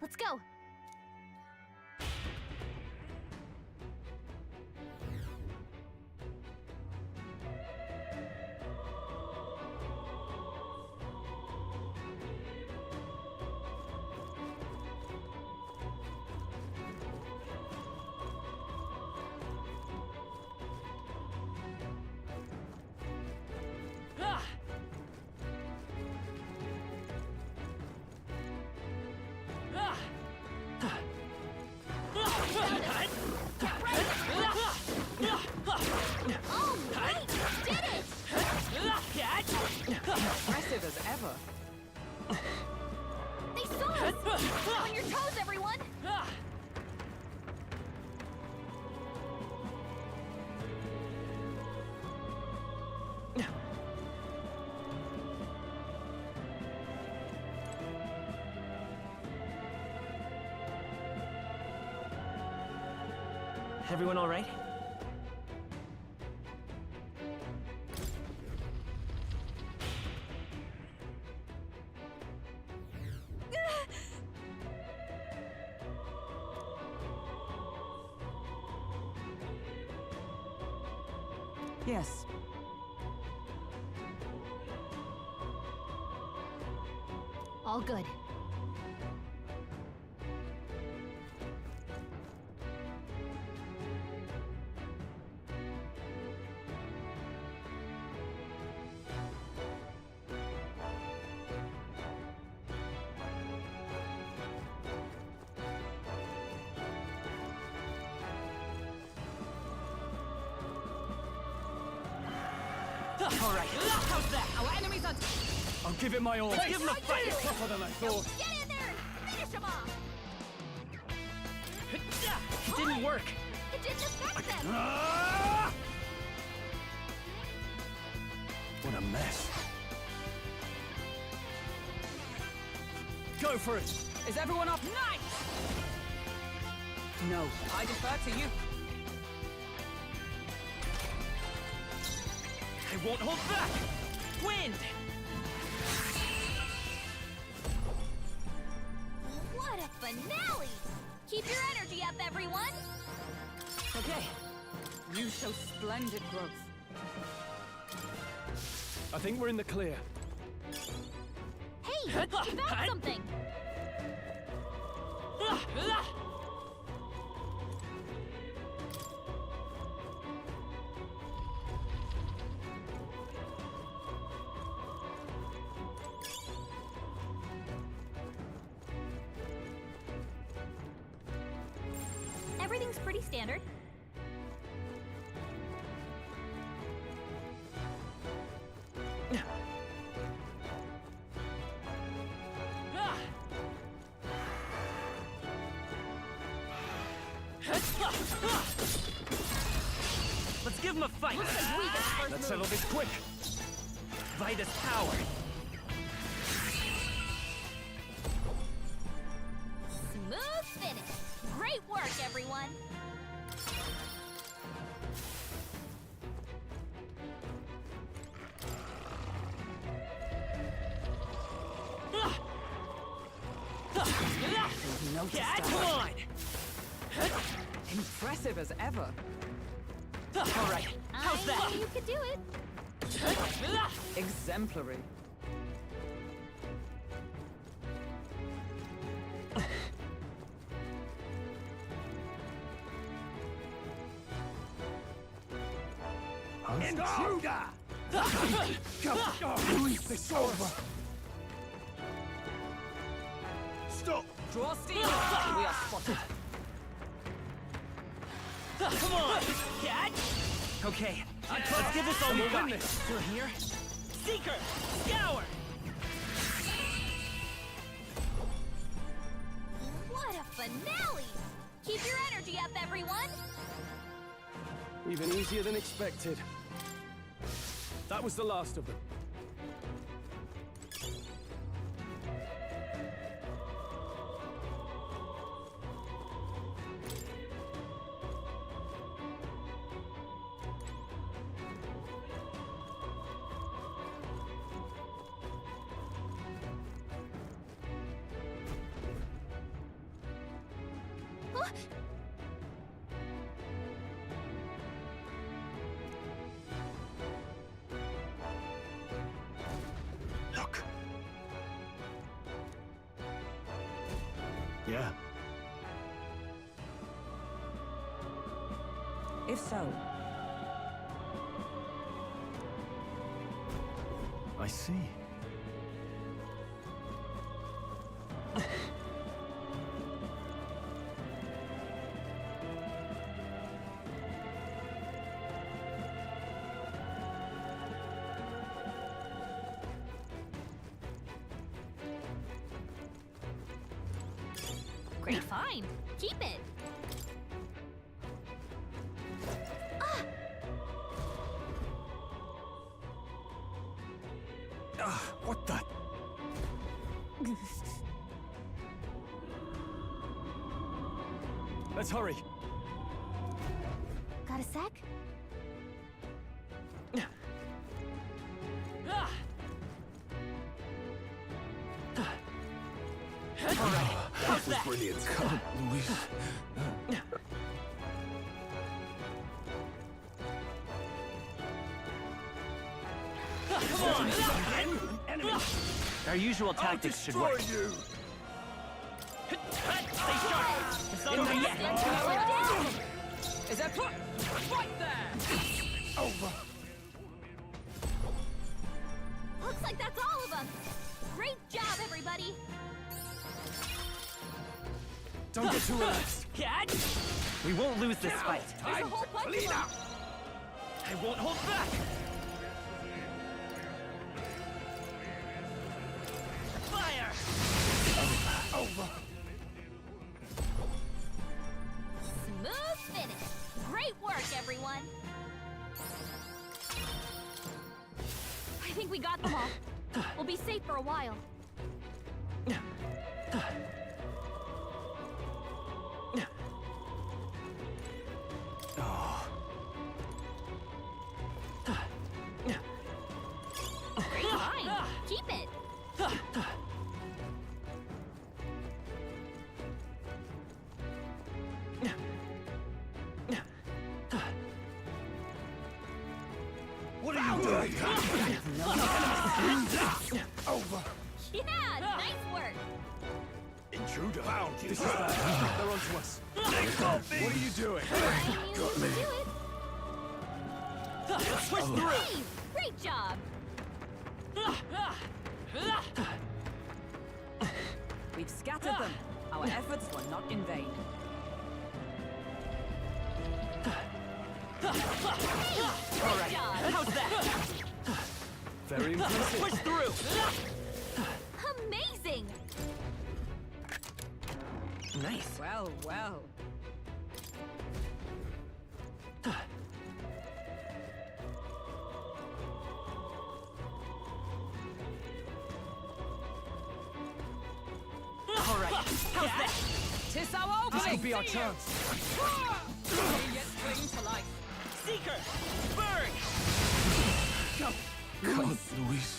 Let's go! Impressive as ever. They saw us! On your toes, everyone! Everyone all right? Yes. All good. All right, how's that? Our enemies are... I'll give it my all. Give him a fight! Tougher than I thought. Get in there and finish him off! It didn't work. It didn't affect them! Ah! What a mess. Go for it. Is everyone up? Nice! No, I defer to you. I won't hold back! Wind! What a finale! Keep your energy up, everyone! Okay. You show splendid growth. I think we're in the clear. Hey! You found something! Everything's pretty standard. Let's give him a fight! Let's settle this quick. Vitus power! Smooth finish! Great work, everyone! No Catch one! Impressive as ever. All right, how's I knew you could do it! that? Exemplary. Intruder! Go! It's over! Stop! Draw steel. We are spotted. Come on! Catch! Okay, let's give this all we got. Through here? Seeker! Scour! What a finale! Keep your energy up, everyone! Even easier than expected. That was the last of them. Huh? Look. Yeah. If so, I see. Great find. Keep it. What the? Let's hurry. Got a sec? How's that? Brilliant. Luis. Come on! Our usual tactics should work. you! Stay sharp! It's not over yet! Down. is that right there? Over. Looks like that's all of them. Great job, everybody. Don't get too relaxed. Catch! We won't lose this fight. There's a whole bunch of them. I won't hold back! Fire! Over. Smooth finish. Great work, everyone. I think we got them all. We'll be safe for a while. Great find. Keep it. What are you doing? Over. Yeah, nice work. Intruder. Found you. This is bad. They're onto us. What are you doing? I knew you could do it. Push through! Hey, great job. We've scattered them. Our efforts were not in vain. Great job. How's that? Very impressive. Push through! Amazing. Nice. Well, well. All right. How's that? Tis our This opening. could be our chance. We yet cling to life. Seeker! Burn! Come on, Luis.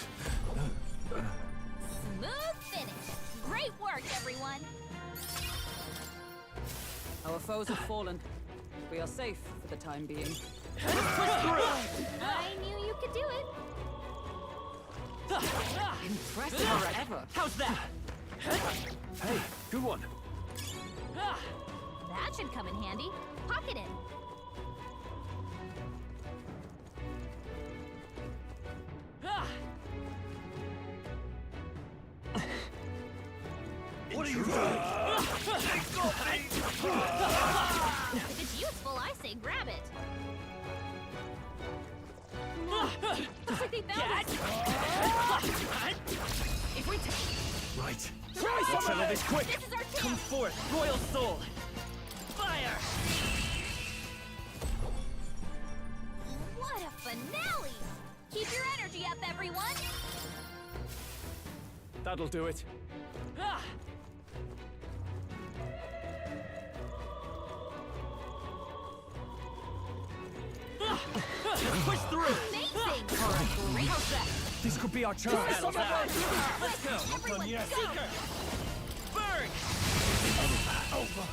Smooth finish. Great work, everyone. Our foes have fallen. We are safe for the time being. I knew you could do it. Impressive as ever. How's that? Hey, good one. That should come in handy. Pocket it. What are you doing? If it's useful, I say grab it. Looks like they found us. If we Right. Let's settle this quick. This is our come chance. forth, Royal Soul! Fire! What a finale! Keep your energy up, everyone. That'll do it. Push through! Amazing. Great. How's that? This could be our chance. Battle's out. Let's go! Everyone, yet. go. Seeker! Burn! Over.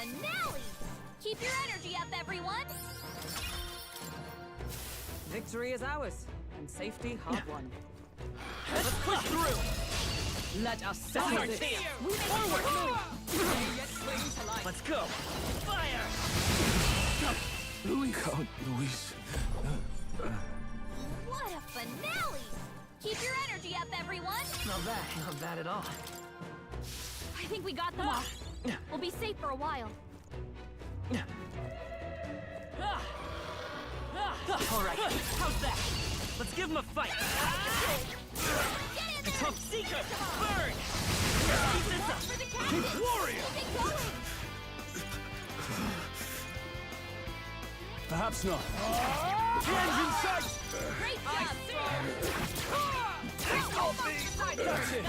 finale! Keep your energy up, everyone! Victory is ours, and safety hard won. Let's push through! Let us That's settle our this. chance! Forward! Yet swing to life. Let's go! Fire! Luis. God, Luis. What a finale! Keep your energy up, everyone! Not bad at all. I think we got them all. We'll be safe for a while. Alright, how's that? Let's give him a fight! Get in there! Top Seeker! Burn! Keep this up! For the count! Warrior! Keep it going! Perhaps not. Hands in sight! Great job, sir! That's it.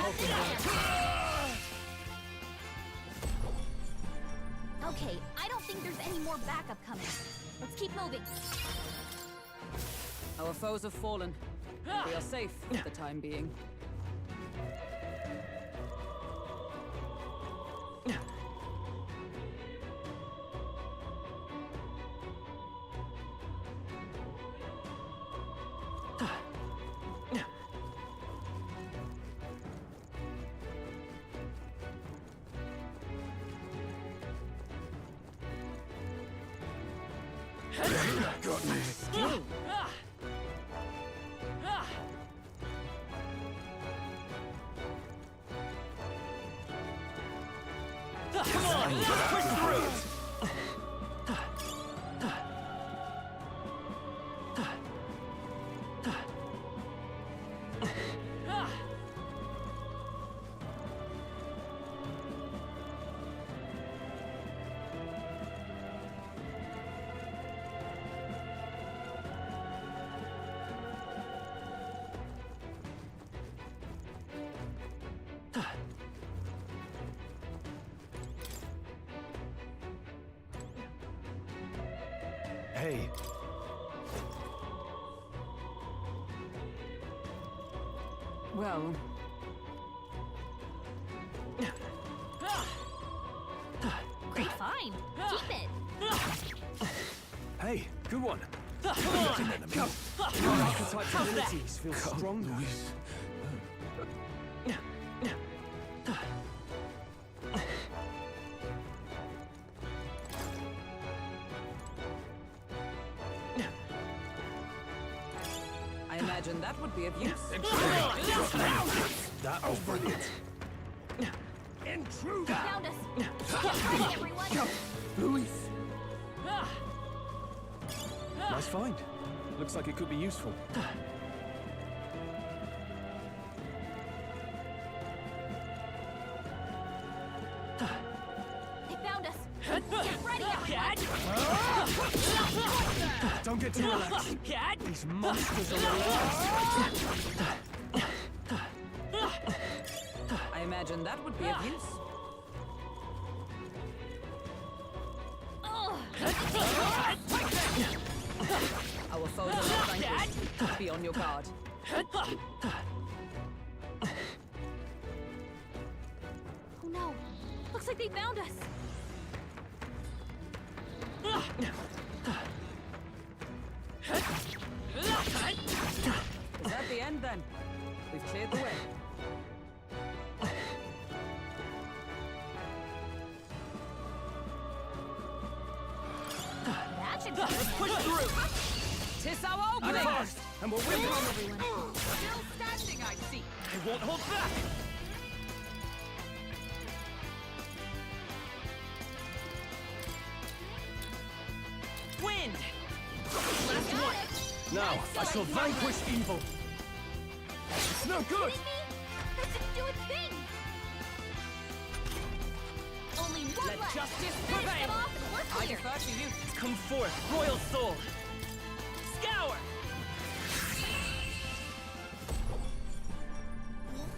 Okay, I don't think there's any more backup coming. Let's keep moving. Our foes have fallen. We are safe for the time being. Got me. Come on, let's push through! Hey. Well, Great find. Keep it. Hey, good one. Come on! Archetype abilities feel stronger. Luis. I imagine that would be of use. That was brilliant. Intruder! Found us. Get ready, everyone. Luis. Nice find. Looks like it could be useful. They found us. Get ready, everyone. Don't get too relaxed. Cat! These monsters are alive. I imagine that would be of use. Our foes are not vanquished. Be on your guard. Oh no. Looks like they found us. Is that the end then? We've cleared the way. That should Push through! Tis our opening! Fast, and we'll win. Still standing, I see. I won't hold back! Wind! Last Got one! it. Now, I shall vanquish evil. It's no good. Kidding me? That didn't do its thing. Only one Let left. justice Finish prevail. them off and we're I clear. defer to you. Come forth, Royal Soul! Scour!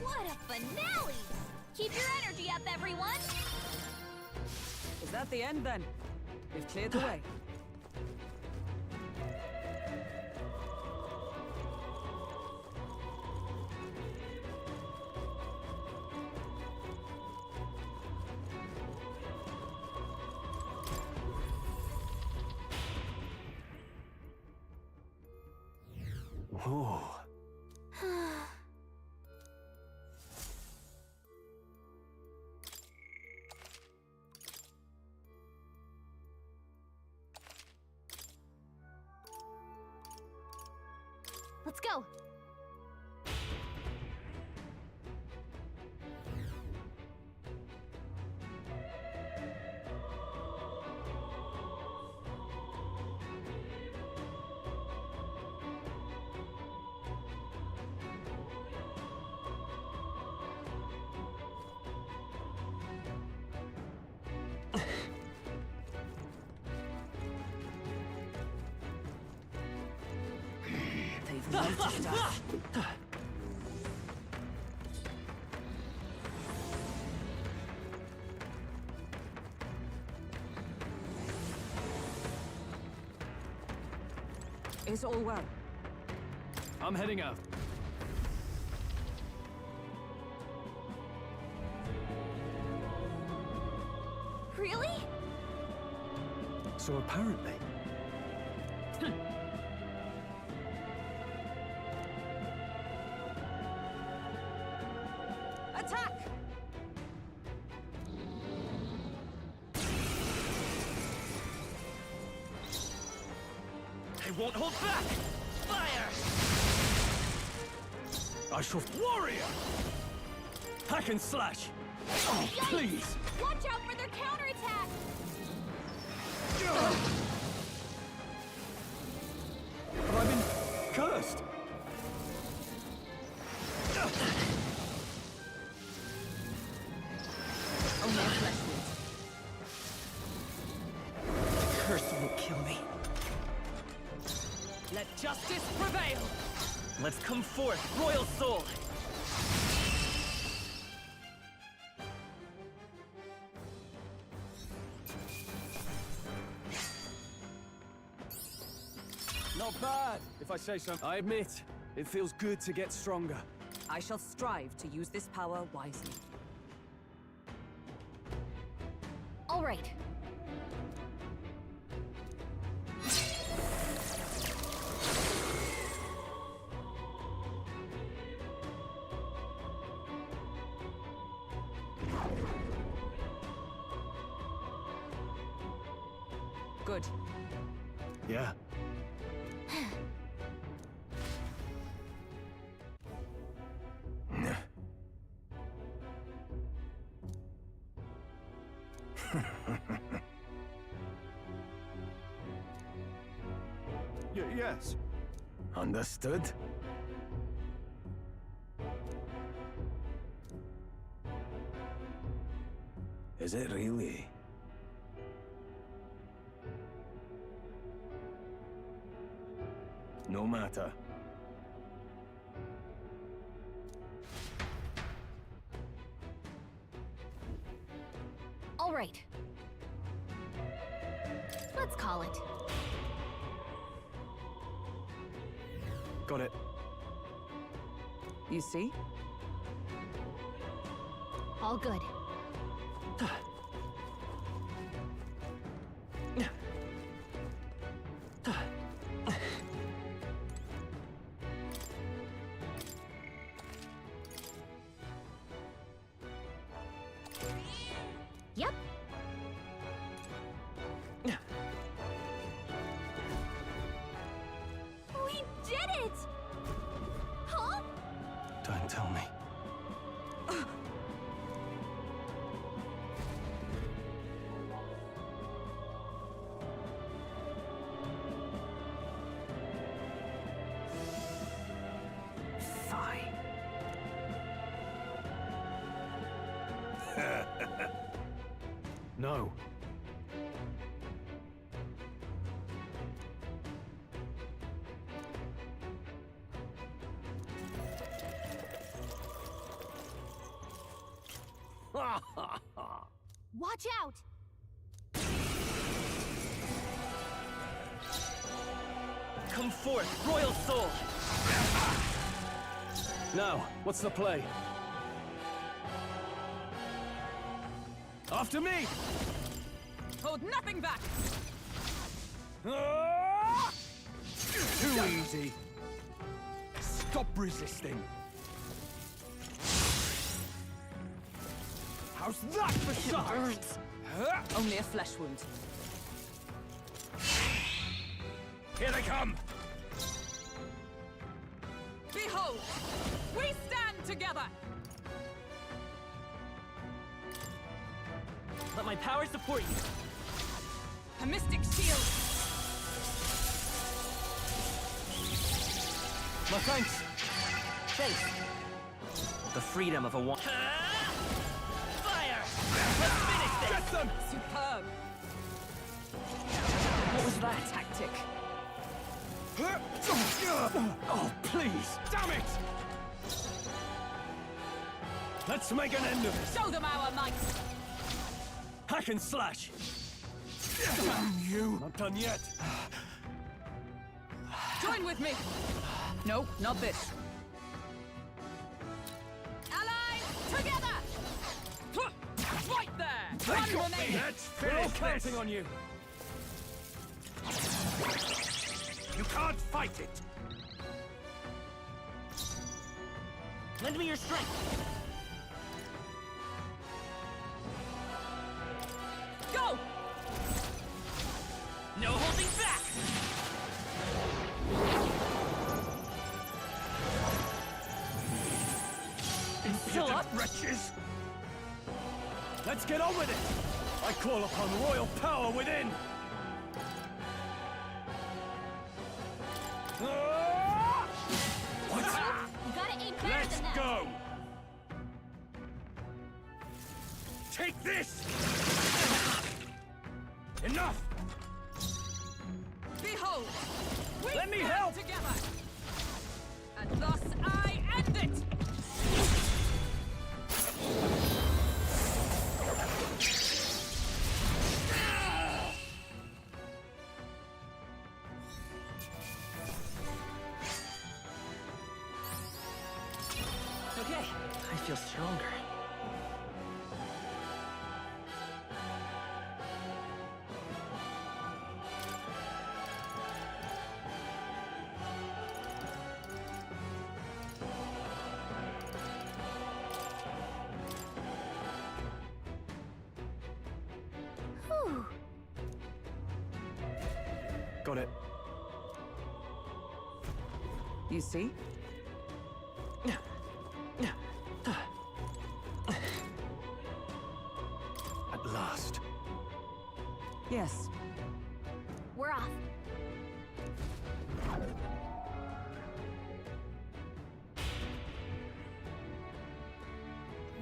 What a finale! Keep your energy up, everyone. Is that the end then? We've cleared the way. Oh. Let's go. They've noticed us. Is all well? I'm heading out. Really? So apparently... Attack! I won't hold back! Fire! I shall... Warrior! Hack and slash! Oh, Yikes! please! Watch out for their counterattack! Have I been cursed? Oh, no flesh wounds. Curse will kill me. Let justice prevail! Let's come forth, Royal Soul! Not bad, if I say so. I admit, it feels good to get stronger. I shall strive to use this power wisely. All right. Good. Yeah. Yes. Understood. Is it really? No matter. All right. Let's call it. Got it. You see? All good. Yep. We did it! Huh? Don't tell me. Fine. No. Watch out! Come forth, Royal Soul! Now, what's the play? After me! Hold nothing back! Too easy. Stop resisting! How's that for size? Burns. Only a flesh wound. Here they come! Behold! We stand together! Let my power support you. A mystic shield! My thanks! Thanks. The freedom of a one. Fire! Let's finish this! Get them! Superb! What was that? Tactic. Oh, please! Damn it! Let's make an end of it! Show them our might! Hack and slash! Damn you! Not done yet! Join with me! No, not this. Allies, together! Right there! One remaining! Let's finish counting on you! You can't fight it! Lend me your strength. Go! No holding back! Impudent up? wretches! Let's get on with it! I call upon royal power within! What? You gotta aim better Let's than that. go! Take this! Enough! Behold! We Let me stand help! together! And thus I end it! Okay, I feel stronger. Whew. Got it. You see? At last. Yes. We're off.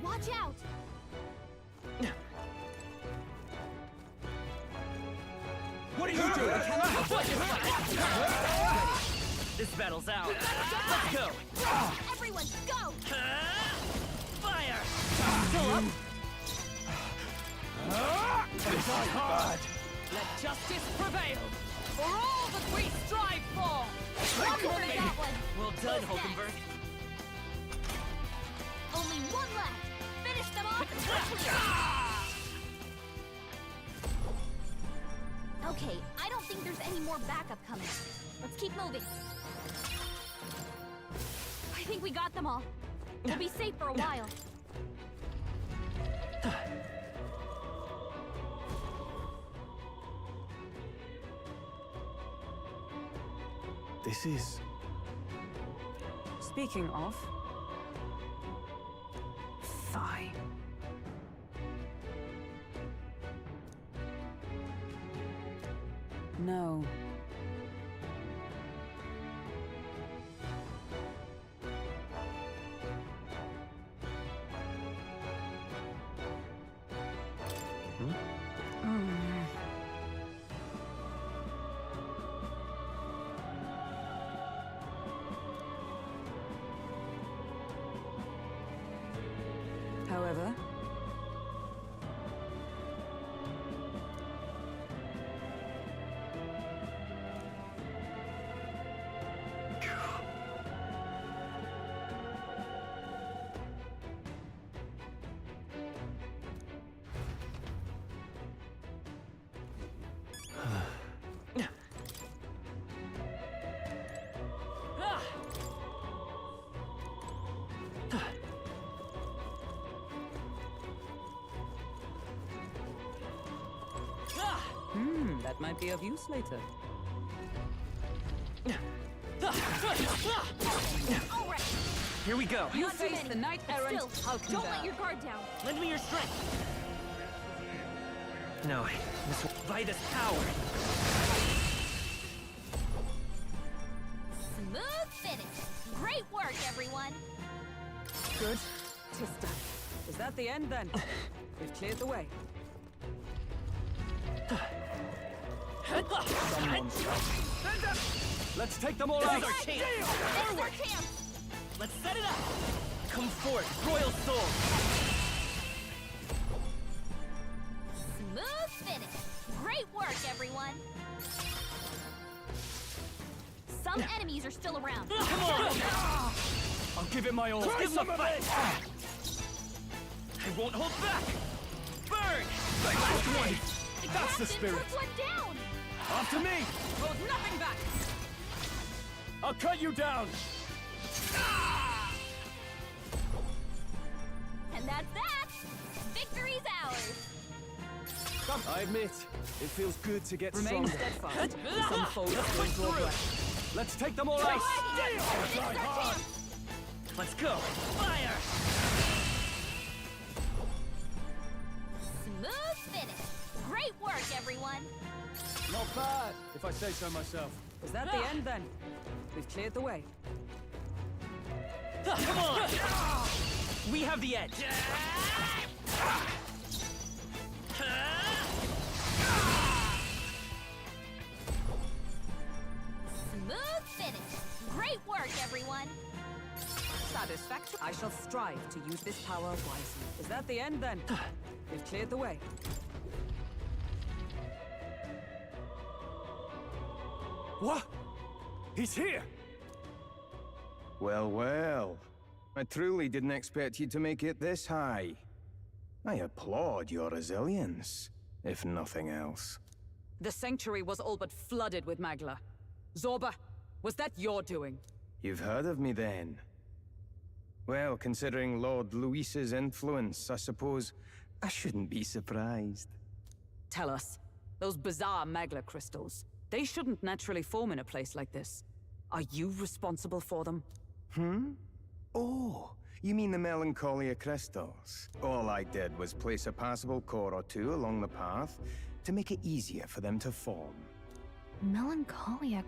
Watch out! What are you doing? This battle's out. Let's go! Everyone, go! Fire! This is hard! Let justice prevail! For all that we strive for! One more that one. Well done, Who's Hulkenberg. next? Only one left. Finish them off quickly. Okay, I don't think there's any more backup coming. Let's keep moving. I think we got them all. We'll be safe for a while. This is... Speaking of... Fine. No. However, might be of use later. All right. Here we go. You Not too face many, the knight but errant still, Hulkenberg. don't let your guard down. Lend me your strength. No, this will by this power. Smooth finish. Great work, everyone. Good. Tis done. Is that the end then? We've cleared the way. Let's take them all This out! is our chance. This is our chance. Let's set it up. Come forth, royal soul. Smooth finish. Great work, everyone. Some enemies are still around. Come on. I'll give it my all. Let's give them a fight. I won't hold back. Burn. That's the Captain spirit. took one down. After me! Hold nothing back! I'll cut you down! And that's that. Victory's ours. I admit, it feels good to get Remain stronger. steadfast. Some foes will draw breath. Let's take them all out! This is our chance. Let's go. Fire. Smooth finish. Great work, everyone. Not bad, if I say so myself. Is that the end then? We've cleared the way. Come on. We have the edge. Smooth finish. Great work, everyone. Satisfaction. I shall strive to use this power wisely. Is that the end then? We've cleared the way. What? He's here! Well, well. I truly didn't expect you to make it this high. I applaud your resilience, if nothing else. The sanctuary was all but flooded with Magla. Zorba, was that your doing? You've heard of me then? Well, considering Lord Luis's influence, I suppose I shouldn't be surprised. Tell us, those bizarre Magla crystals, they shouldn't naturally form in a place like this. Are you responsible for them? Oh, you mean the Melancholia crystals? All I did was place a passable core or two along the path to make it easier for them to form. Melancholia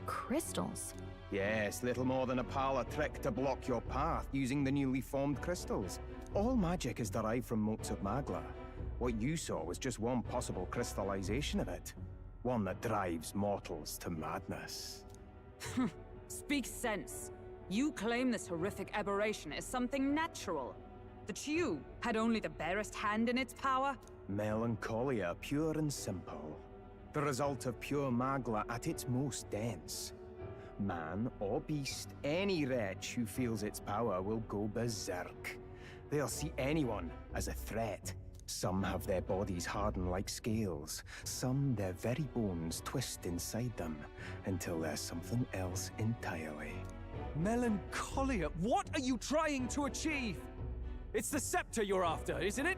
crystals. Yes, little more than a parlor trick to block your path using the newly formed crystals. All magic is derived from motes of Magla. What you saw was just one possible crystallization of it. One that drives mortals to madness. Speak sense. You claim this horrific aberration is something natural. That you had only the barest hand in its power? Melancholia, pure and simple. The result of pure Magla at its most dense. Man or beast, any wretch who feels its power will go berserk. They'll see anyone as a threat. Some have their bodies harden like scales. Some their very bones twist inside them until there's something else entirely. Melancholia, what are you trying to achieve? It's the scepter you're after, isn't it?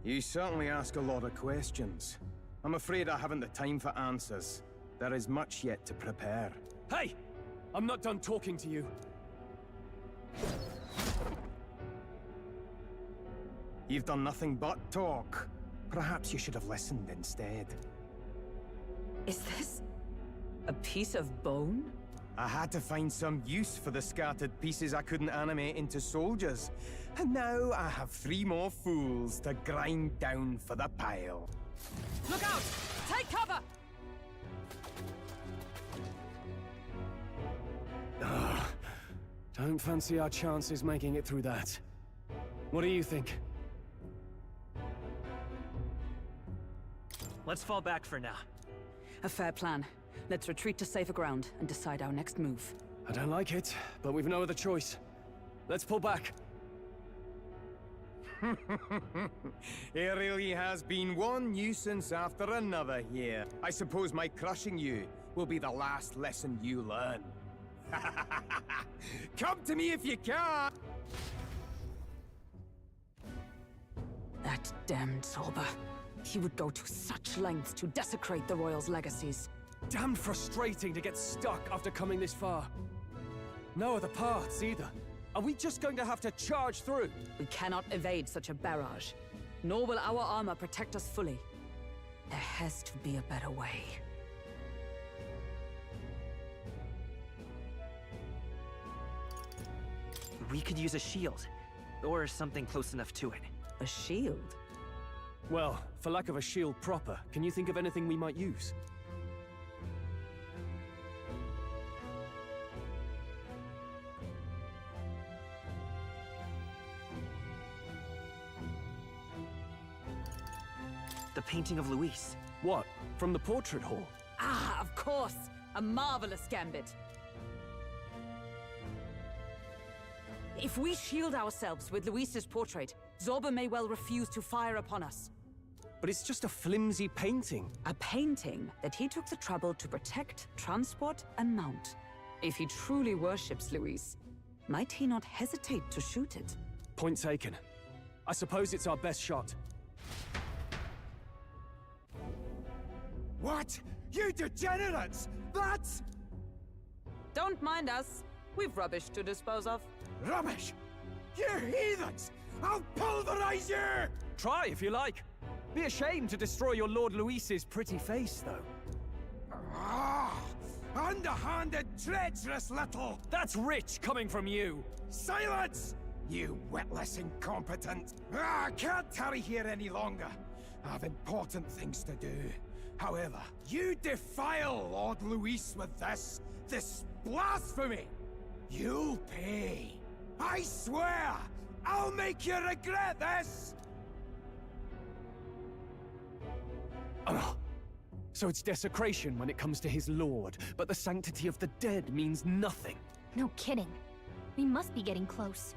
You certainly ask a lot of questions. I'm afraid I haven't the time for answers. There is much yet to prepare. Hey! I'm not done talking to you. You've done nothing but talk. Perhaps you should have listened instead. Is this a piece of bone? I had to find some use for the scattered pieces I couldn't animate into soldiers. And now I have 3 more fools to grind down for the pile. Look out! Take cover! Don't fancy our chances making it through that. What do you think? Let's fall back for now. A fair plan. Let's retreat to safer ground and decide our next move. I don't like it, but we've no other choice. Let's pull back. It really has been one nuisance after another here. I suppose my crushing you will be the last lesson you learn. Come to me if you can! That damned Zorba. He would go to such lengths to desecrate the Royals' legacies. Damn frustrating to get stuck after coming this far. No other paths either. Are we just going to have to charge through? We cannot evade such a barrage, nor will our armor protect us fully. There has to be a better way. We could use a shield, or something close enough to it. A shield? Well, for lack of a shield proper, can you think of anything we might use? The painting of Luis. What? From the portrait hall? Ah, of course! A marvelous gambit. If we shield ourselves with Luis's portrait, Zorba may well refuse to fire upon us. But it's just a flimsy painting. A painting that he took the trouble to protect, transport, and mount. If he truly worships Luis, might he not hesitate to shoot it? Point taken. I suppose it's our best shot. What? You degenerates! That's Don't mind us. We've rubbish to dispose of. rubbish! You heathens! I'll pulverize you! Try if you like. Be ashamed to destroy your Lord Luis's pretty face, though. Ah! Underhanded, treacherous little! That's rich coming from you! Silence! You witless incompetent! I can't tarry here any longer. I have important things to do. However, you defile Lord Luis with this blasphemy! You'll pay. I swear! I'll make you regret this! So it's desecration when it comes to his lord, but the sanctity of the dead means nothing. No kidding. We must be getting close.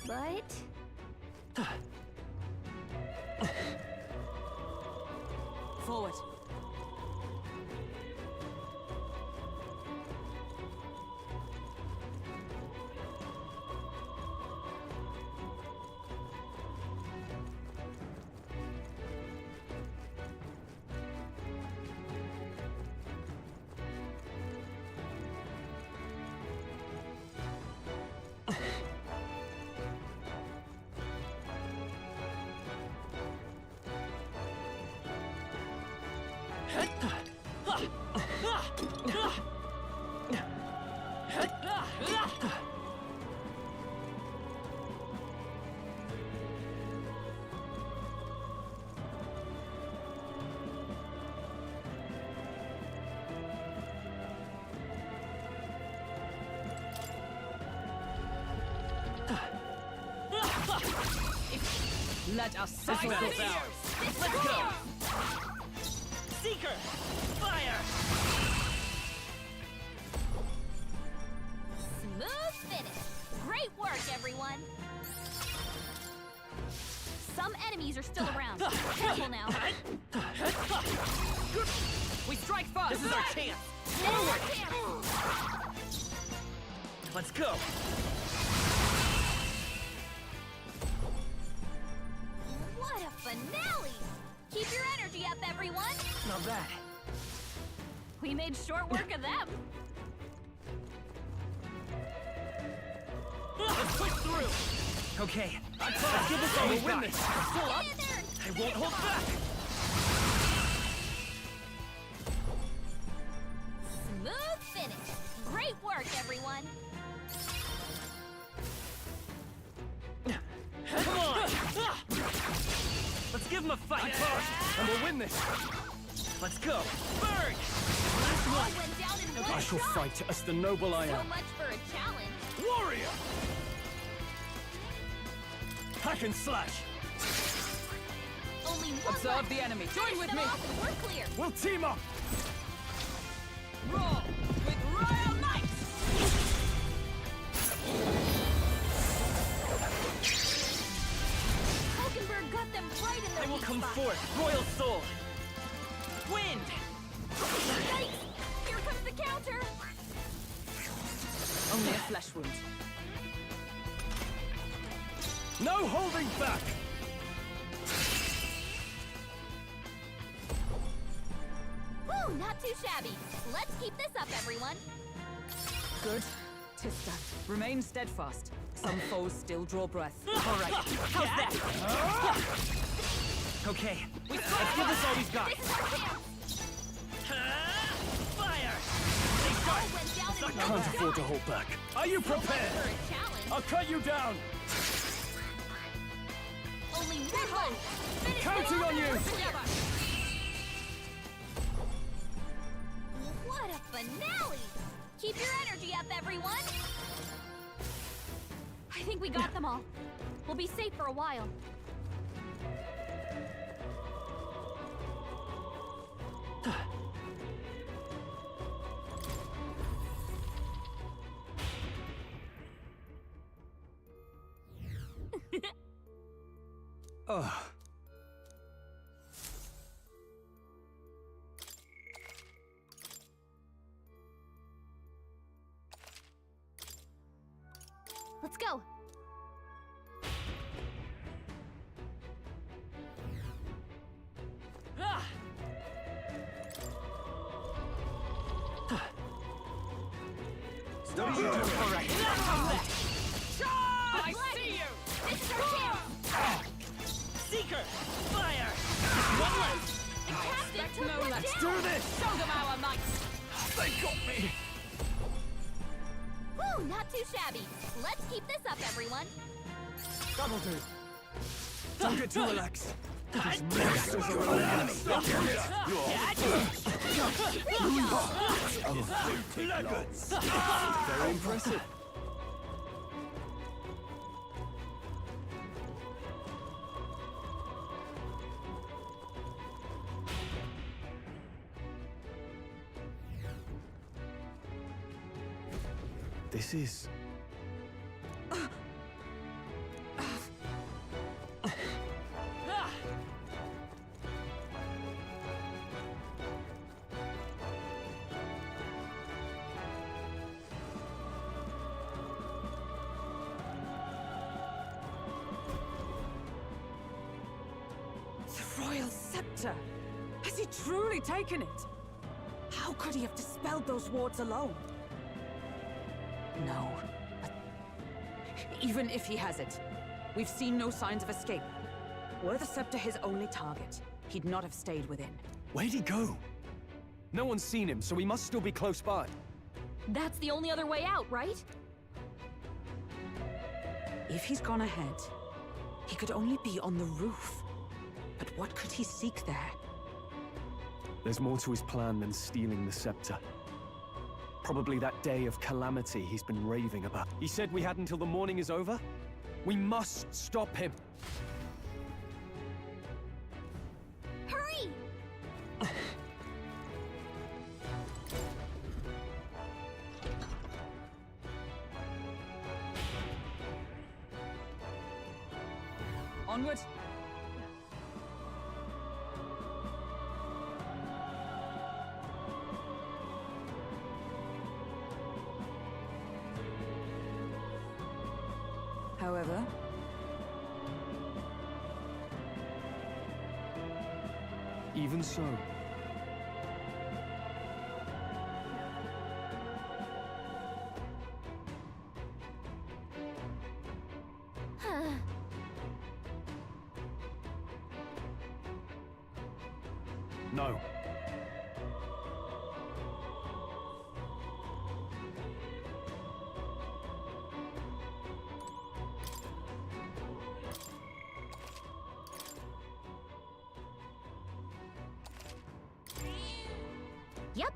But... Forward. Let us settle battle this. ours. Let's go! Seeker! Fire! Smooth finish! Great work, everyone! Some enemies are still around. Careful now. We strike first. This is our chance! Forward! Let's go! What a finale! Keep your energy up, everyone! Not bad. We made short work of them. Let's push through! Okay, let's give this all we got. Still up? Get in there! I won't hold back! Smooth finish! Great work, everyone! Come on! Let's give him a fight! And we'll win this! Let's go! Burn! All went down in one I shall shot. fight as the noble I So am. much for a challenge. Warrior! Hack and slash! Only one Observe left. the enemy. Join Finish with them me. off and we're clear. We'll team up! Roar with royal might. Hulkenberg got them right in the I will weak come spot. forth, Royal Soul! Wind! Yikes! Here comes the counter. Only a flesh wound. No holding back! Whew, not too shabby. Let's keep this up, everyone. Good. Tista, remain steadfast. Some foes still draw breath. All right, how's that? Okay, let's give this all we've got. This is our chance. Fire! All went down in Can't one afford to shot. hold back. Are you For prepared? a challenge. I'll cut you down! Only one left. Finish Counting it. on you. Together. What a finale! Keep your energy up, everyone. I think we got them all. We'll be safe for a while. Ugh. Let's go. Ah! What are you doing? All right, I see you. This is our chance. Seeker! Fire! One left! The captain took no one less. down. Do this! Show them our might! They got me! Whew, not too shabby. Let's keep this up, everyone. That'll do. Don't get too relaxed. Catch! Very impressive. This is... The Royal Scepter! Has he truly taken it? How could he have dispelled those wards alone? No, but even if he has it, we've seen no signs of escape. Were the Scepter his only target, he'd not have stayed within. Where'd he go? No one's seen him, so he must still be close by. That's the only other way out, right? If he's gone ahead, he could only be on the roof. But what could he seek there? There's more to his plan than stealing the scepter. Probably that day of calamity he's been raving about. He said we had until the morning is over? We must stop him! Hurry! Onward! However, Even so, no. Yep.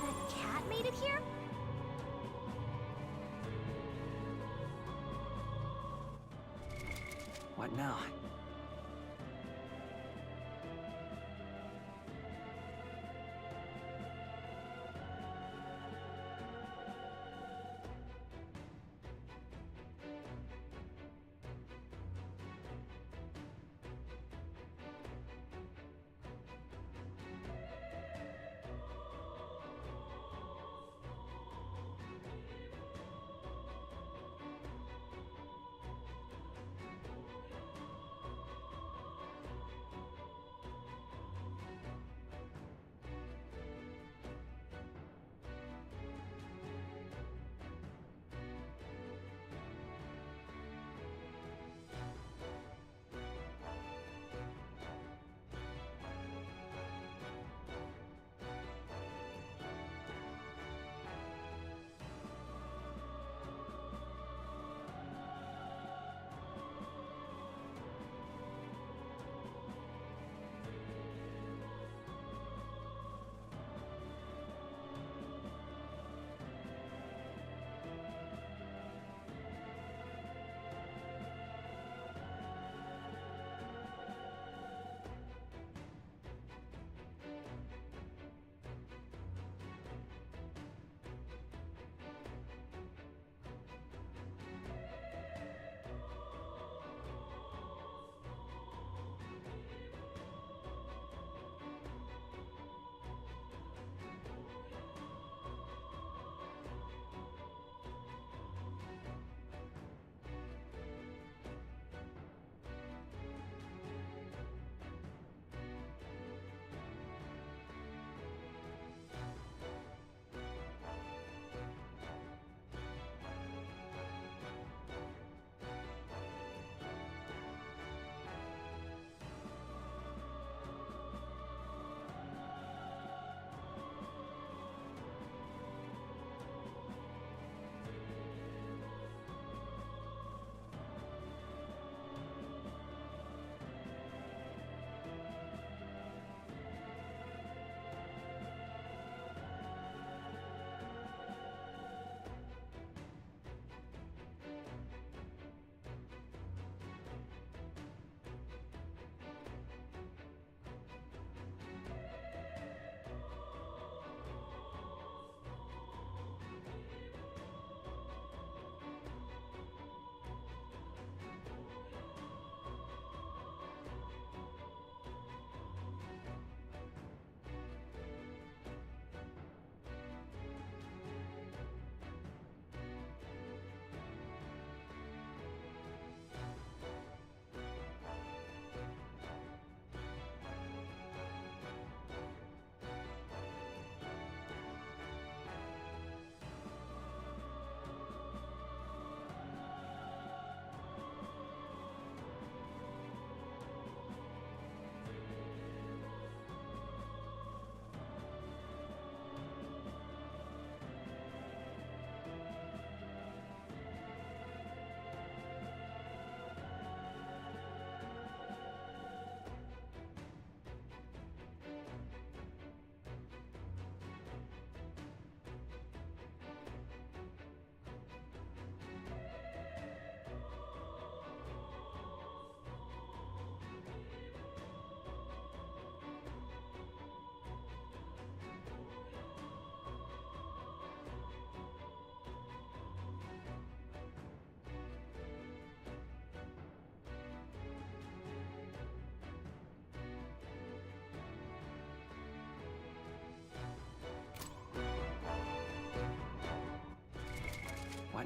The cat made it here? What now?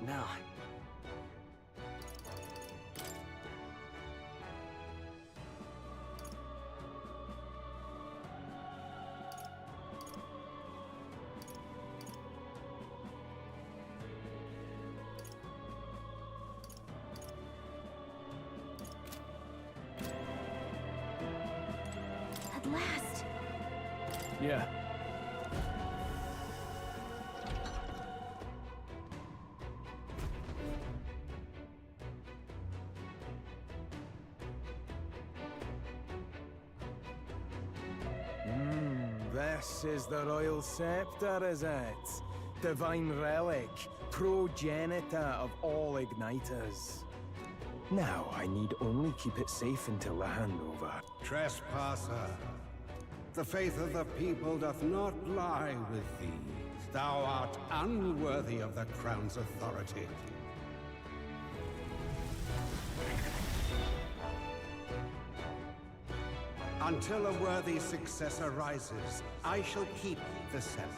What now? At last. Yeah. This is the Royal Scepter, is it? Divine relic, progenitor of all igniters. Now I need only keep it safe until the handover. Trespasser, the faith of the people doth not lie with thee. Thou art unworthy of the crown's authority. Until a worthy successor rises, I shall keep the scepter.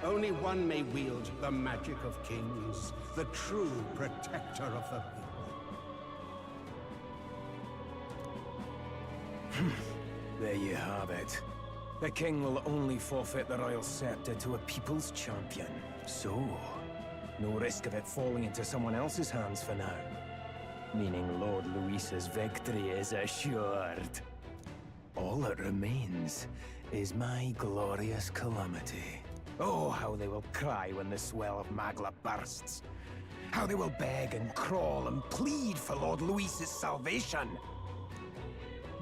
Only one may wield the magic of kings, the true protector of the people. There you have it. The king will only forfeit the royal scepter to a people's champion. So, no risk of it falling into someone else's hands for now. Meaning Lord Luis's victory is assured. All that remains is my glorious calamity. Oh, how they will cry when the swell of Magla bursts. How they will beg and crawl and plead for Lord Luis's salvation.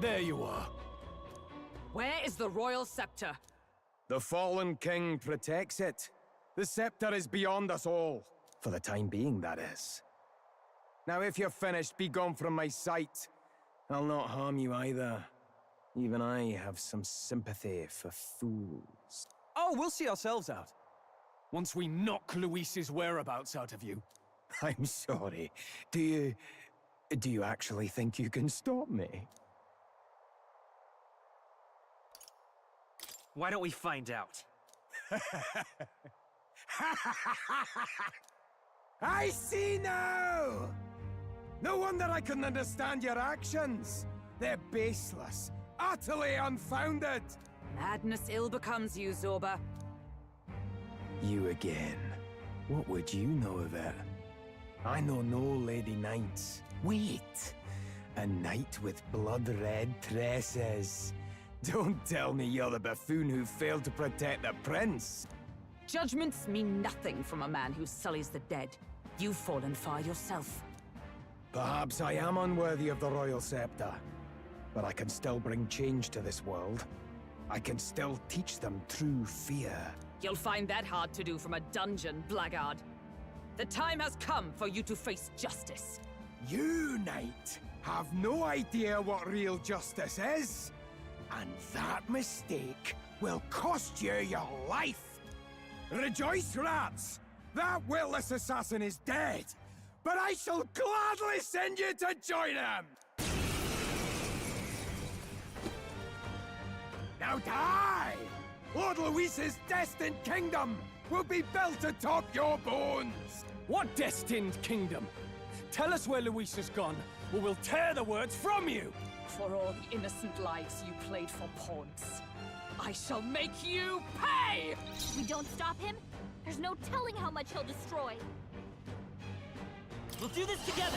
There you are. Where is the royal scepter? The fallen king protects it. The scepter is beyond us all. For the time being, that is. Now, if you're finished, be gone from my sight. I'll not harm you either. Even I have some sympathy for fools. Oh, we'll see ourselves out. Once we knock Luis's whereabouts out of you. I'm sorry. Do you actually think you can stop me? Why don't we find out? I see now! No wonder I couldn't understand your actions. They're baseless, utterly unfounded. Madness ill becomes you, Zorba. You again. What would you know of it? I know no Lady Knights. Wait! A knight with blood-red tresses. Don't tell me you're the buffoon who failed to protect the prince. Judgments mean nothing from a man who sullies the dead. You've fallen far yourself. Perhaps I am unworthy of the royal scepter. But I can still bring change to this world. I can still teach them true fear. You'll find that hard to do from a dungeon, blackguard. The time has come for you to face justice. You, knight, have no idea what real justice is. And that mistake will cost you your life. Rejoice, rats! That witless assassin is dead. But I shall gladly send you to join him! Now die! Lord Luis's destined kingdom will be built atop your bones! What destined kingdom? Tell us where Luis has gone, or we'll tear the words from you! For all the innocent lives you played for pawns, I shall make you pay! If we don't stop him, there's no telling how much he'll destroy. We'll do this together!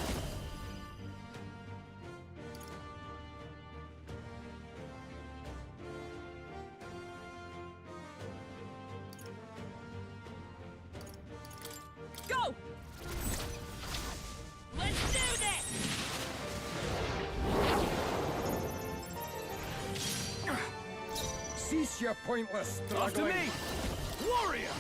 Go! Let's do this! Cease your pointless struggling! After me! Warrior!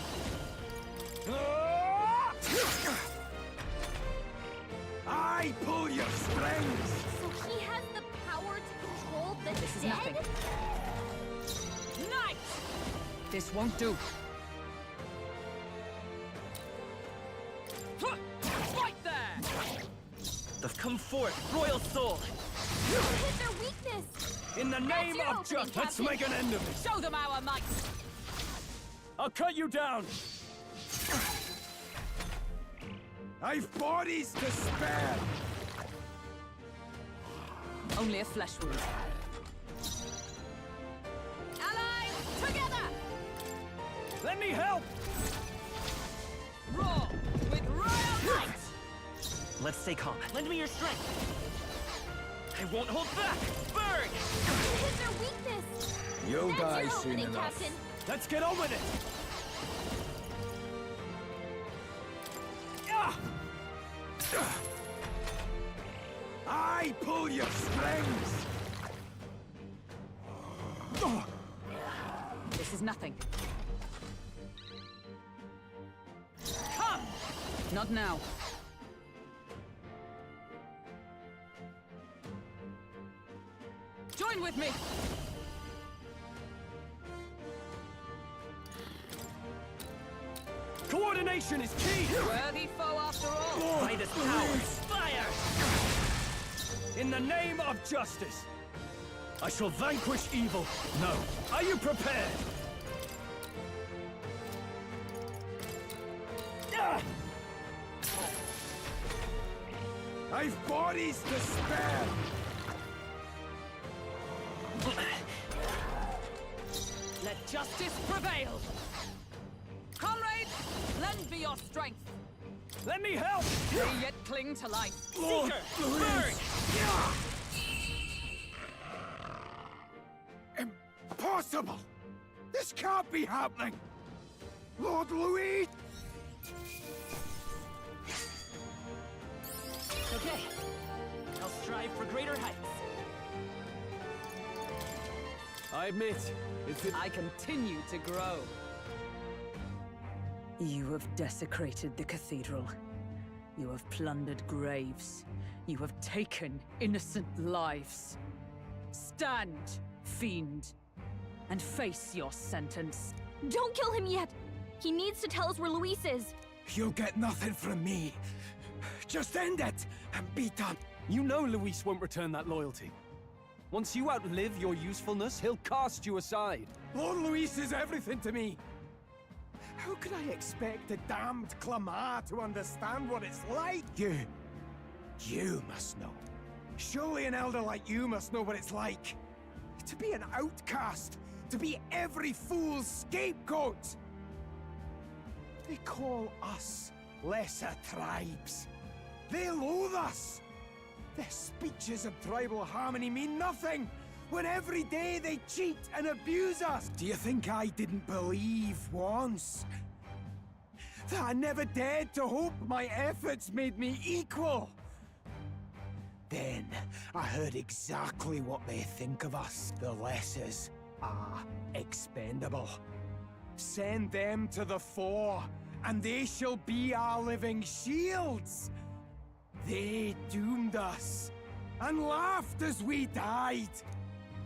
I pull your strings! So he has the power to control the This is dead? nothing. Knight! This won't do. Right there! They've come forth, Royal Soul! You hit their weakness! In the name your of opening, justice, let's Captain. make an end of it! Show them our might! I'll cut you down! I've bodies to spare! Only a flesh wound. Allies, together! Let me help! Roar with royal might! Let's stay calm. Lend me your strength. I won't hold back. Burn! You hit their weakness! You'll That's die your soon opening, enough. Captain! Let's get on with it! I pull your strings! This is nothing. Come! Not now. Join with me! Coordination is key! Worthy foe after all! By this power, fire! In the name of justice, I shall vanquish evil. No. Are you prepared? I've bodies to spare! Let justice prevail! Comrades, lend me your strength! Let me help! They yet cling to life. Seeker, burn! Impossible! This can't be happening! Lord Louis! Okay. I'll strive for greater heights. I admit, I continue to grow. You have desecrated the cathedral. You have plundered graves. You have taken innocent lives. Stand, fiend, and face your sentence. Don't kill him yet! He needs to tell us where Luis is! You'll get nothing from me. Just end it and be done. You know Luis won't return that loyalty. Once you outlive your usefulness, he'll cast you aside. Lord Luis is everything to me. How could I expect a damned Clamar to understand what it's like? You must know. Surely an elder like you must know what it's like. To be an outcast. To be every fool's scapegoat. They call us lesser tribes. They loathe us. Their speeches of tribal harmony mean nothing, when every day they cheat and abuse us. Do you think I didn't believe once? That I never dared to hope my efforts made me equal? Then I heard exactly what they think of us. The lessers are expendable. Send them to the fore, and they shall be our living shields. They doomed us, and laughed as we died.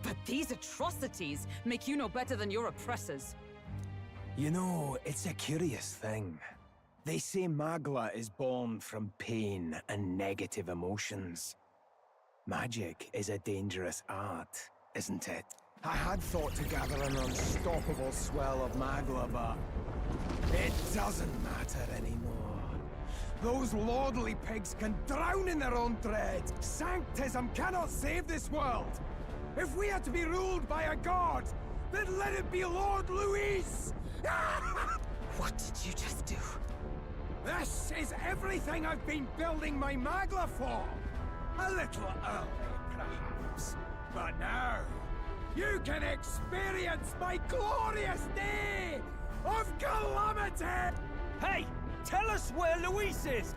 But these atrocities make you no better than your oppressors. You know, it's a curious thing. They say Magla is born from pain and negative emotions. Magic is a dangerous art, isn't it? I had thought to gather an unstoppable swell of Magla, but it doesn't matter anymore. Those lordly pigs can drown in their own dread. Sanctism cannot save this world. If we are to be ruled by a god, then let it be Lord Luis! What did you just do? This is everything I've been building my Magla for! A little early, perhaps. But now, you can experience my glorious day of calamity! Hey! Tell us where Luis is!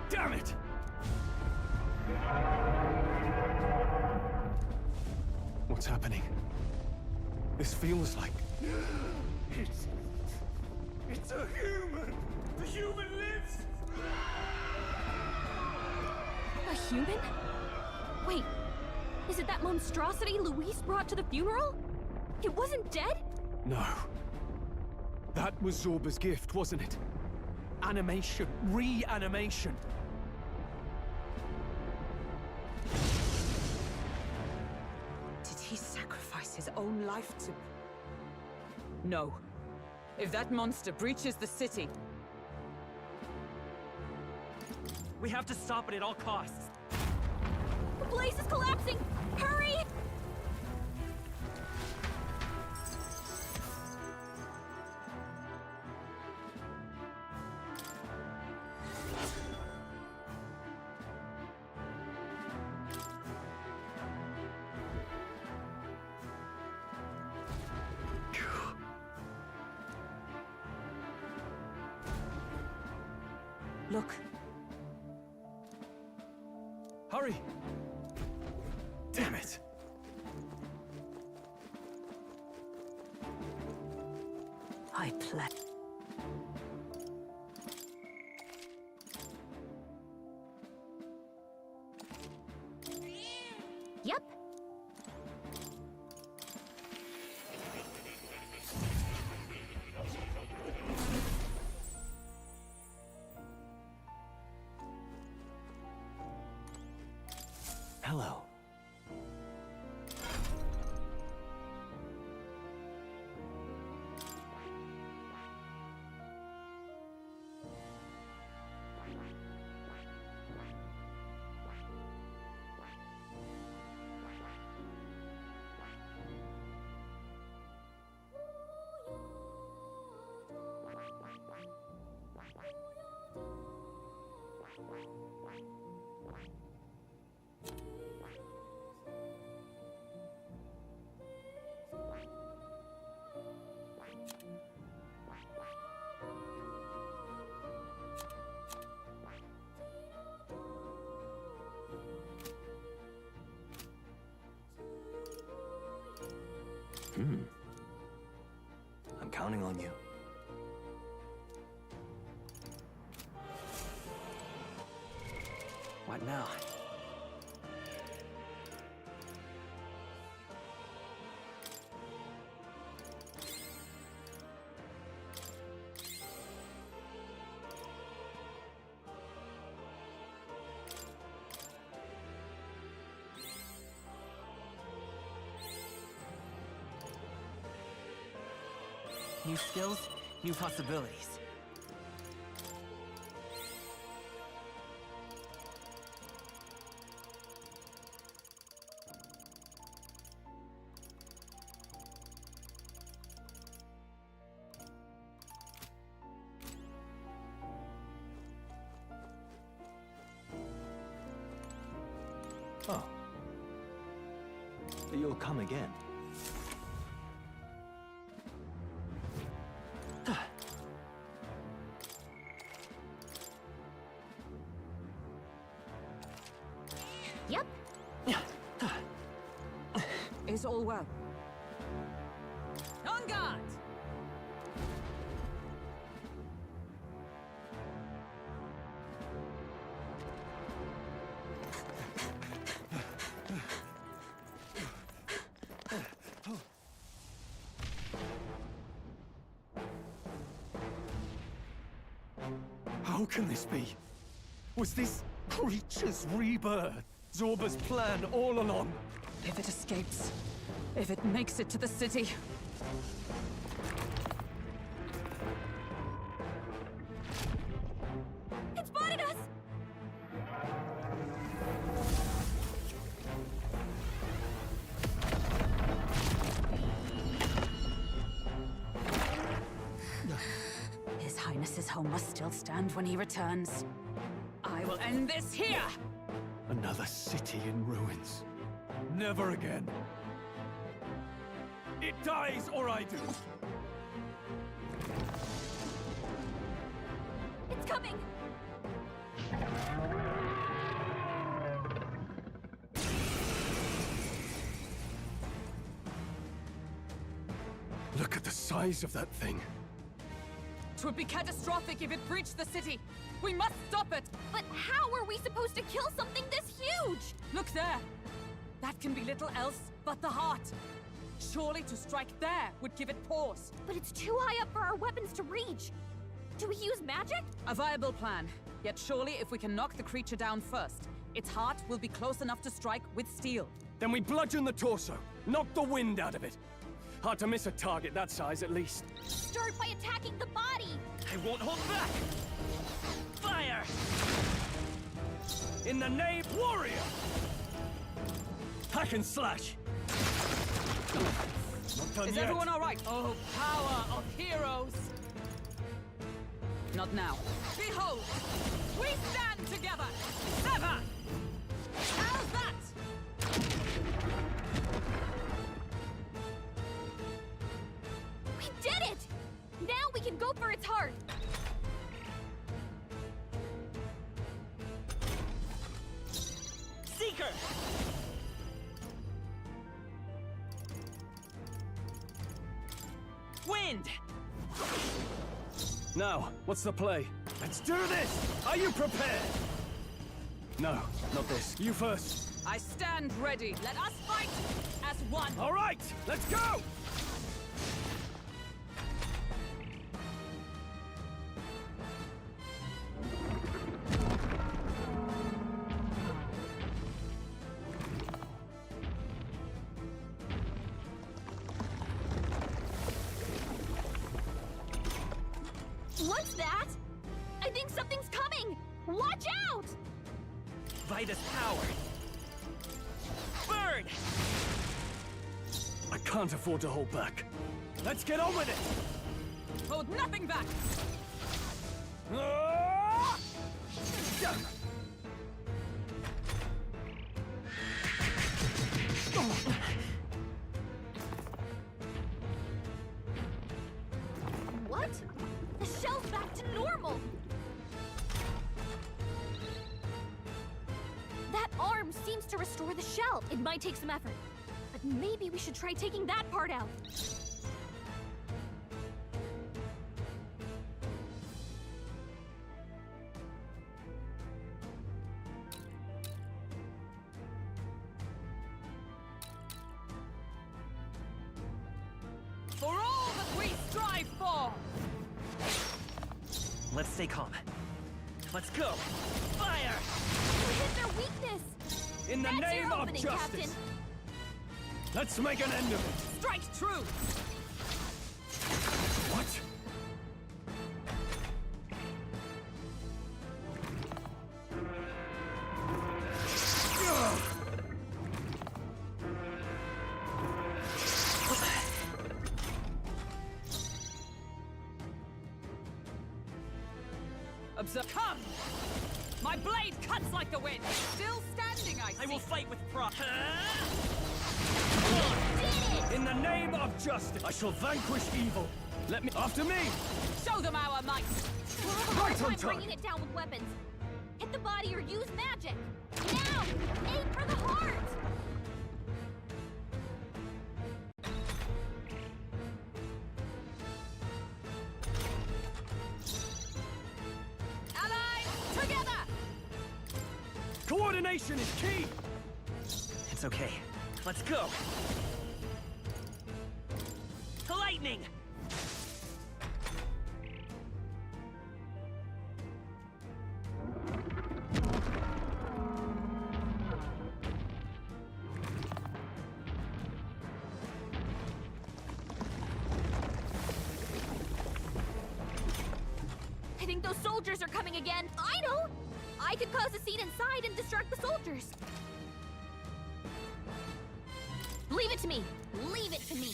Damn it! What's happening? This feels like... It's a human! The human lives! A human? Wait, is it that monstrosity Luis brought to the funeral? It wasn't dead? No. That was Zorba's gift, wasn't it? Animation. Reanimation. Did he sacrifice his own life to No. If that monster breaches the city, We have to stop it at all costs. The place is collapsing! Hurry! look. Hurry! Damn it! I play. Yep. Hello. I'm counting on you. What now? New skills, new possibilities. Oh. You'll come again. Yep. Is all well? On guard! How can this be? Was this creature's rebirth Zorba's plan all along? If it escapes, if it makes it to the city, It spotted us! His Highness's home must still stand when he returns. I will end this here! Another city in ruins. Never again. It dies or I do. It's coming! Look at the size of that thing. It would be catastrophic if it breached the city! We must stop it! But how are we supposed to kill something this huge? Look there! That can be little else but the heart! Surely to strike there would give it pause. But it's too high up for our weapons to reach. Do we use magic? A viable plan. Yet surely if we can knock the creature down first, its heart will be close enough to strike with steel. Then we bludgeon the torso, knock the wind out of it. Hard to miss a target that size, at least. Start by attacking the body! I won't hold back! Fire! In the name warrior! Hack and slash! Not done Is yet. everyone all right? Oh, power of heroes! Not now. Behold! We stand together! Sever! How's that? We did it! Now we can go for its heart! Seeker! Wind! Now, what's the play? Let's do this! Are you prepared? No, not this. You first. I stand ready. Let us fight as one. All right, let's go! What's that? I think something's coming! Watch out! Vitus power! Burn! I can't afford to hold back. Let's get on with it! Hold nothing back. Ah! What? The shell's back to normal! That arm seems to restore the shell. It might take some effort, but maybe we should try taking that part out. For all that we strive for! Let's stay calm. Let's go! Fire! We hit their weakness! In the That's name your of opening, justice! Captain! Let's make an end of it! Strike true! What? Observe. Come! My blade cuts like the wind! Still standing, I see. I will fight with pride. Did it! In the name of justice, I shall vanquish evil. Let me... After me! Show them our might! We'll have a hard Right on time time. bringing it down with weapons. Hit the body or use magic. Now! Aim for the heart! Allies, together! Coordination is key! It's okay. Let's go! Lightning! I think those soldiers are coming again. I know! I could cause a scene inside and distract the soldiers. Leave it to me. Leave it to me.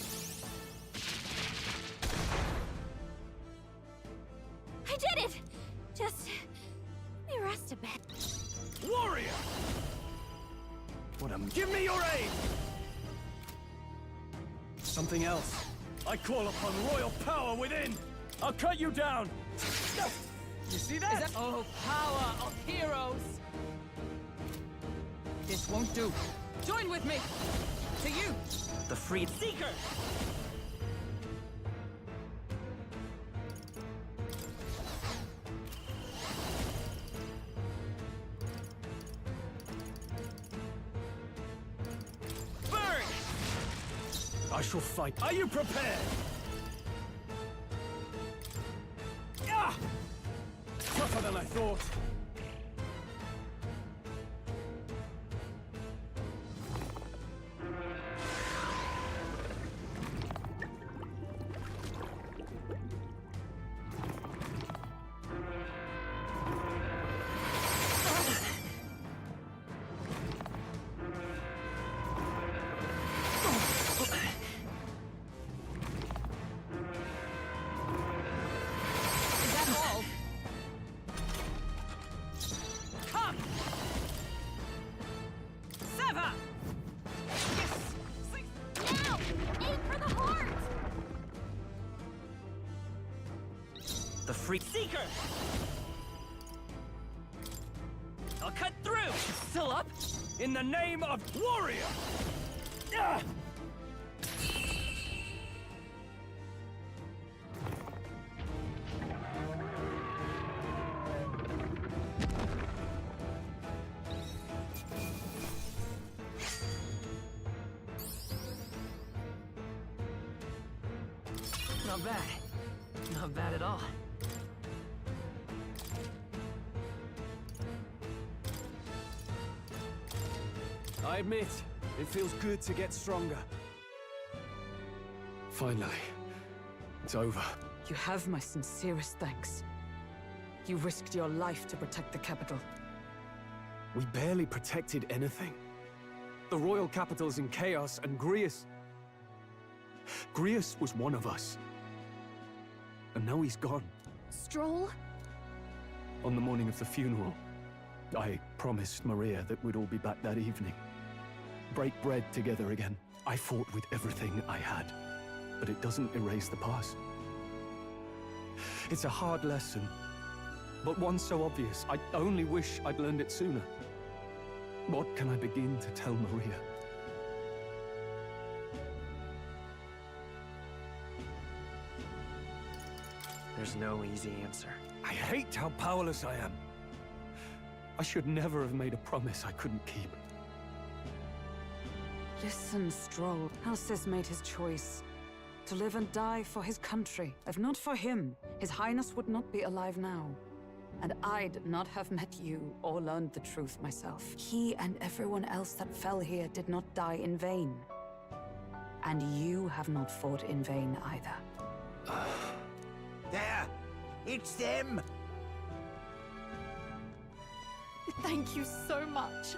I did it! Just... let me rest a bit. Warrior! What a... Give me your aid! Something else. I call upon royal power within! I'll cut you down! You see that? Is that... Oh, power of heroes! This won't do. Join with me! To you! The freed Seeker! Burn! I shall fight. Are you prepared? Ah! Tougher than I thought. The freak seeker! I'll cut through! Still up? In the name of warrior! Ah! Not bad. Not bad at all. I admit, it feels good to get stronger. Finally, it's over. You have my sincerest thanks. You risked your life to protect the capital. We barely protected anything. The royal capital's in chaos, and Grius... Grius was one of us. And now he's gone. Stroll? On the morning of the funeral, I promised Maria that we'd all be back that evening. Break bread together again. I fought with everything I had, but it doesn't erase the past. It's a hard lesson, but one so obvious. I only wish I'd learned it sooner. What can I begin to tell Maria? There's no easy answer. I hate how powerless I am. I should never have made a promise I couldn't keep. Listen, Stroll. Alcest made his choice. To live and die for his country. If not for him, His Highness would not be alive now. And I'd not have met you or learned the truth myself. He and everyone else that fell here did not die in vain. And you have not fought in vain either. There! It's them! Thank you so much.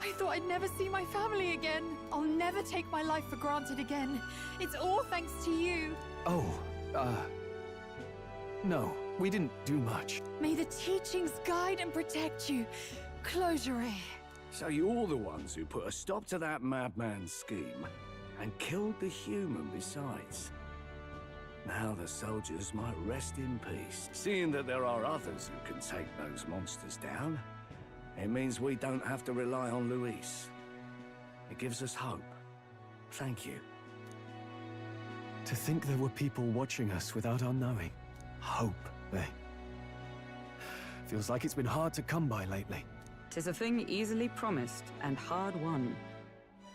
I thought I'd never see my family again. I'll never take my life for granted again. It's all thanks to you. Oh, no, we didn't do much. May the teachings guide and protect you. Closure. So you're the ones who put a stop to that madman's scheme and killed the human besides. Now the soldiers might rest in peace. Seeing that there are others who can take those monsters down, it means we don't have to rely on Luis. It gives us hope. Thank you. To think there were people watching us without our knowing. Hope, eh? Feels like it's been hard to come by lately. 'Tis a thing easily promised and hard won.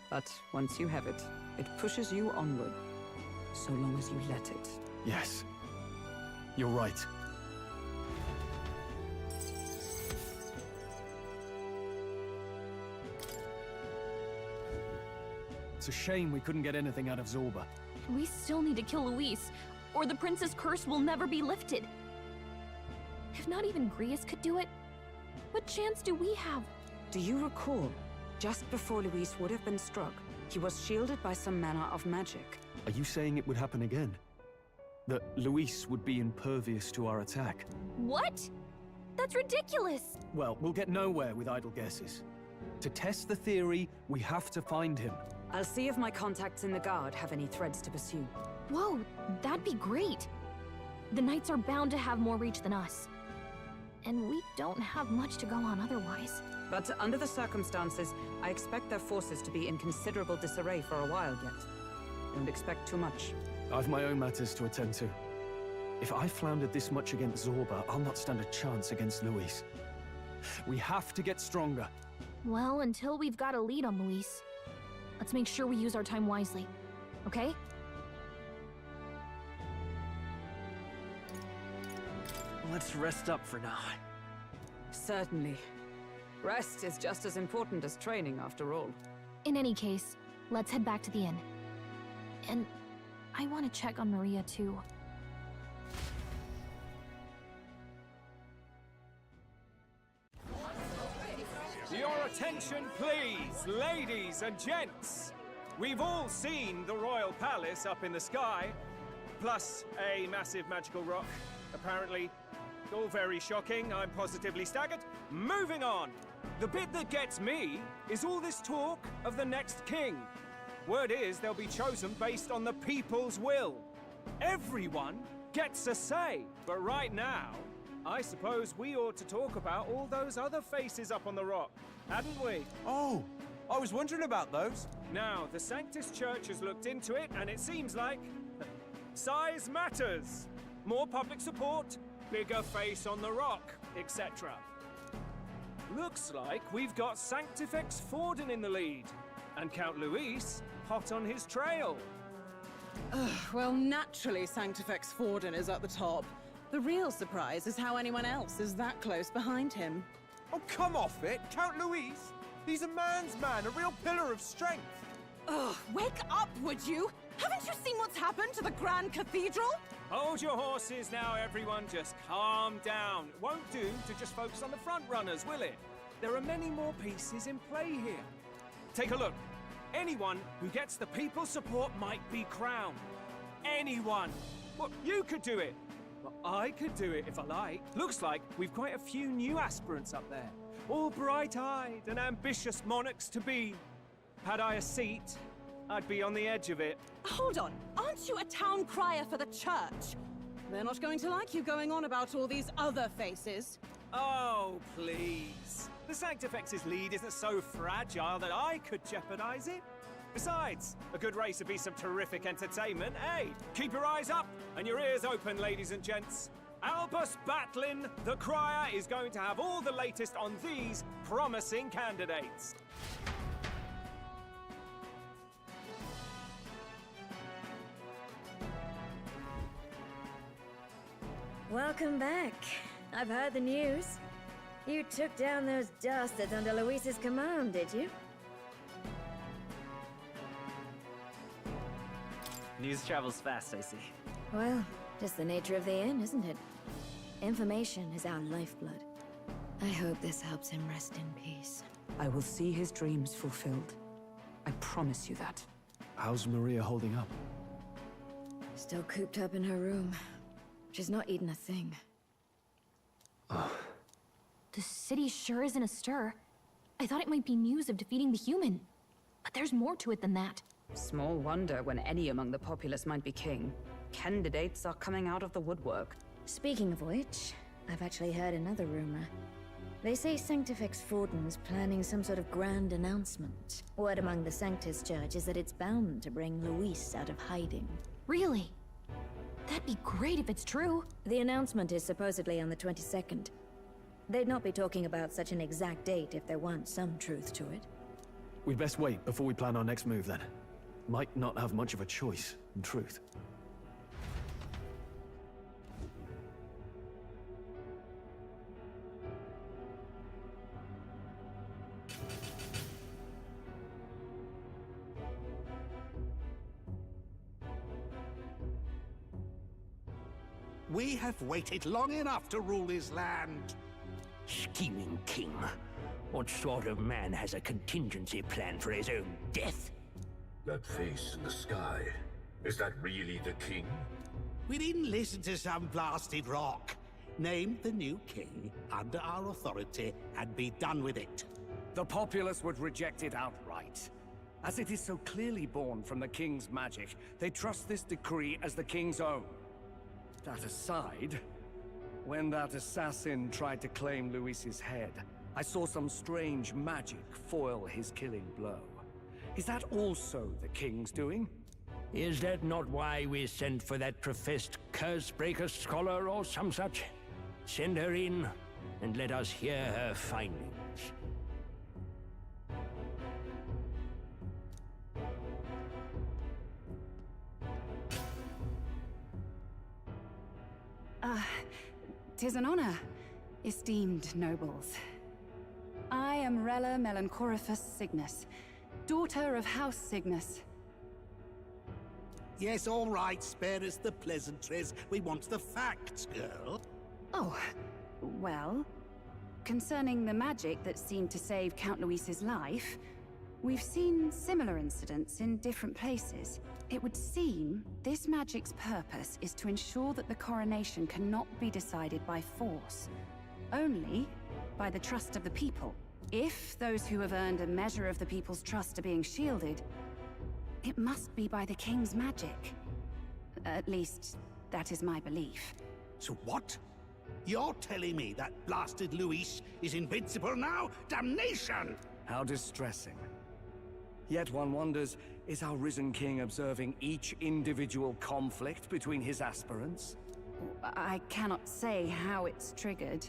But once you have it, it pushes you onward. So long as you let it. Yes, you're right. It's a shame we couldn't get anything out of Zorba. We still need to kill Luis, or the Prince's curse will never be lifted. If not even Grius could do it, what chance do we have? Do you recall, just before Luis would have been struck, he was shielded by some manner of magic? Are you saying it would happen again? That Luis would be impervious to our attack? What? That's ridiculous! Well, we'll get nowhere with idle guesses. To test the theory, we have to find him. I'll see if my contacts in the Guard have any threads to pursue. Whoa, that'd be great. The Knights are bound to have more reach than us. And we don't have much to go on otherwise. But under the circumstances, I expect their forces to be in considerable disarray for a while yet. Don't expect too much. I've my own matters to attend to. If I floundered this much against Zorba, I'll not stand a chance against Luis. We have to get stronger. Well, until we've got a lead on Luis, let's make sure we use our time wisely, okay? Let's rest up for now. Certainly. Rest is just as important as training, after all. In any case, let's head back to the inn. And I want to check on Maria, too. Your attention, please, ladies and gents. We've all seen the Royal Palace up in the sky, plus a massive magical rock. Apparently, all very shocking. I'm positively staggered. Moving on. The bit that gets me is all this talk of the next king. Word is they'll be chosen based on the people's will. Everyone gets a say. But right now, I suppose we ought to talk about all those other faces up on the rock, hadn't we? Oh, I was wondering about those. Now, the Sanctus Church has looked into it, and it seems like size matters. More public support, bigger face on the rock, etc. Looks like we've got Sanctifex Forden in the lead, and Count Luis hot on his trail. Well, naturally, Sanctifex Forden is at the top. The real surprise is how anyone else is that close behind him. Oh, come off it, Count Luis. He's a man's man, a real pillar of strength. Ugh, wake up, would you? Haven't you seen what's happened to the Grand Cathedral? Hold your horses now, everyone. Just calm down. It won't do to just focus on the front runners, will it? There are many more pieces in play here. Take a look. Anyone who gets the people's support might be crowned. Anyone. Well, you could do it. Well, I could do it if I like. Looks like we've quite a few new aspirants up there. All bright-eyed and ambitious monarchs to be. Had I a seat, I'd be on the edge of it. Hold on, aren't you a town crier for the church? They're not going to like you going on about all these other faces. Oh, please. The Sanctifex's lead isn't so fragile that I could jeopardize it. Besides, a good race would be some terrific entertainment, eh? Keep your eyes up and your ears open, ladies and gents. Albus Batlin, the crier, is going to have all the latest on these promising candidates. Welcome back. I've heard the news. You took down those dastards under Luis's command, did you? News travels fast, I see. Well, just the nature of the inn, isn't it? Information is our lifeblood. I hope this helps him rest in peace. I will see his dreams fulfilled. I promise you that. How's Maria holding up? Still cooped up in her room. She's not eaten a thing. The city sure isn't astir. I thought it might be news of defeating the human. But there's more to it than that. Small wonder when any among the populace might be king. Candidates are coming out of the woodwork. Speaking of which, I've actually heard another rumor. They say Sanctifex Forden's planning some sort of grand announcement. Word among the Sanctus Church is that it's bound to bring Luis out of hiding. Really? That'd be great if it's true. The announcement is supposedly on the 22nd. They'd not be talking about such an exact date if there weren't some truth to it. We'd best wait before we plan our next move, then. Might not have much of a choice, in truth. We have waited long enough to rule his land. Scheming king. What sort of man has a contingency plan for his own death? That face in the sky, is that really the king? We didn't listen to some blasted rock. Name the new king under our authority and be done with it. The populace would reject it outright. As it is so clearly born from the king's magic, they trust this decree as the king's own. That aside, when that assassin tried to claim Luis's head, I saw some strange magic foil his killing blow. Is that also the king's doing? Is that not why we sent for that professed Cursebreaker scholar or some such? Send her in, and let us hear her findings. Tis an honor, esteemed nobles. I am Rella Melanchorophus Cygnus, daughter of House Cygnus. Yes, all right, spare us the pleasantries. We want the facts, girl. Oh, well, concerning the magic that seemed to save Count Luis's life, we've seen similar incidents in different places. It would seem this magic's purpose is to ensure that the coronation cannot be decided by force, only by the trust of the people. If those who have earned a measure of the people's trust are being shielded, it must be by the king's magic. At least, that is my belief. So what? You're telling me that blasted Luis is invincible now? Damnation! How distressing. Yet one wonders, is our risen king observing each individual conflict between his aspirants? I cannot say how it's triggered.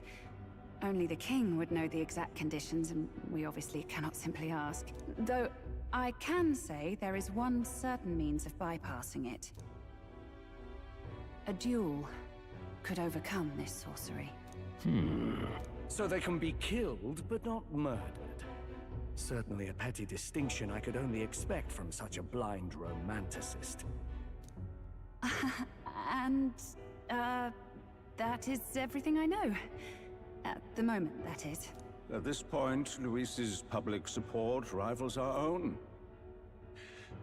Only the king would know the exact conditions, and we obviously cannot simply ask. Though, I can say there is one certain means of bypassing it. A duel could overcome this sorcery. So they can be killed, but not murdered. Certainly a petty distinction I could only expect from such a blind romanticist. And, that is everything I know. At the moment, that is. At this point, Luis's public support rivals our own.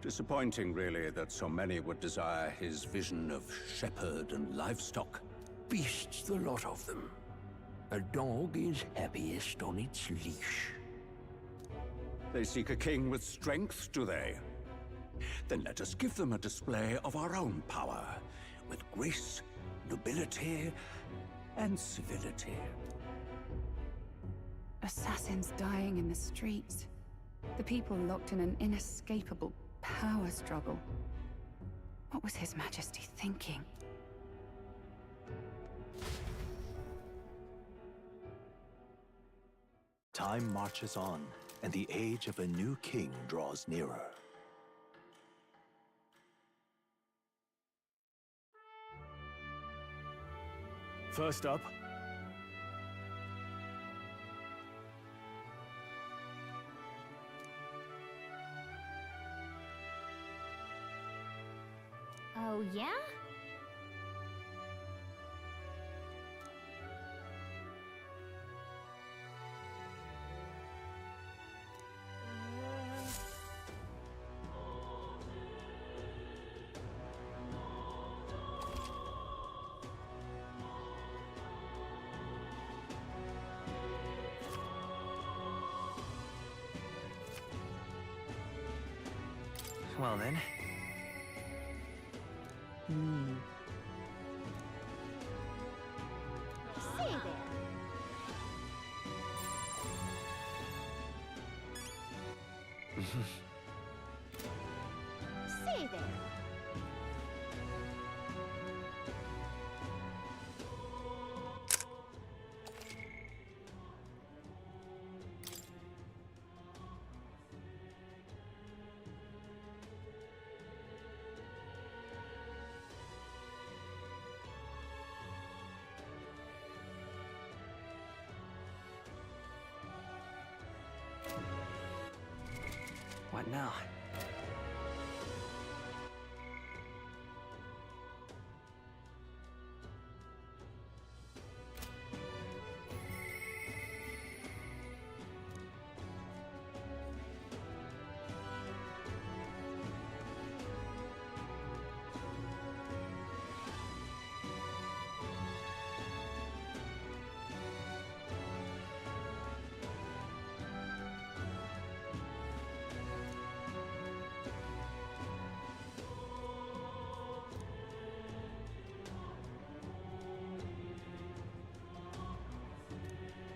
Disappointing, really, that so many would desire his vision of shepherd and livestock. Beasts, the lot of them. A dog is happiest on its leash. They seek a king with strength, do they? Then let us give them a display of our own power, with grace, nobility, and civility. Assassins dying in the streets. The people locked in an inescapable power struggle. What was His Majesty thinking? Time marches on, and the age of a new king draws nearer. First up, Oh, yeah? Well then. Say there. Say there. What now?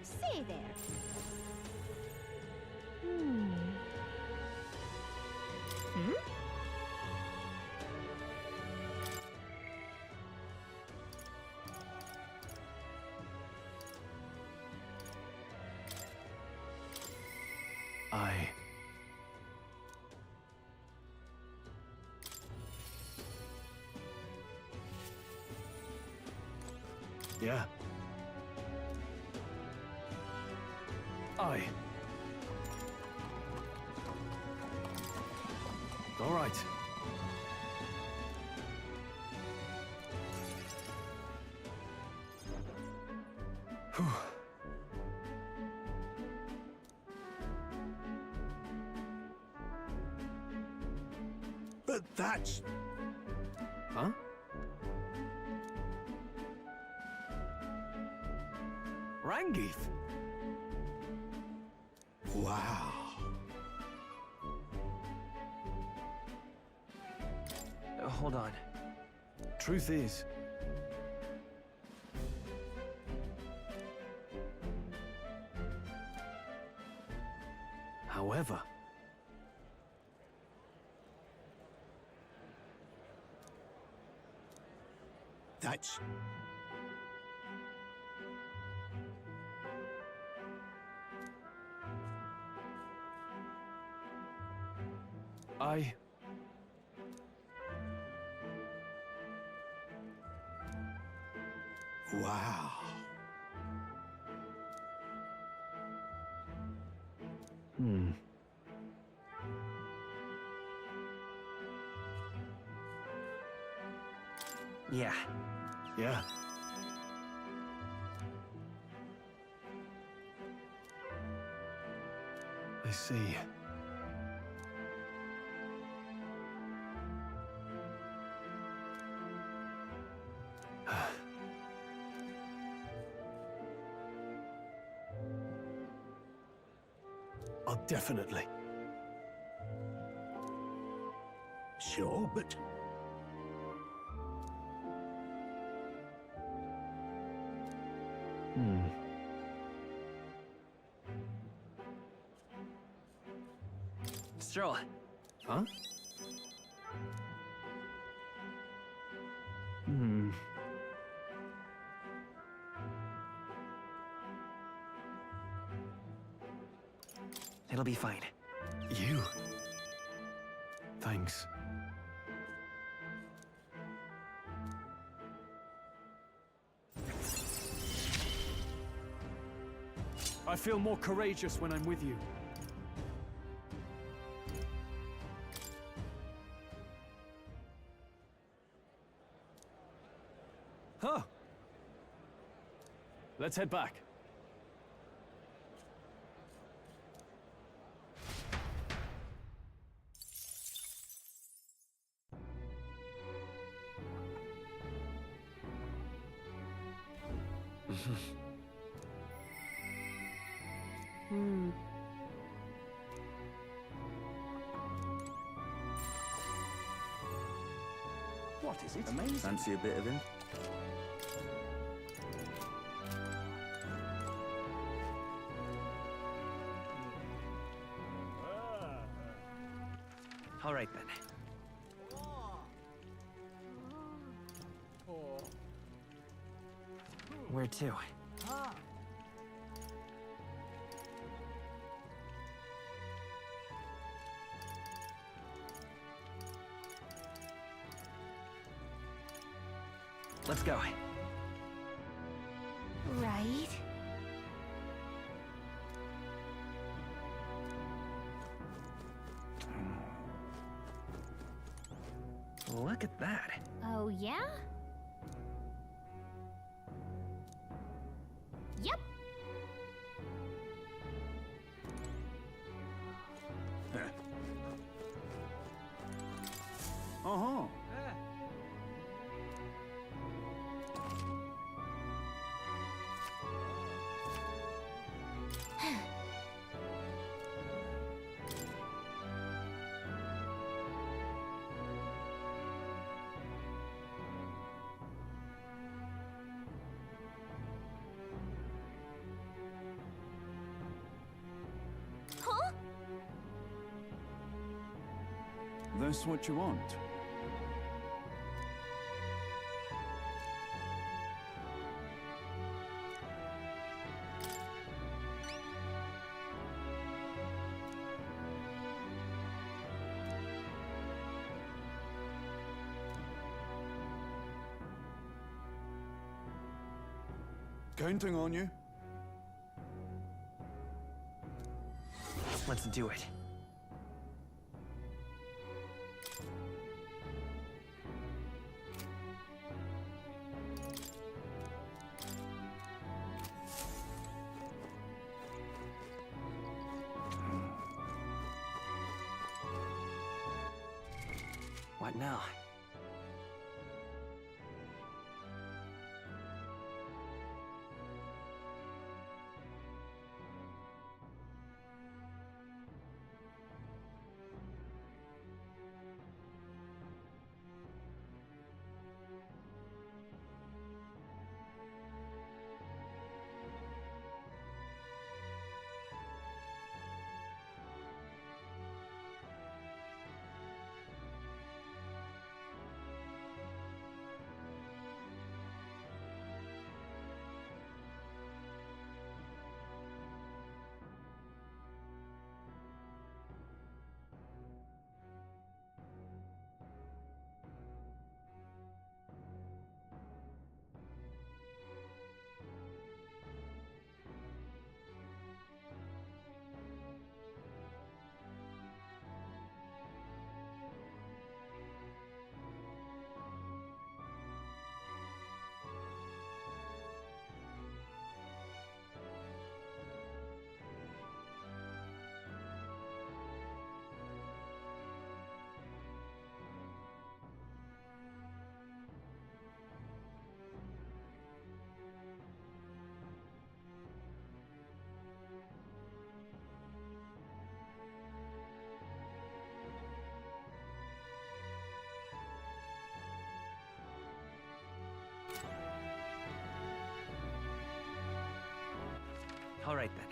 Say there. Yeah. Aye. All right. Whew. But that's... Huh? Rangeeth? Wow. Hold on. Truth is, However, That's... Wow. Yeah. Yeah. I see. I'll definitely. Sure, but... Stroll. Huh? It'll be fine. You? Thanks. I feel more courageous when I'm with you. Huh. Let's head back. What is it? Amazing. Fancy a bit of him? All right then. Where to? Let's go. Right? Look at that. Oh, yeah? Yep. Uh-huh. Huh? That's what you want. Counting on you. Let's do it. What now? All right then.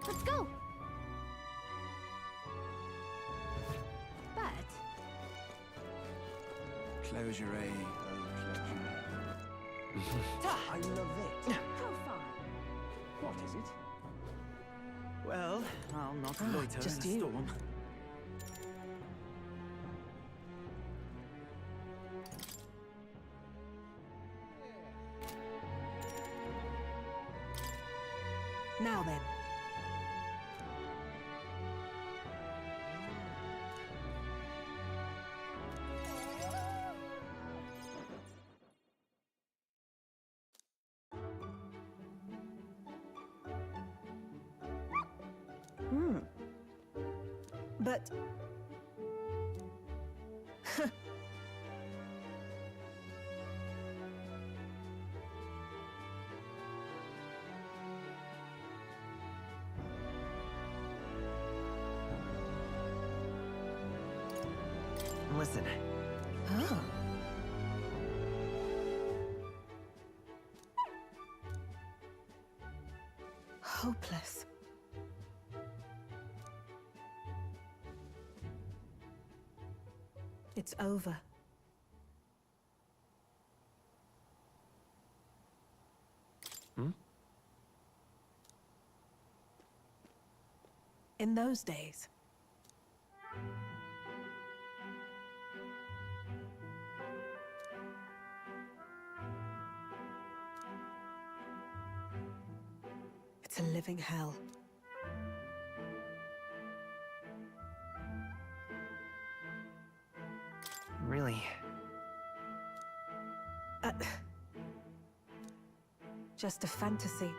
Let's go! But... Closure, eh? Oh, closure. I love it. How far? What is it? Well, I'll not loiter just in a you. storm. Now then. But... Listen. Oh. Hopeless. It's over. Hmm? In those days, it's a living hell. Really? Just a fantasy.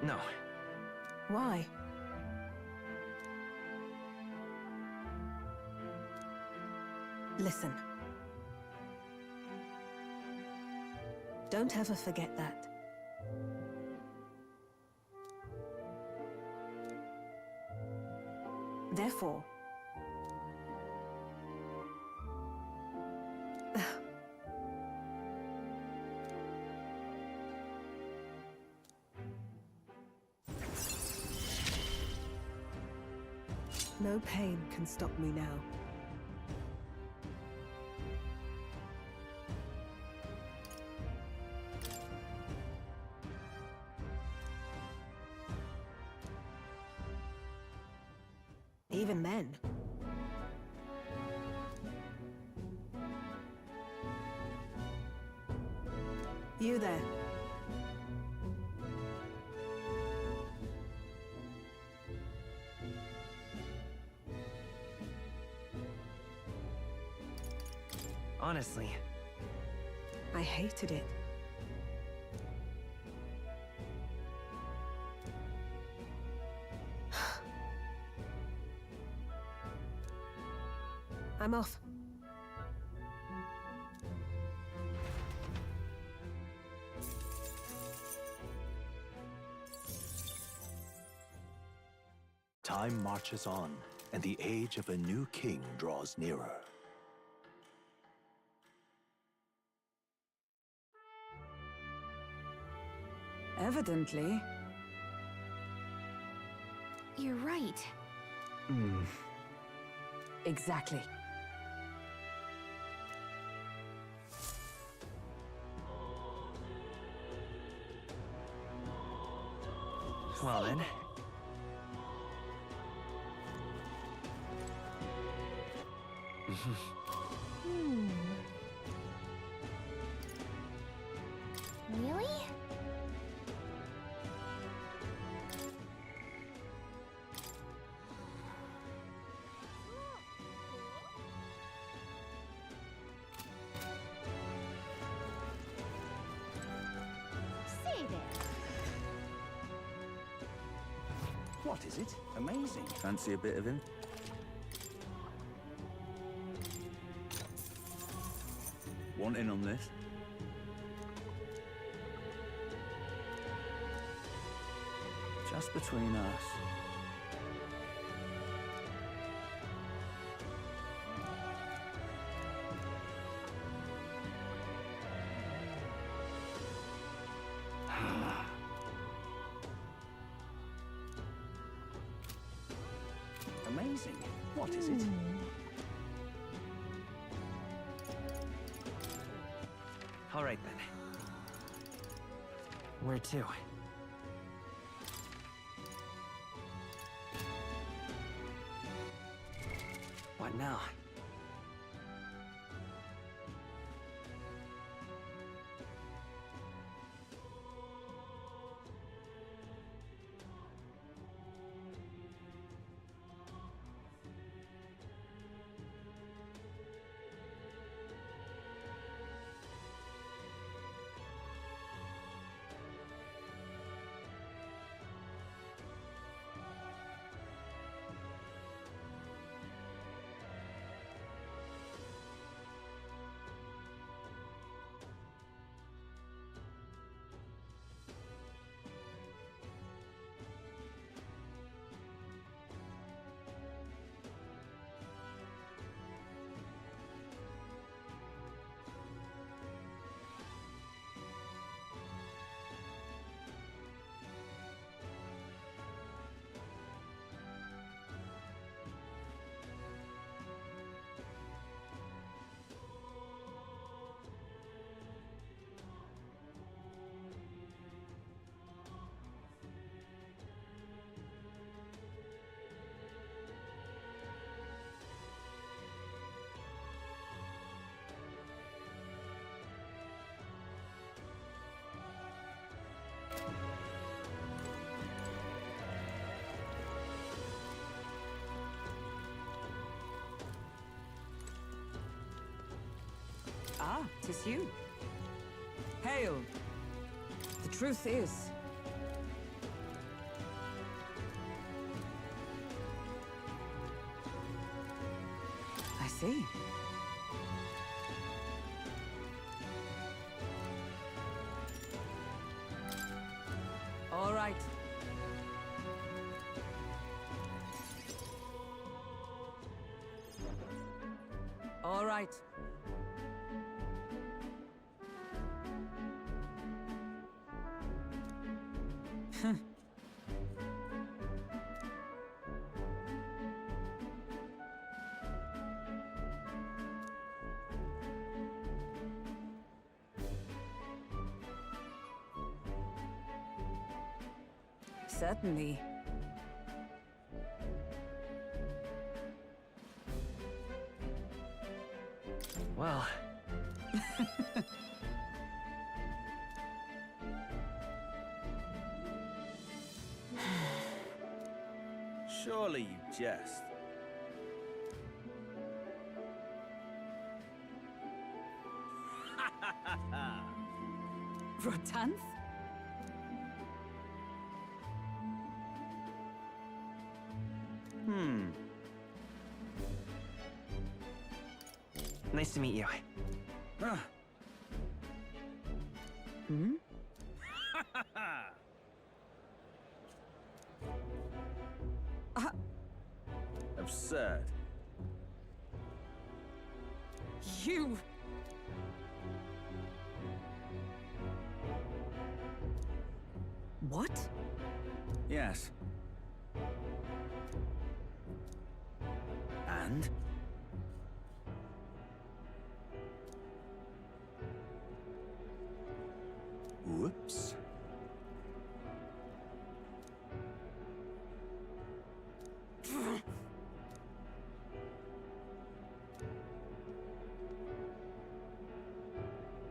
No. Why? Listen. Don't ever forget that. Therefore, no pain can stop me now. Even then. You there. Honestly. I hated it. I'm off. Time marches on, and the age of a new king draws nearer. Evidently. You're right. Exactly. Well then. Really? Hey there. What is it? Amazing. Fancy a bit of him? Want in on this? Just between us. Amazing. What is it? All right then. Where to? What now? Ah, 'tis you. Hail! The truth is... I see. All right. All right. Certainly. Well... Surely you jest. Rotanth? Nice to meet you. Hmm? Absurd. You... What? Yes. And? Whoops.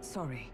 Sorry.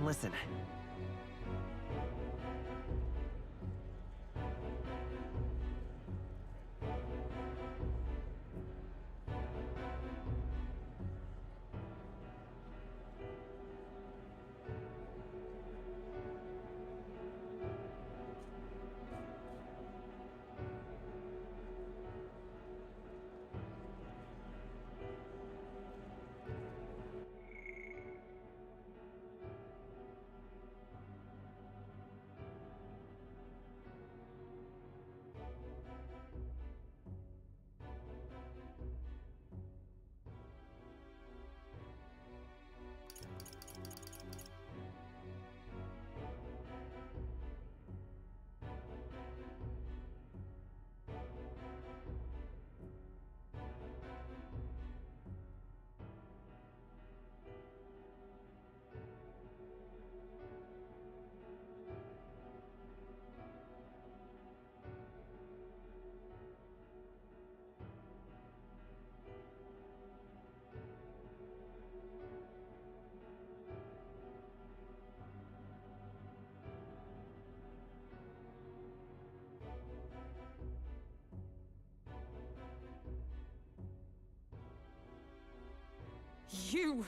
Listen. You!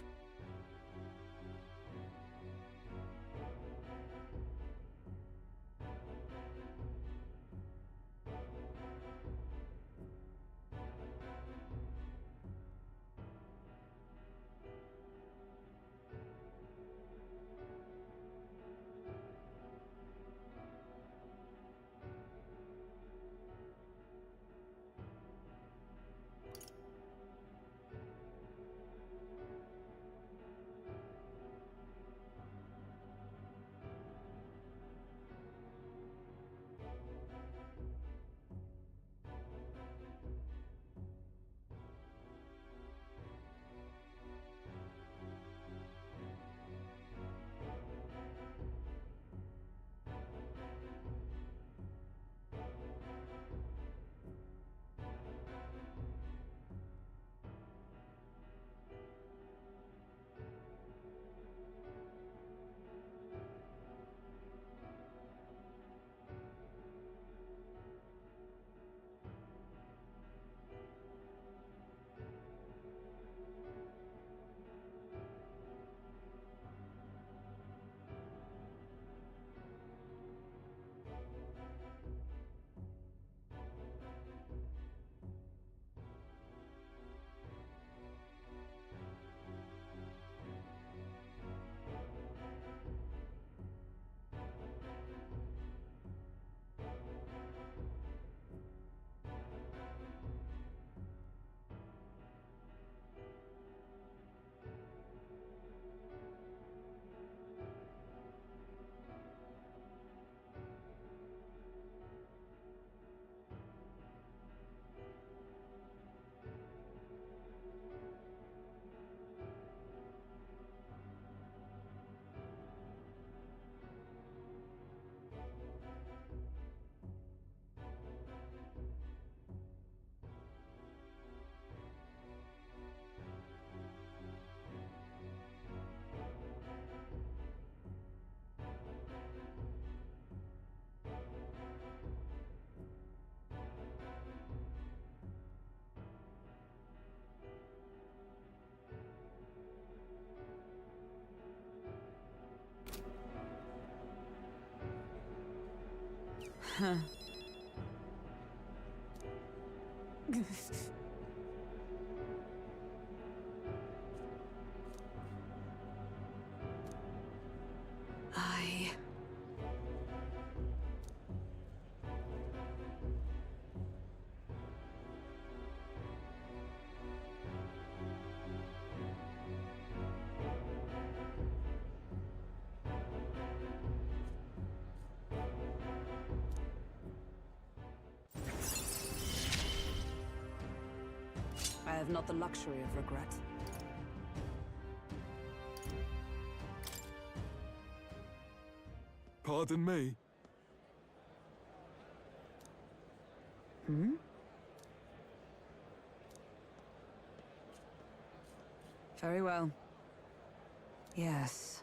Huh. I have not the luxury of regret. Pardon me? Hmm? Very well. Yes.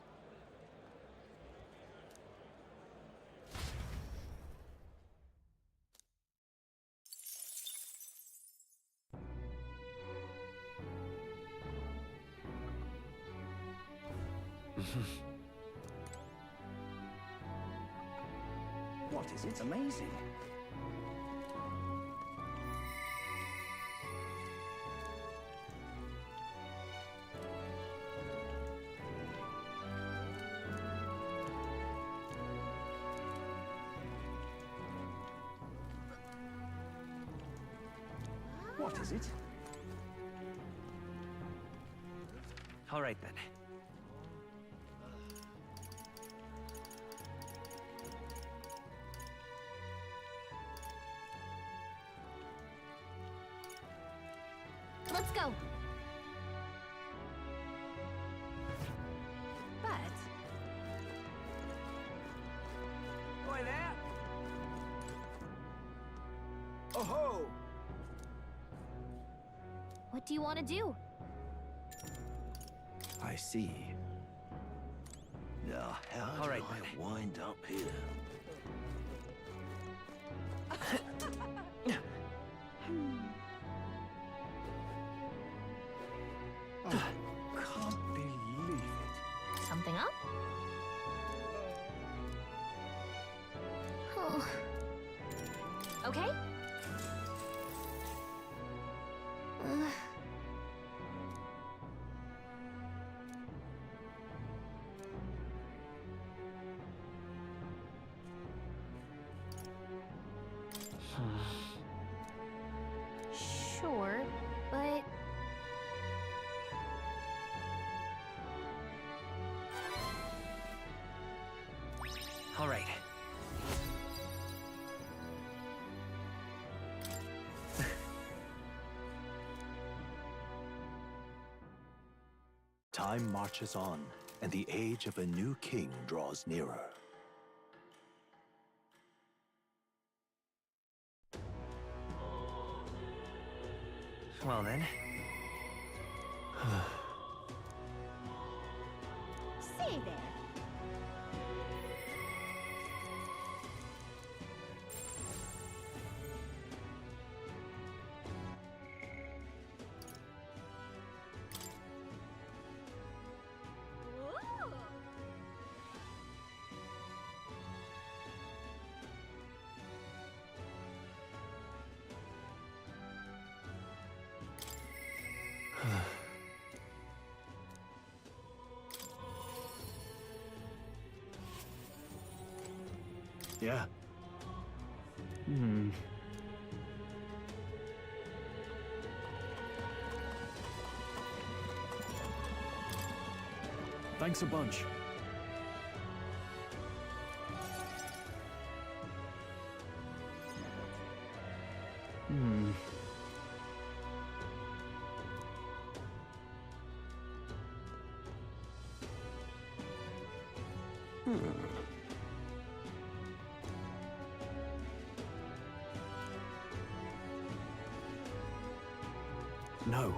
What is it? Amazing. What is it? All right then. Let's go. But Oi there! Oh ho! What do you want to do? I see. Now, how All right, do I then. wind up here? Can't believe it. Something up? Oh. Okay. Sure, but... All right. Time marches on, and the age of a new king draws nearer. Well then. Say there. Yeah. Thanks a bunch. No.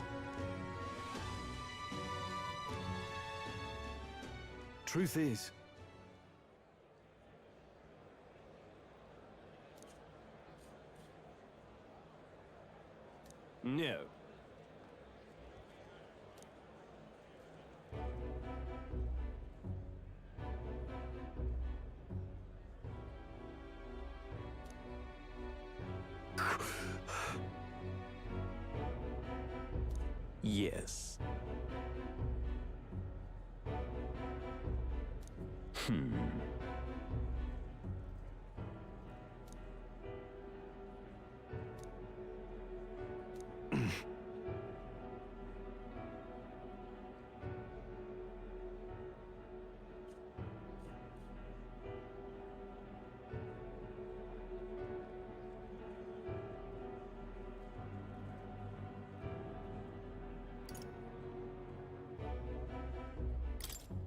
Truth is, No. Yes.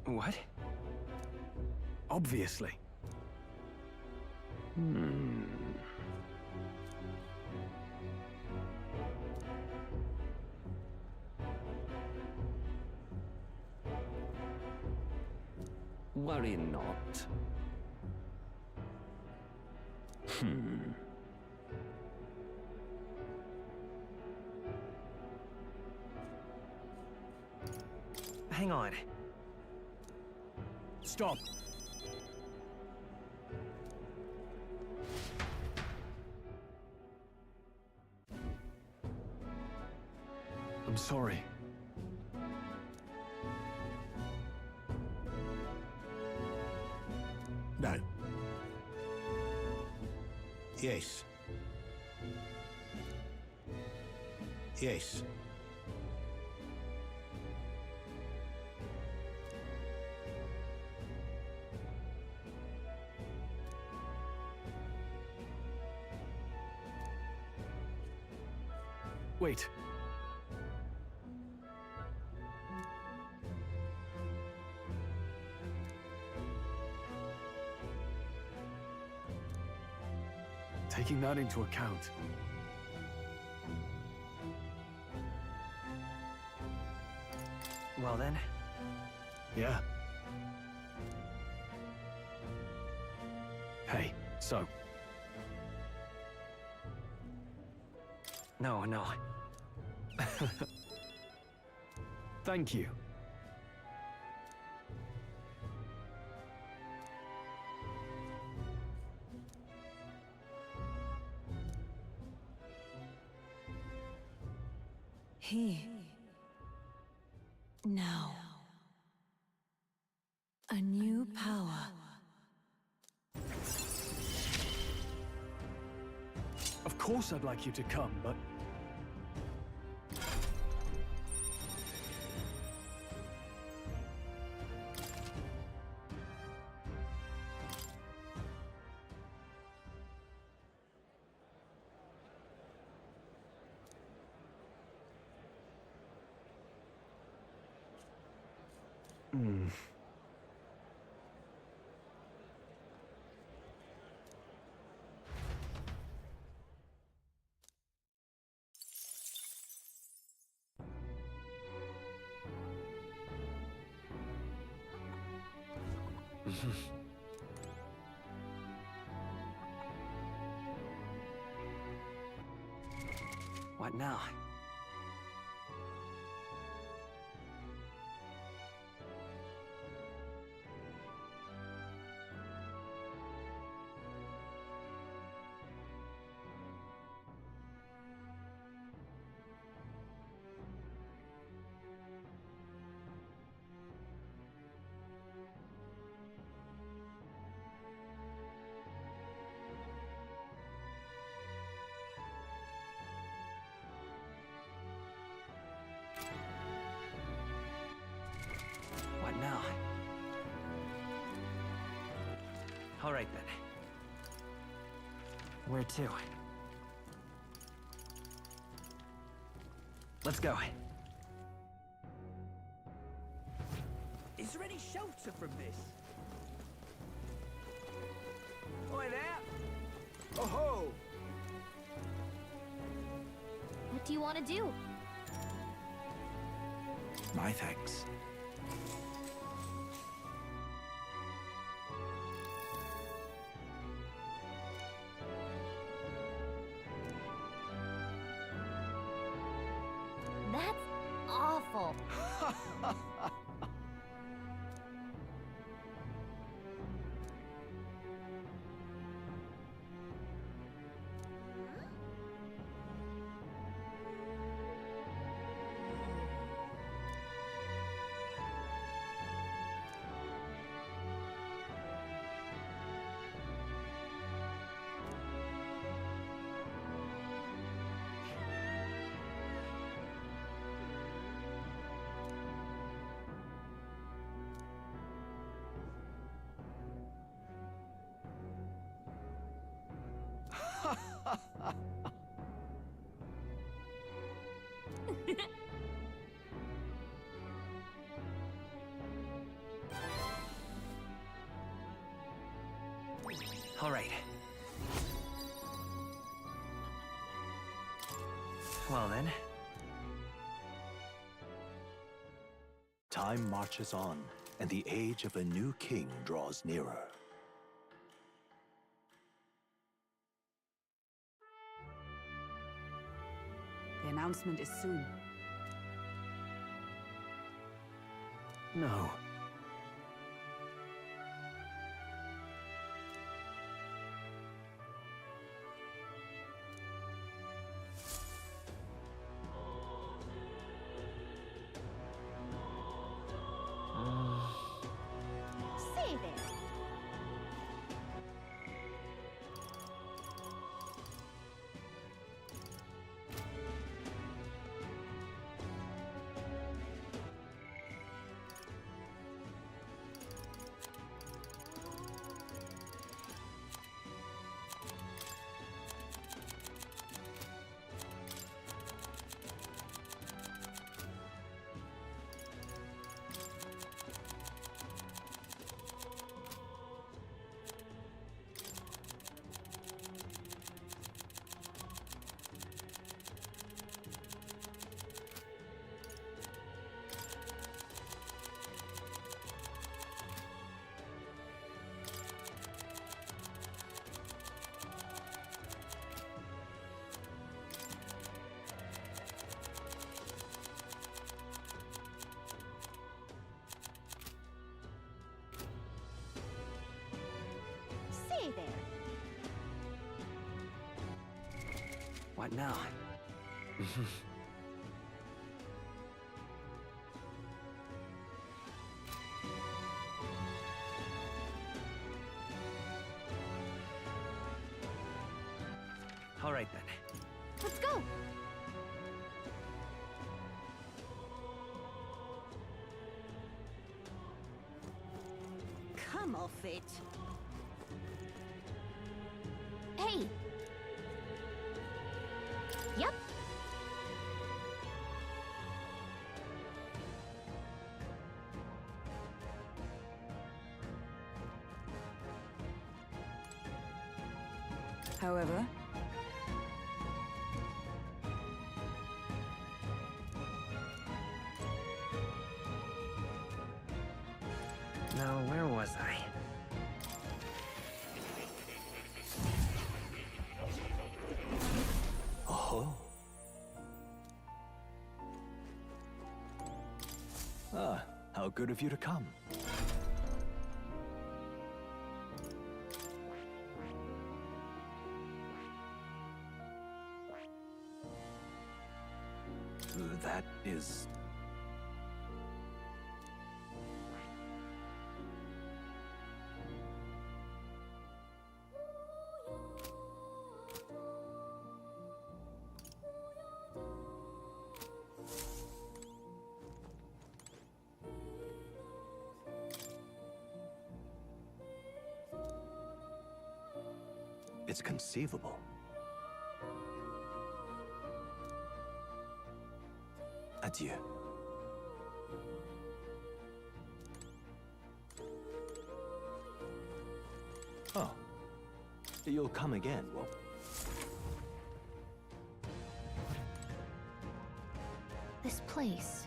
What? obviously. Worry not. Hang on. Stop! I'm sorry. No. Yes. Yes. Wait. Taking that into account, Well then, yeah. Hey, so, no. thank you. Here. Now. A new power. Of course I'd like you to come, but... What now? What now? All right then. Where to? Let's go. Is there any shelter from this? Oi there! Oh ho! What do you want to do? My thanks. That's awful. All right. Well then. Time marches on, and the age of a new king draws nearer. The announcement is soon. No. right now. All right then. Let's go! Come off it. Hey! Yep. However, Now, where was I? Oh. Ah, how good of you to come. That is... It's conceivable. Adieu. Oh. You'll come again, won't you? This place.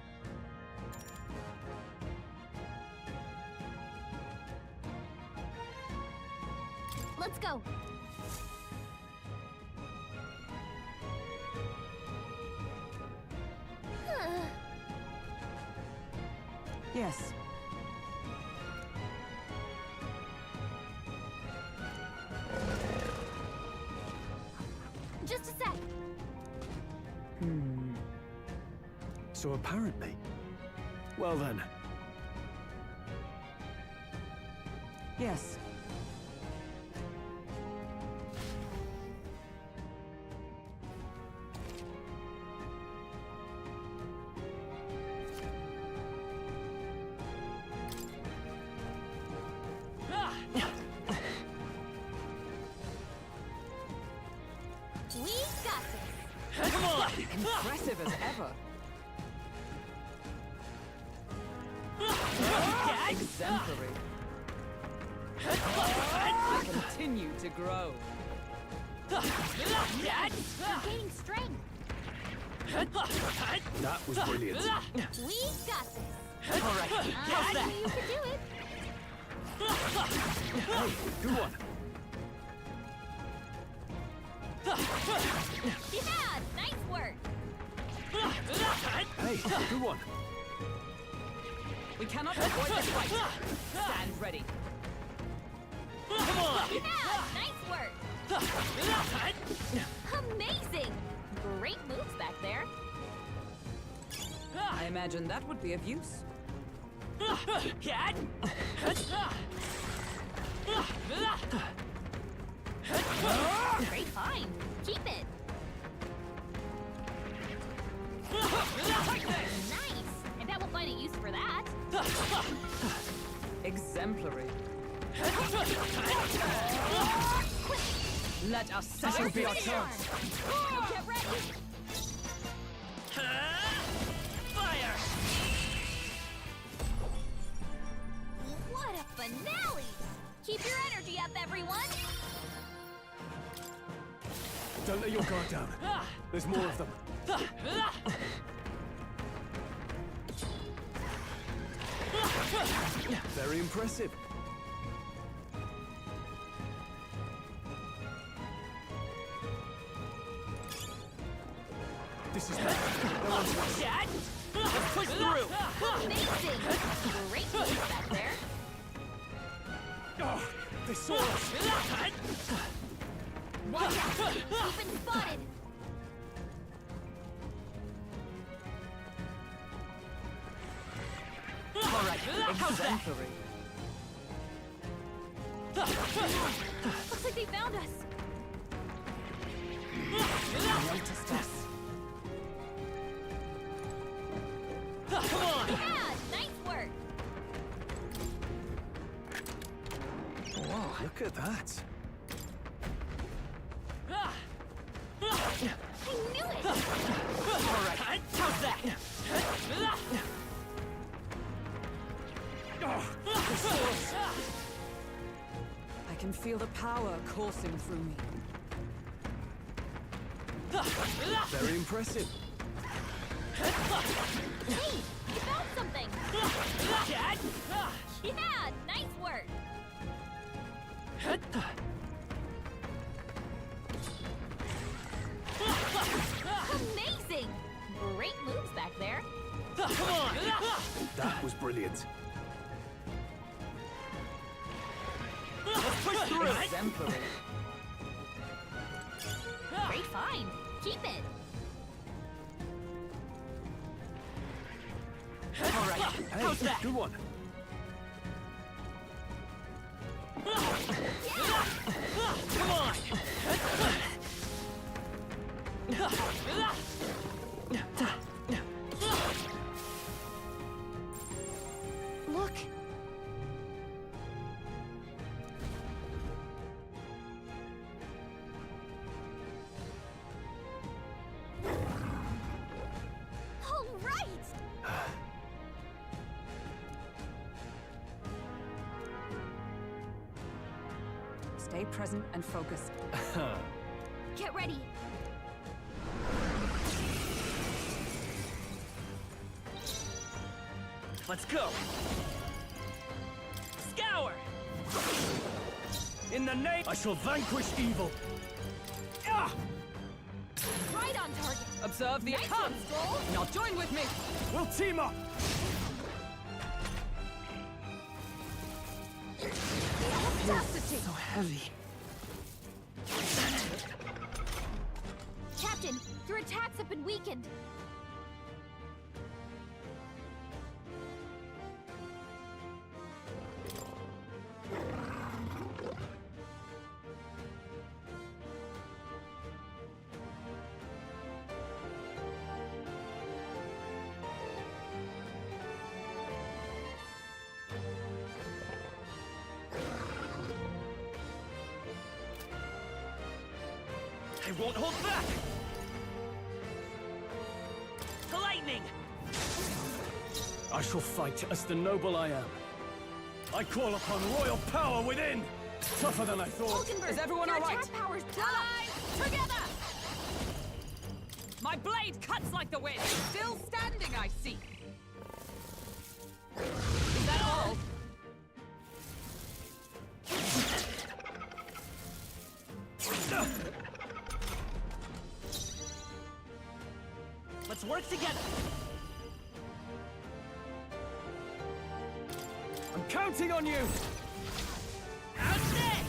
Let's go! yes. Just a sec! So apparently... Well then, Yes. We got this! Come on! Impressive as ever. Exemplary. I continue to grow. We're gaining strength! that was brilliant. We got this! All right, how's I that? knew you could do it! Hey, good one. Yeah, nice work! Hey, good one. We cannot avoid this fight. Stand ready. Come on! Yeah, nice work! Amazing! Great moves back there. I imagine that would be of use. Cat! Great find. Keep it. Nice. I bet we'll find a use for that. Exemplary. Quick. Let us settle be our chance. Get ready. Fire! What a finale! Keep your energy up, everyone. Don't let your guard down. There's more of them. Very impressive. This is bad. They're on to us. Cat! Let's push through! Amazing! Great moves back there. Oh, they saw us. Watch out! We've been spotted. right, how's that? Exemplary. Looks like they found us. Noticed us. Come on! Yeah, nice work. Whoa, look at that. I knew it! All right, how's that? I can feel the power coursing through me. Very impressive. Hey, you found something! Dad? Yeah, nice work! Amazing! Great moves back there. Come on! That was brilliant. Let's push through! Exemplary. Great find. Keep it. All right, how's that? Good one. Come on! Look. All right. Stay present and focused. Get ready. Let's go! Scour! In the name, I shall vanquish evil. Ah! Right on target. Observe the Nice come. one, Stroll. Now join with me. We'll team up. Audacity. So heavy. Captain, your attacks have been weakened. I won't hold back! Lightning! I shall fight as the noble I am. I call upon royal power within! Tougher than I thought. Vulcanberg, Is everyone your all right? attack powers Time together! My blade cuts like the wind. Still standing, I see. Is that all? Let's work together! I'm counting on you! How's that?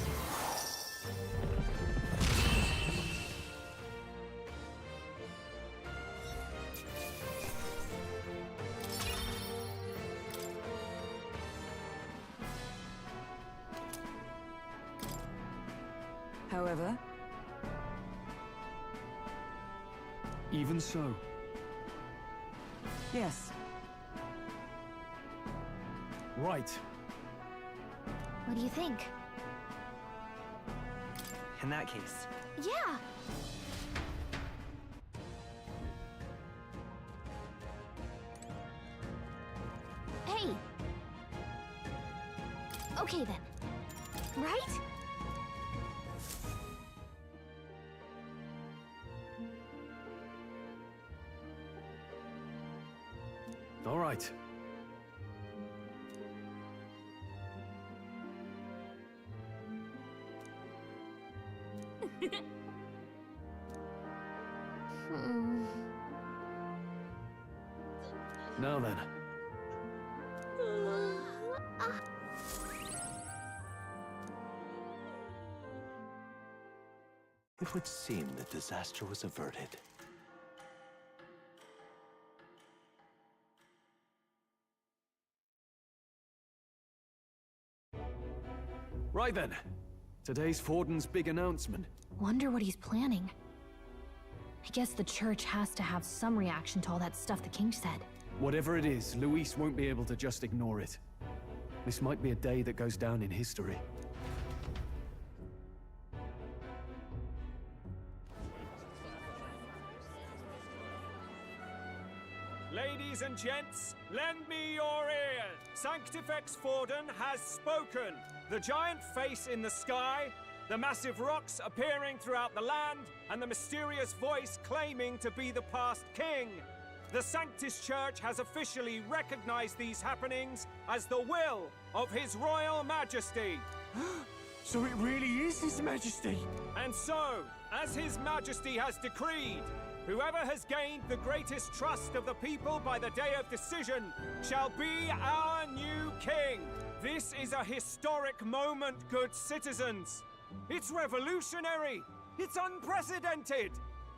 However, Even so, yes. right. What do you think? In that case, Yeah. Hey. Okay then. Right? All right. Now then. It would seem the disaster was averted. Right then. Today's Forden's big announcement. Wonder what he's planning. I guess the church has to have some reaction to all that stuff the king said. Whatever it is, Luis won't be able to just ignore it. This might be a day that goes down in history. Ladies and gents, lend me your ears. Sanctifex Forden has spoken. The giant face in the sky, the massive rocks appearing throughout the land, and the mysterious voice claiming to be the past king. The Sanctus Church has officially recognized these happenings as the will of His Royal Majesty. So it really is His Majesty? And so, as His Majesty has decreed, whoever has gained the greatest trust of the people by the day of decision shall be our new king. This is a historic moment, good citizens. It's revolutionary. It's unprecedented.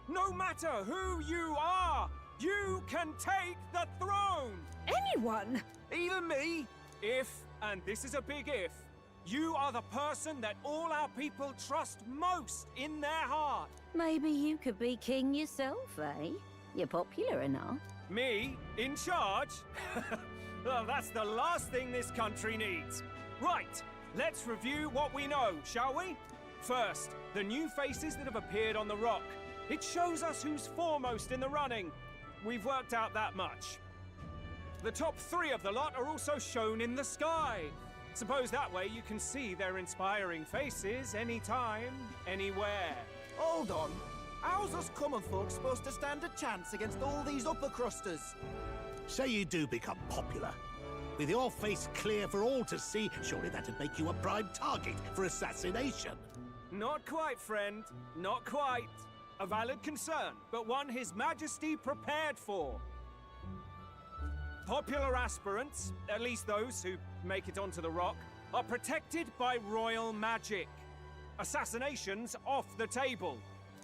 No matter who you are, you can take the throne. Anyone? Even me? If, and this is a big if, you are the person that all our people trust most in their heart. Maybe you could be king yourself, eh? You're popular enough. Me? In charge? Well, that's the last thing this country needs. Right, let's review what we know, shall we? First, the new faces that have appeared on the rock. It shows us who's foremost in the running. We've worked out that much. The top 3 of the lot are also shown in the sky. Suppose that way you can see their inspiring faces anytime, anywhere. Hold on. How's us common folk supposed to stand a chance against all these upper crusters? Say you do become popular. With your face clear for all to see, surely that'd make you a prime target for assassination. Not quite, friend. Not quite. A valid concern, but one His Majesty prepared for. Popular aspirants, at least those who make it onto the rock, are protected by royal magic. Assassinations off the table.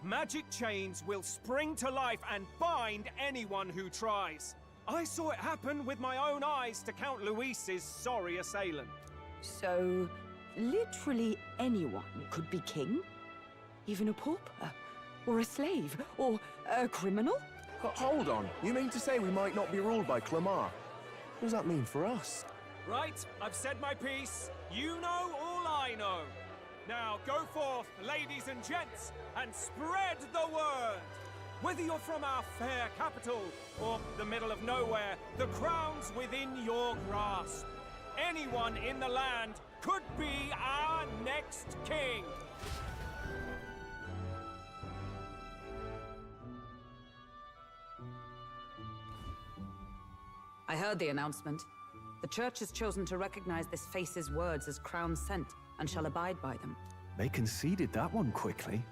Magic chains will spring to life and bind anyone who tries. I saw it happen with my own eyes to Count Luis's sorry assailant. So, literally anyone could be king? Even a pauper? Or a slave? Or a criminal? Hold on. You mean to say we might not be ruled by Clamar? What does that mean for us? Right, I've said my piece. You know all I know. Now go forth, ladies and gents, and spread the word. Whether you're from our fair capital or the middle of nowhere, the crown's within your grasp. Anyone in the land could be our next king. I heard the announcement. The church has chosen to recognize this face's words as crown sent and shall abide by them. They conceded that one quickly.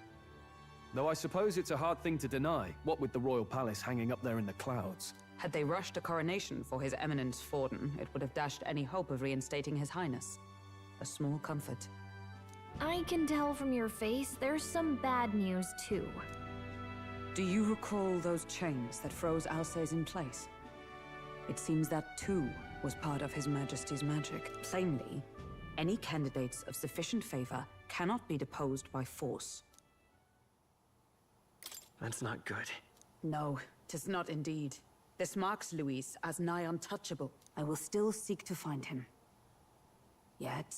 Though I suppose it's a hard thing to deny, what with the royal palace hanging up there in the clouds. Had they rushed a coronation for His Eminence Forden, it would have dashed any hope of reinstating His Highness. A small comfort. I can tell from your face there's some bad news too. Do you recall those chains that froze Alsace in place? It seems that too was part of His Majesty's magic. Plainly, any candidates of sufficient favor cannot be deposed by force. That's not good. No, 'tis not indeed. This marks Luis as nigh untouchable. I will still seek to find him. Yet,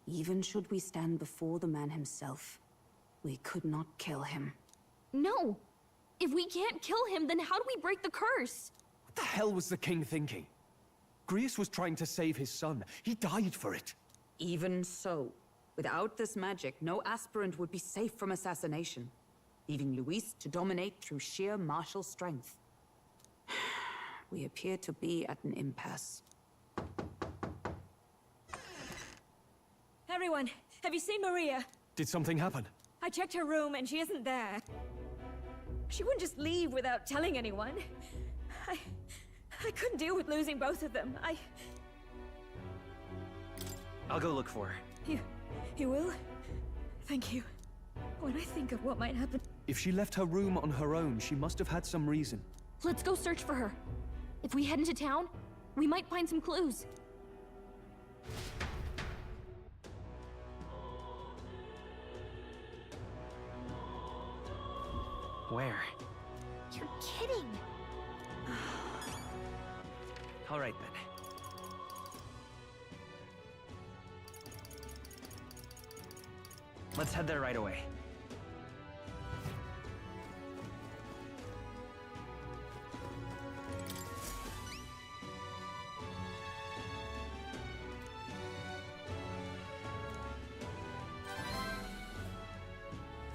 even should we stand before the man himself, we could not kill him. No! If we can't kill him, then how do we break the curse? What the hell was the king thinking? Grius was trying to save his son. He died for it. Even so, without this magic, no aspirant would be safe from assassination, leaving Luis to dominate through sheer martial strength. We appear to be at an impasse. Everyone, have you seen Maria? Did something happen? I checked her room and she isn't there. She wouldn't just leave without telling anyone. I couldn't deal with losing both of them. I'll go look for her. You will? Thank you. When I think of what might happen... If she left her room on her own, she must have had some reason. Let's go search for her. If we head into town, we might find some clues. Where? You're kidding! All right then. Let's head there right away.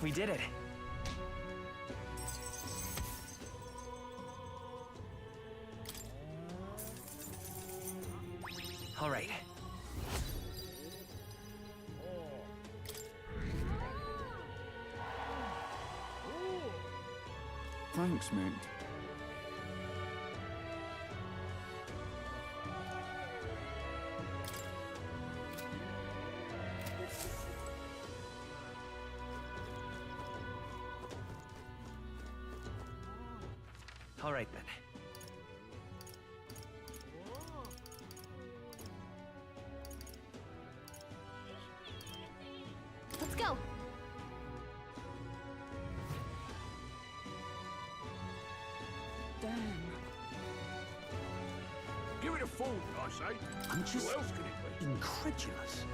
We did it! All right. Thanks, mate. All right then. Let's go! Damn. Give it a fool, I say. I'm just Who else can it be? incredulous.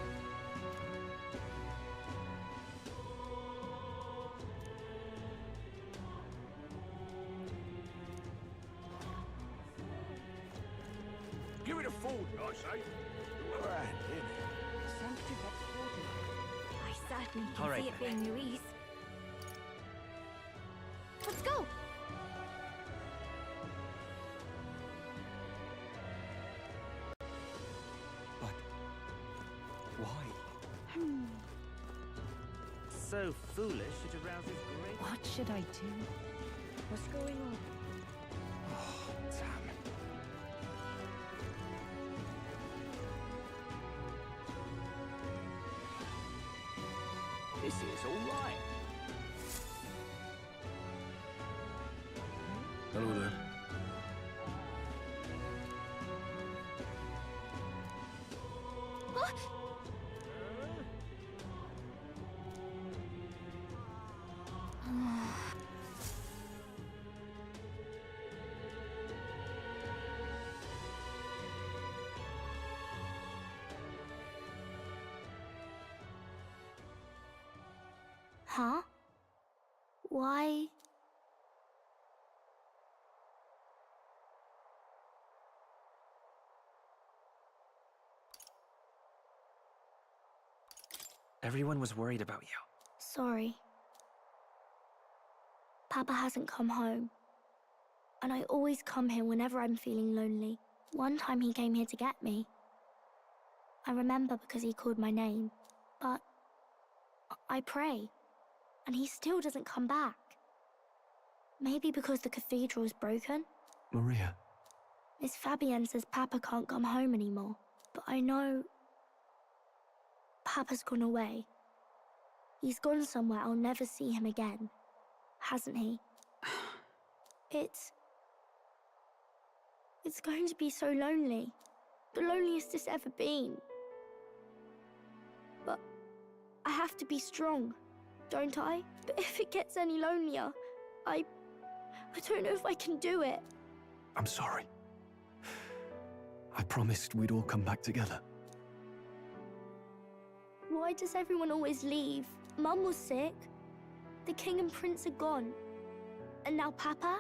Give it a fool, I say. Right, I certainly can All right, see it then. being Louise. Let's go! But why? So foolish it arouses great... What should I do? What's going on? Oh, damn. This is all right. Hello there. Huh? Why? Everyone was worried about you. Sorry. Papa hasn't come home. And I always come here whenever I'm feeling lonely. One time he came here to get me. I remember because he called my name. But I pray. And he still doesn't come back. Maybe because the cathedral is broken? Maria. Miss Fabienne says Papa can't come home anymore. But I know... Papa's gone away. He's gone somewhere I'll never see him again. Hasn't he? It's going to be so lonely. The loneliest it's ever been. But I have to be strong, don't I? But if it gets any lonelier, I don't know if I can do it. I'm sorry. I promised we'd all come back together. Why does everyone always leave? Mum was sick. The king and prince are gone. And now Papa?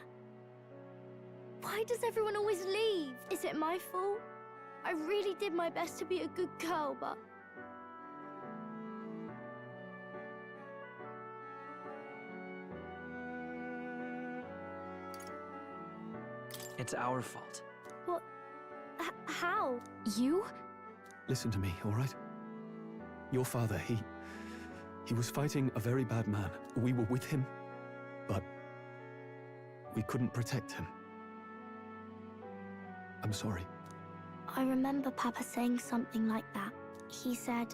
Why does everyone always leave? Is it my fault? I really did my best to be a good girl, but... It's our fault. What? How? You? Listen to me, all right? Your father, he was fighting a very bad man. We were with him, but we couldn't protect him. I'm sorry. I remember Papa saying something like that. He said,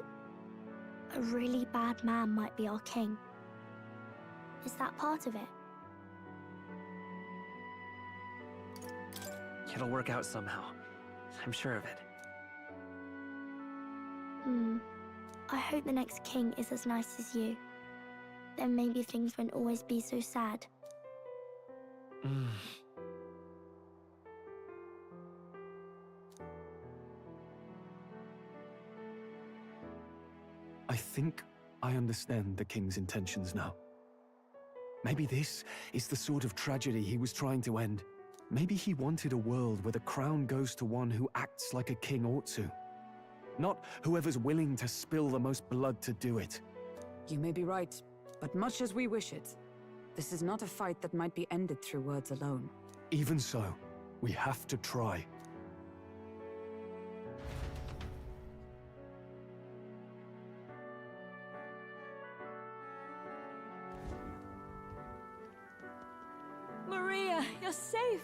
a really bad man might be our king. Is that part of it? It'll work out somehow. I'm sure of it. I hope the next king is as nice as you. Then maybe things won't always be so sad. I think I understand the king's intentions now. Maybe this is the sort of tragedy he was trying to end. Maybe he wanted a world where the crown goes to one who acts like a king ought to. Not whoever's willing to spill the most blood to do it. You may be right, but much as we wish it, this is not a fight that might be ended through words alone. Even so, we have to try. Maria, you're safe!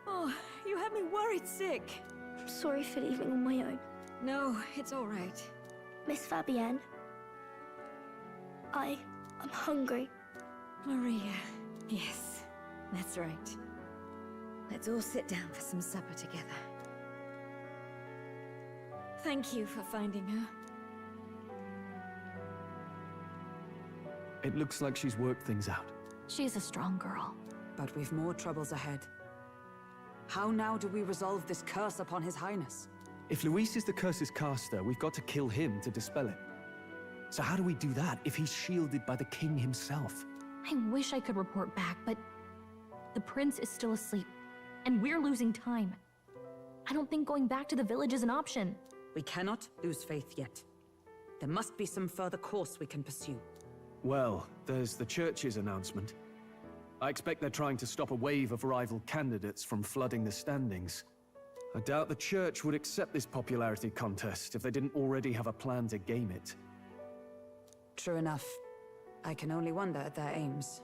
Oh, you had me worried sick. I'm sorry for leaving on my own. No, it's all right. Miss Fabienne, I'm hungry. Maria, yes, that's right. Let's all sit down for some supper together. Thank you for finding her. It looks like she's worked things out. She's a strong girl. But we've more troubles ahead. How now do we resolve this curse upon His Highness? If Luis is the curse's caster, we've got to kill him to dispel it. So how do we do that if he's shielded by the king himself? I wish I could report back, but the prince is still asleep, and we're losing time. I don't think going back to the village is an option. We cannot lose faith yet. There must be some further course we can pursue. Well, there's the church's announcement. I expect they're trying to stop a wave of rival candidates from flooding the standings. I doubt the church would accept this popularity contest if they didn't already have a plan to game it. True enough. I can only wonder at their aims.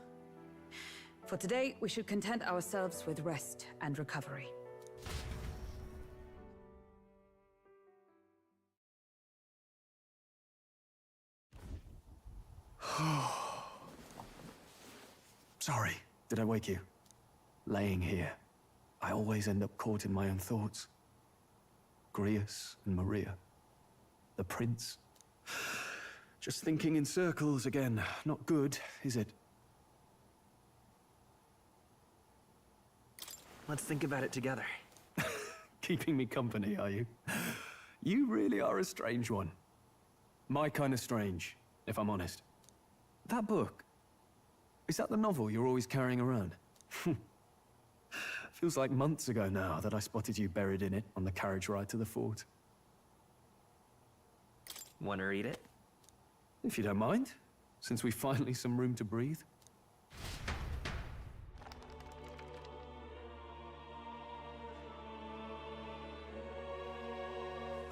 For today, we should content ourselves with rest and recovery. Sorry, did I wake you? Laying here, I always end up caught in my own thoughts. Grius and Maria. The prince. Just thinking in circles again. Not good, is it? Let's think about it together. Keeping me company, are you? You really are a strange one. My kind of strange, if I'm honest. That book, is that the novel you're always carrying around? Feels like months ago now that I spotted you buried in it on the carriage ride to the fort. Want to read it? If you don't mind, since we've finally some room to breathe.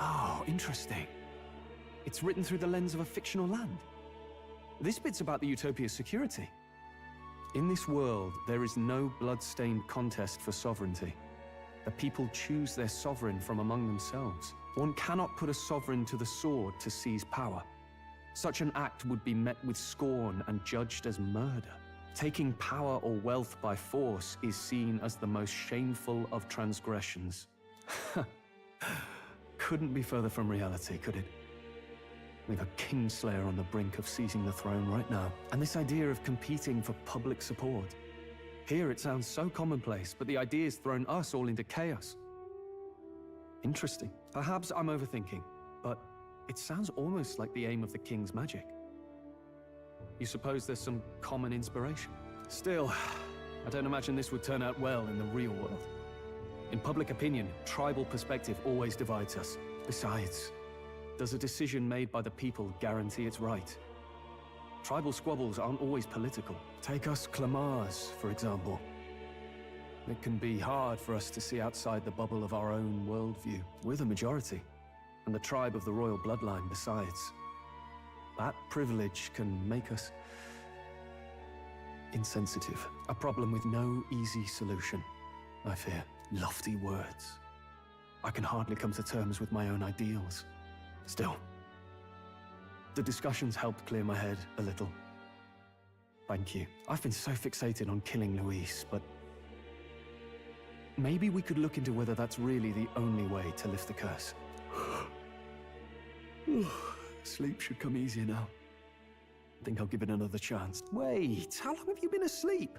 Oh, interesting. It's written through the lens of a fictional land. This bit's about the Utopia's security. In this world, there is no blood-stained contest for sovereignty. The people choose their sovereign from among themselves. One cannot put a sovereign to the sword to seize power. Such an act would be met with scorn and judged as murder. Taking power or wealth by force is seen as the most shameful of transgressions. Couldn't be further from reality, could it? We've a Kingslayer on the brink of seizing the throne right now. And this idea of competing for public support. Here it sounds so commonplace, but the idea's thrown us all into chaos. Interesting. Perhaps I'm overthinking, but it sounds almost like the aim of the king's magic. You suppose there's some common inspiration? Still, I don't imagine this would turn out well in the real world. In public opinion, tribal perspective always divides us. Besides, does a decision made by the people guarantee it's right? Tribal squabbles aren't always political. Take us Clamars, for example. It can be hard for us to see outside the bubble of our own worldview. We're the majority, and the tribe of the royal bloodline besides. That privilege can make us insensitive. A problem with no easy solution, I fear. Lofty words. I can hardly come to terms with my own ideals. Still, the discussions helped clear my head a little. Thank you. I've been so fixated on killing Luis, but maybe we could look into whether that's really the only way to lift the curse. Sleep should come easier now. I think I'll give it another chance. Wait, how long have you been asleep?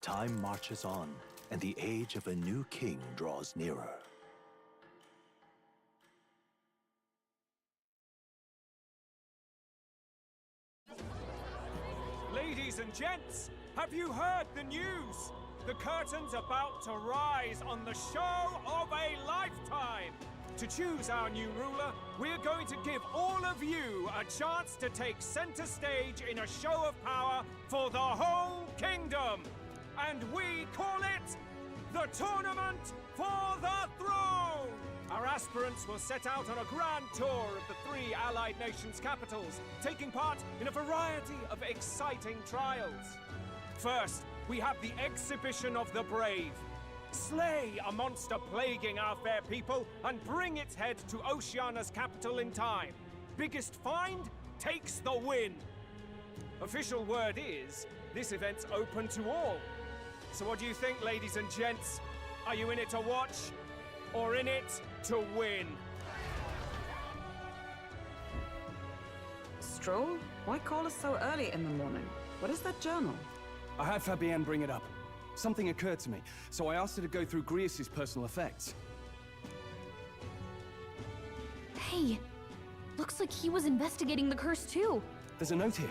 Time marches on, and the age of a new king draws nearer. Ladies and gents, have you heard the news? The curtain's about to rise on the show of a lifetime! To choose our new ruler, we're going to give all of you a chance to take center stage in a show of power for the whole kingdom! And we call it the Tournament for the Throne! Our aspirants will set out on a grand tour of the 3 allied nations' capitals, taking part in a variety of exciting trials. First, we have the Exhibition of the Brave. Slay a monster plaguing our fair people and bring its head to Oceania's capital in time. Biggest find takes the win. Official word is, this event's open to all. So what do you think, ladies and gents? Are you in it to watch, or in it to win? Stroll? Why call us so early in the morning? What is that journal? I had Fabienne bring it up. Something occurred to me, so I asked her to go through Grius' personal effects. Hey, looks like he was investigating the curse too. There's a note here.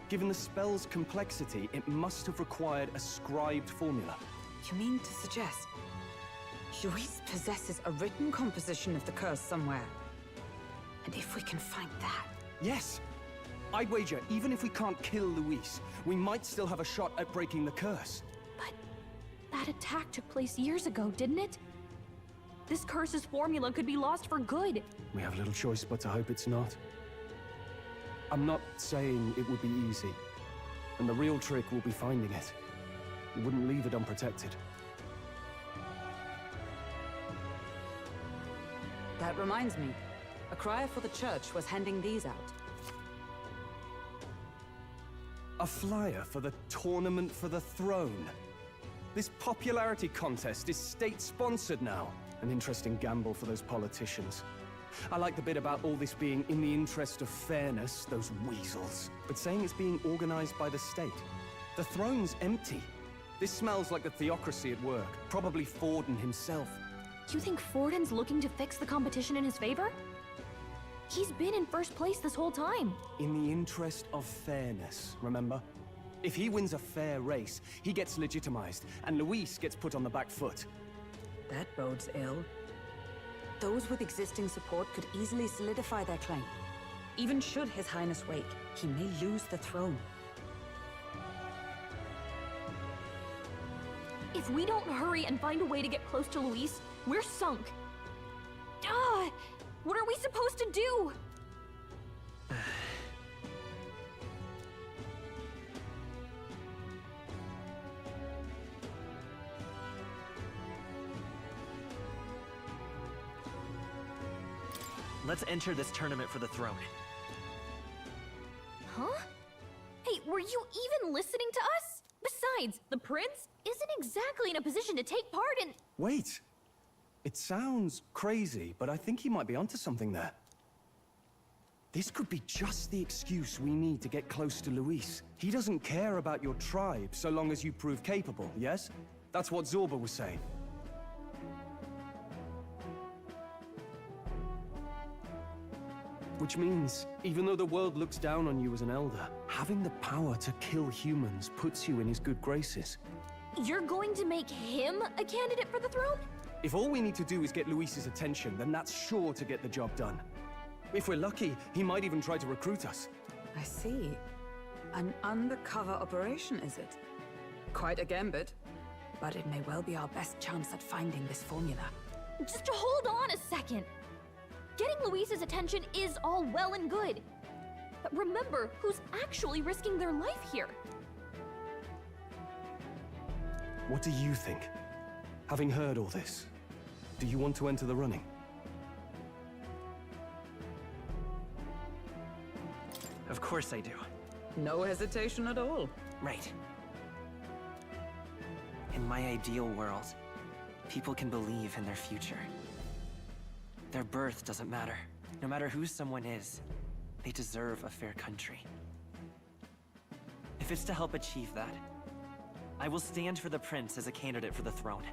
Given the spell's complexity, it must have required a scribed formula. You mean to suggest Luis possesses a written composition of the curse somewhere? And if we can find that... Yes! I'd wager, even if we can't kill Luis, we might still have a shot at breaking the curse. But that attack took place years ago, didn't it? This curse's formula could be lost for good. We have little choice but to hope it's not. I'm not saying it would be easy, and the real trick will be finding it. We wouldn't leave it unprotected. That reminds me. A crier for the church was handing these out. A flyer for the Tournament for the Throne. This popularity contest is state-sponsored now. An interesting gamble for those politicians. I like the bit about all this being in the interest of fairness, those weasels. But saying it's being organized by the state. The throne's empty. This smells like the theocracy at work. Probably Forden himself. You think Forden's looking to fix the competition in his favor? He's been in first place this whole time. In the interest of fairness, remember? If he wins a fair race, he gets legitimized, and Luis gets put on the back foot. That bodes ill. Those with existing support could easily solidify their claim. Even should His Highness wake, he may lose the throne. If we don't hurry and find a way to get close to Luis, we're sunk. What are we supposed to do? Let's enter this tournament for the throne. Huh? Hey, were you even listening to us? Besides, the prince isn't exactly in a position to take part in... Wait! It sounds crazy, but I think he might be onto something there. This could be just the excuse we need to get close to Luis. He doesn't care about your tribe so long as you prove capable, yes? That's what Zorba was saying. Which means, even though the world looks down on you as an elder, having the power to kill humans puts you in his good graces. You're going to make him a candidate for the throne? If all we need to do is get Luis's attention, then that's sure to get the job done. If we're lucky, he might even try to recruit us. I see. An undercover operation, is it? Quite a gambit. But it may well be our best chance at finding this formula. Just hold on a second. Getting Luis's attention is all well and good. But remember who's actually risking their life here. What do you think? Having heard all this, do you want to enter the running? Of course I do. No hesitation at all. Right. In my ideal world, people can believe in their future. Their birth doesn't matter. No matter who someone is, they deserve a fair country. If it's to help achieve that, I will stand for the prince as a candidate for the throne.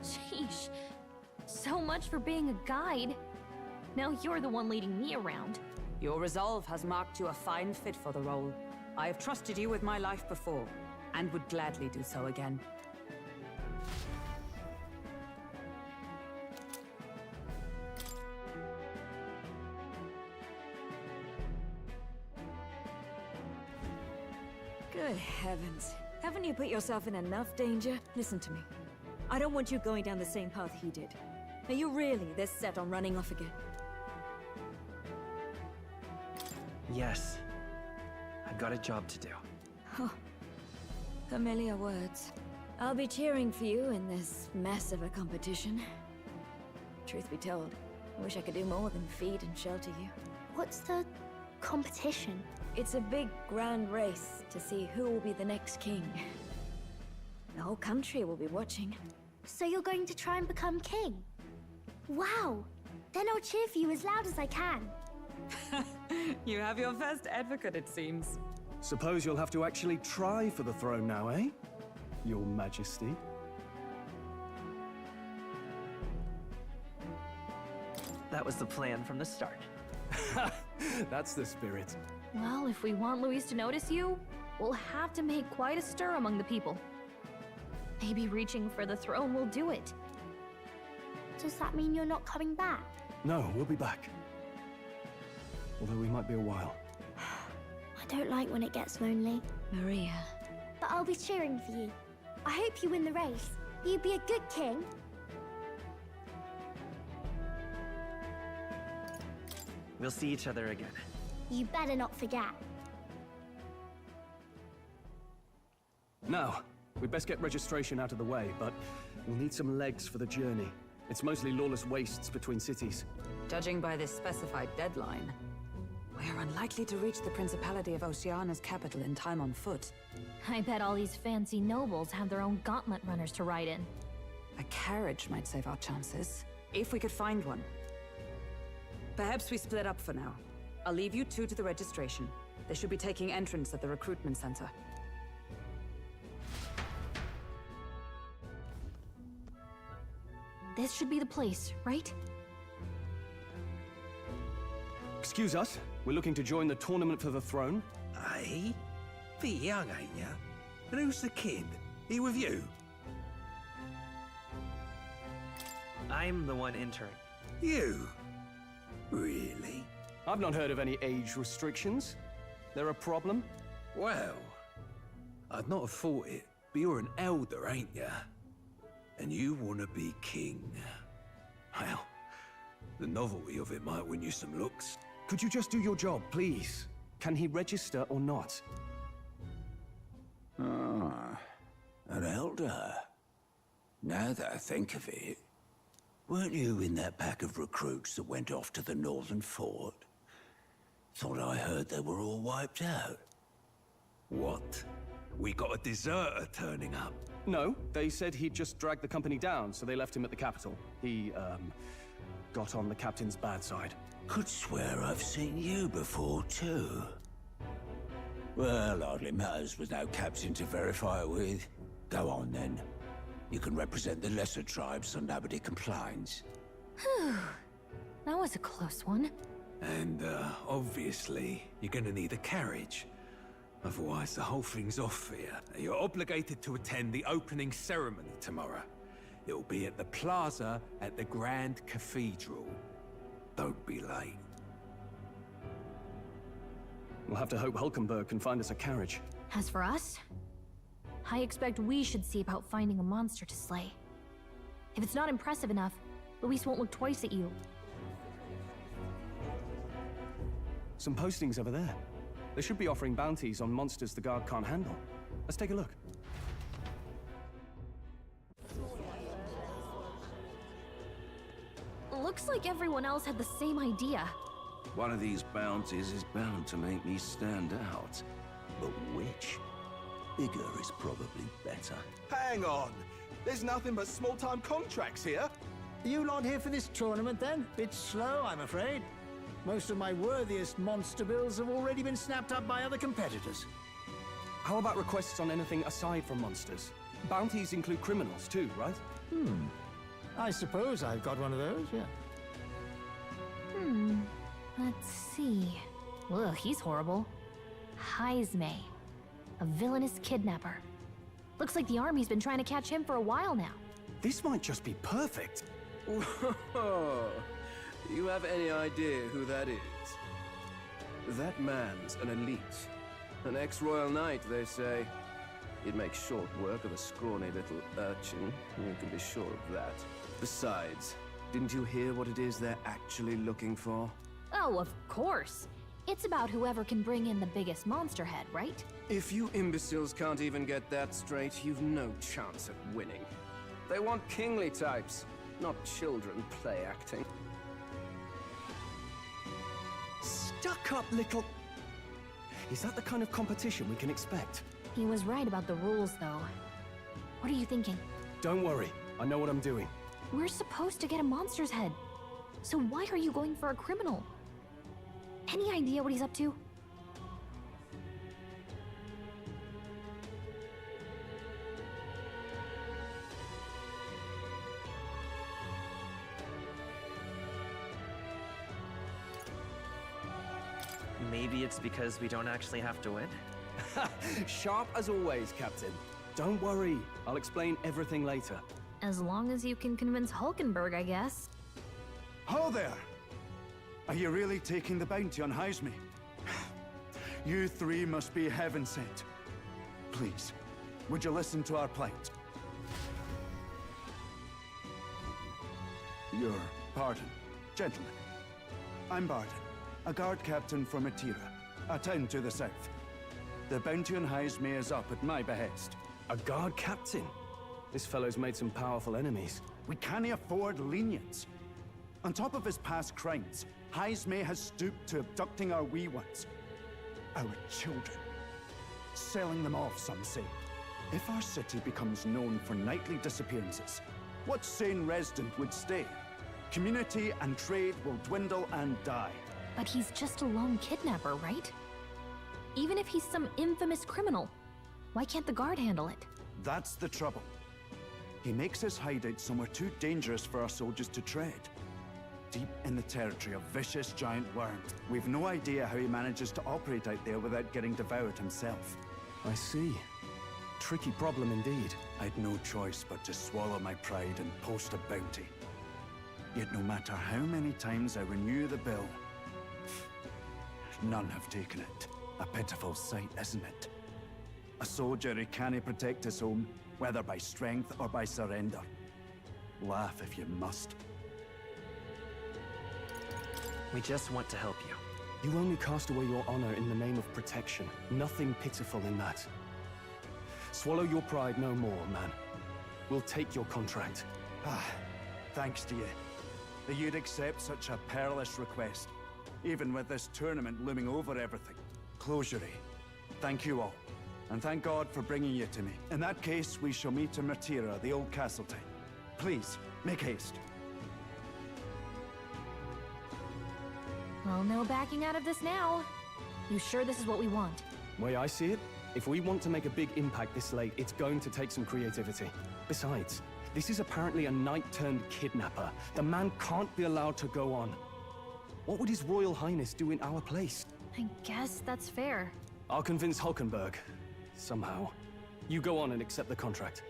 Sheesh. So much for being a guide. Now you're the one leading me around. Your resolve has marked you a fine fit for the role. I have trusted you with my life before, and would gladly do so again. Good heavens. Haven't you put yourself in enough danger? Listen to me. I don't want you going down the same path he did. Are you really this set on running off again? Yes. I've got a job to do. Oh, familiar words. I'll be cheering for you in this mess of a competition. Truth be told, I wish I could do more than feed and shelter you. What's the competition? It's a big, grand race to see who will be the next king. The whole country will be watching. So you're going to try and become king? Wow! Then I'll cheer for you as loud as I can. You have your first advocate, it seems. Suppose you'll have to actually try for the throne now, eh? Your Majesty. That was the plan from the start. That's the spirit. Well, if we want Luis to notice you, we'll have to make quite a stir among the people. Maybe reaching for the throne will do it. Does that mean you're not coming back? No, we'll be back. Although we might be a while. I don't like when it gets lonely. Maria. But I'll be cheering for you. I hope you win the race. You'd be a good king. We'll see each other again. You better not forget. Now, we'd best get registration out of the way, but we'll need some legs for the journey. It's mostly lawless wastes between cities. Judging by this specified deadline, we are unlikely to reach the Principality of Oceana's capital in time on foot. I bet all these fancy nobles have their own gauntlet runners to ride in. A carriage might save our chances, if we could find one. Perhaps we split up for now. I'll leave you two to the registration. They should be taking entrance at the recruitment center. This should be the place, right? Excuse us, we're looking to join the tournament for the throne. Aye? Bit young, ain't ya? And who's the kid? He with you? I'm the one entering. You? Really? I've not heard of any age restrictions. There a problem? Well, I'd not have thought it, but you're an elder, ain't ya? And you want to be king. Well, the novelty of it might win you some looks. Could you just do your job, please? Can he register or not? Ah, an elder. Now that I think of it, weren't you in that pack of recruits that went off to the northern fort? Thought I heard they were all wiped out. What? We got a deserter turning up? No, they said he'd just dragged the company down, so they left him at the capital. He, got on the captain's bad side. Could swear I've seen you before, too. Well, hardly matters with no captain to verify it with. Go on, then. You can represent the lesser tribes so nobody complains. Whew. That was a close one. And, obviously, you're gonna need a carriage. Otherwise, the whole thing's off for you. You're obligated to attend the opening ceremony tomorrow. It'll be at the plaza at the Grand Cathedral. Don't be late. We'll have to hope Hulkenberg can find us a carriage. As for us, I expect we should see about finding a monster to slay. If it's not impressive enough, Luis won't look twice at you. Some postings over there. They should be offering bounties on monsters the guard can't handle. Let's take a look. Looks like everyone else had the same idea. One of these bounties is bound to make me stand out. But which? Bigger is probably better. Hang on! There's nothing but small-time contracts here. You lot here for this tournament, then? Bit slow, I'm afraid. Most of my worthiest monster bills have already been snapped up by other competitors. How about requests on anything aside from monsters? Bounties include criminals too, right? I suppose I've got one of those, yeah. Let's see. Ugh, he's horrible. Heisme. A villainous kidnapper. Looks like the army's been trying to catch him for a while now. This might just be perfect. Whoa. You have any idea who that is? That man's an elite. An ex-royal knight, they say. He'd make short work of a scrawny little urchin. You can be sure of that. Besides, didn't you hear what it is they're actually looking for? Oh, of course. It's about whoever can bring in the biggest monster head, right? If you imbeciles can't even get that straight, you've no chance at winning. They want kingly types, not children play acting. Stuck-up little... Is that the kind of competition we can expect? He was right about the rules, though. What are you thinking? Don't worry, I know what I'm doing. We're supposed to get a monster's head. So why are you going for a criminal? Any idea what he's up to? Maybe it's because we don't actually have to win? Sharp as always, Captain. Don't worry, I'll explain everything later. As long as you can convince Hulkenberg, I guess. Ho there! Are you really taking the bounty on Heisme? You three must be heaven sent. Please, would you listen to our plight? Your pardon, gentlemen. I'm Barton, a guard captain from Atira, a town to the south. The bounty on Heisme is up at my behest. A guard captain? This fellow's made some powerful enemies. We can't afford lenience. On top of his past crimes, Heisme has stooped to abducting our wee ones. Our children. Selling them off, some say. If our city becomes known for nightly disappearances, what sane resident would stay? Community and trade will dwindle and die. But he's just a lone kidnapper, right? Even if he's some infamous criminal, why can't the guard handle it? That's the trouble. He makes his hideout somewhere too dangerous for our soldiers to tread. Deep in the territory of vicious giant worms. We've no idea how he manages to operate out there without getting devoured himself. I see. Tricky problem indeed. I'd no choice but to swallow my pride and post a bounty. Yet no matter how many times I renew the bill, none have taken it. A pitiful sight, isn't it? A soldier who can't protect his home, whether by strength or by surrender. Laugh if you must. We just want to help you. You only cast away your honor in the name of protection. Nothing pitiful in that. Swallow your pride no more, man. We'll take your contract. Thanks to you. That you'd accept such a perilous request, even with this tournament looming over everything. Closure. Thank you all. And thank God for bringing you to me. In that case, we shall meet in Martira, the old castle town. Please, make haste. Well, no backing out of this now. You sure this is what we want? Way I see it, if we want to make a big impact this late, it's going to take some creativity. Besides, this is apparently a knight-turned-kidnapper. The man can't be allowed to go on. What would His Royal Highness do in our place? I guess that's fair. I'll convince Hulkenberg. Somehow. You go on and accept the contract.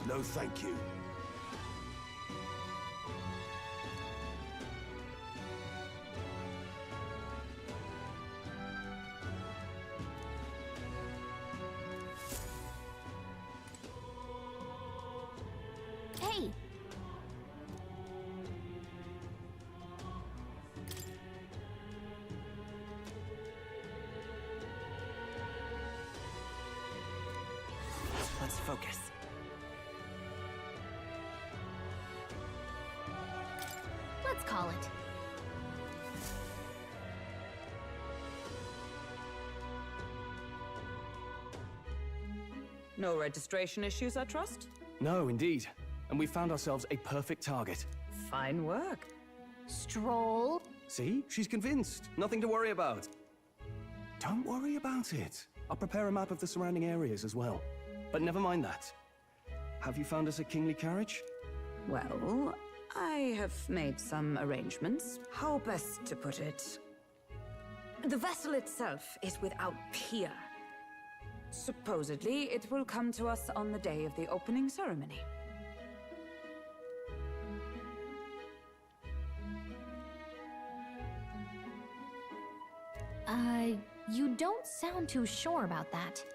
No, thank you. Hey! focus. Let's call it. No registration issues, I trust? No, indeed. And we found ourselves a perfect target. Fine work. Stroll. See? She's convinced. Nothing to worry about. Don't worry about it. I'll prepare a map of the surrounding areas as well. But never mind that. Have you found us a kingly carriage? Well, I have made some arrangements. How best to put it? The vessel itself is without peer. Supposedly, it will come to us on the day of the opening ceremony. You don't sound too sure about that.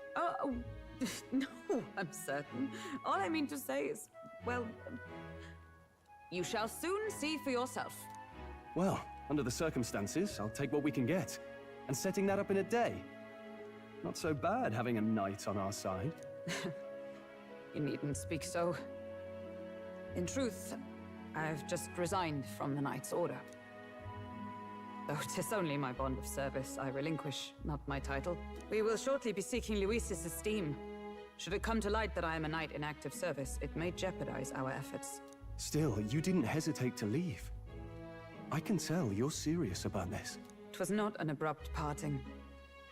No, I'm certain. All I mean to say is, well, you shall soon see for yourself. Well, under the circumstances, I'll take what we can get. And setting that up in a day. Not so bad having a knight on our side. You needn't speak so. In truth, I've just resigned from the Knight's Order. Though 'tis only my bond of service I relinquish, not my title. We will shortly be seeking Luis's esteem. Should it come to light that I am a knight in active service, it may jeopardize our efforts. Still, you didn't hesitate to leave. I can tell you're serious about this. 'Twas not an abrupt parting.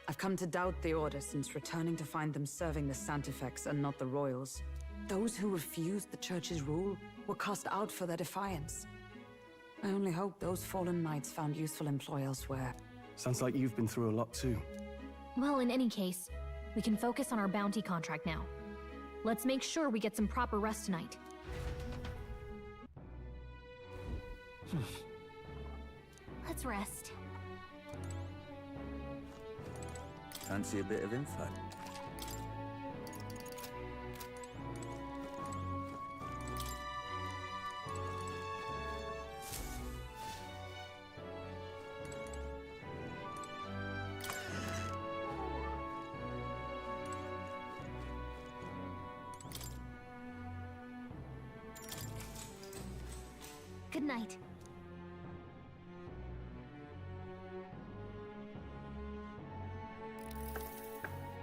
I've come to doubt the Order since returning to find them serving the Santifex and not the Royals. Those who refused the Church's rule were cast out for their defiance. I only hope those fallen knights found useful employ elsewhere. Sounds like you've been through a lot too. Well, in any case, we can focus on our bounty contract now. Let's make sure we get some proper rest tonight. Let's rest. Fancy a bit of info? Good night.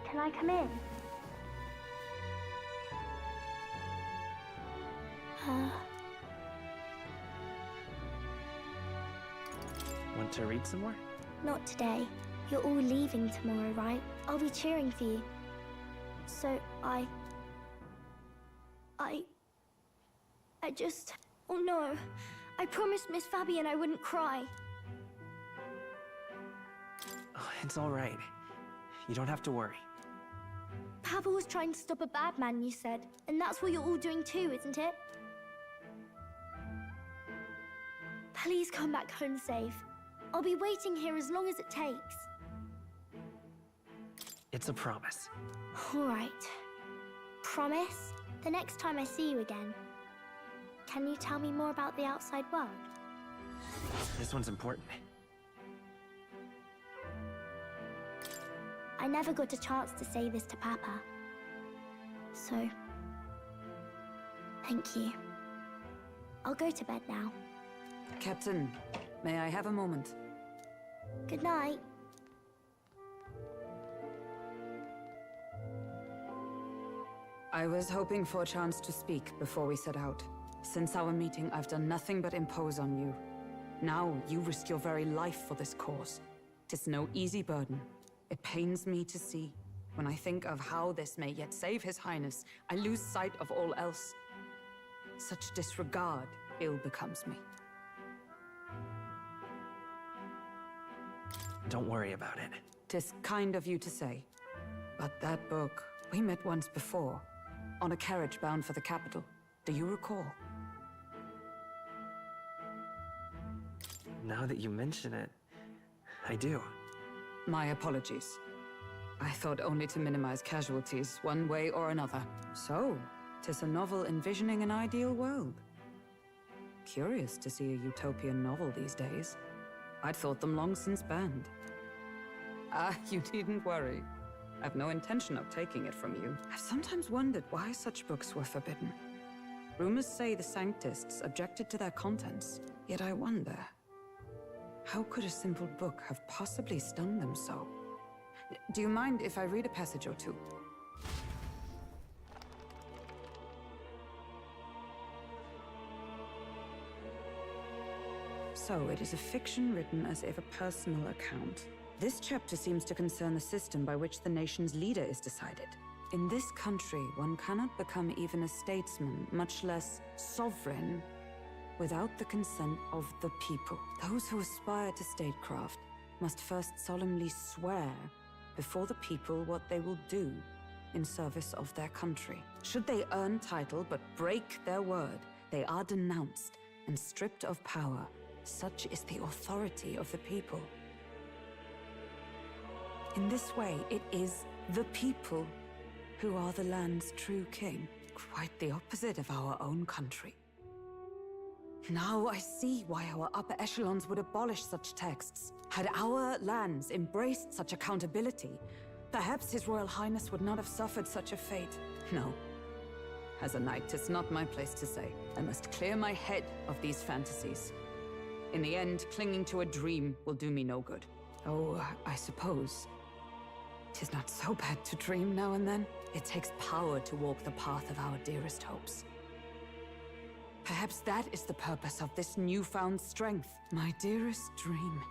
Can I come in? Want to read some more? Not today. You're all leaving tomorrow, right? I'll be cheering for you. So I just... Oh no. I promised Miss Fabian I wouldn't cry. Oh, it's all right. You don't have to worry. Papa was trying to stop a bad man, you said. And that's what you're all doing too, isn't it? Please come back home safe. I'll be waiting here as long as it takes. It's a promise. All right. Promise? The next time I see you again. Can you tell me more about the outside world? This one's important. I never got a chance to say this to Papa. So, thank you. I'll go to bed now. Captain, may I have a moment? Good night. I was hoping for a chance to speak before we set out. Since our meeting, I've done nothing but impose on you. Now, you risk your very life for this cause. 'Tis no easy burden. It pains me to see. When I think of how this may yet save His Highness, I lose sight of all else. Such disregard ill becomes me. Don't worry about it. 'Tis kind of you to say. But that book, we met once before, on a carriage bound for the capital. Do you recall? Now that you mention it, I do. My apologies. I thought only to minimize casualties, one way or another. So, 'tis a novel envisioning an ideal world. Curious to see a utopian novel these days. I'd thought them long since banned. Ah, you needn't worry. I've no intention of taking it from you. I've sometimes wondered why such books were forbidden. Rumors say the Sanctists objected to their contents, yet I wonder, how could a simple book have possibly stung them so? Do you mind if I read a passage or two? So, it is a fiction written as if a personal account. This chapter seems to concern the system by which the nation's leader is decided. In this country, one cannot become even a statesman, much less sovereign, without the consent of the people. Those who aspire to statecraft must first solemnly swear before the people what they will do in service of their country. Should they earn title but break their word, they are denounced and stripped of power. Such is the authority of the people. In this way, it is the people who are the land's true king. Quite the opposite of our own country. Now I see why our upper echelons would abolish such texts. Had our lands embraced such accountability, perhaps His Royal Highness would not have suffered such a fate. No. As a knight, it's not my place to say. I must clear my head of these fantasies. In the end, clinging to a dream will do me no good. Oh, I suppose 'tis not so bad to dream now and then. It takes power to walk the path of our dearest hopes. Perhaps that is the purpose of this newfound strength. My dearest dream.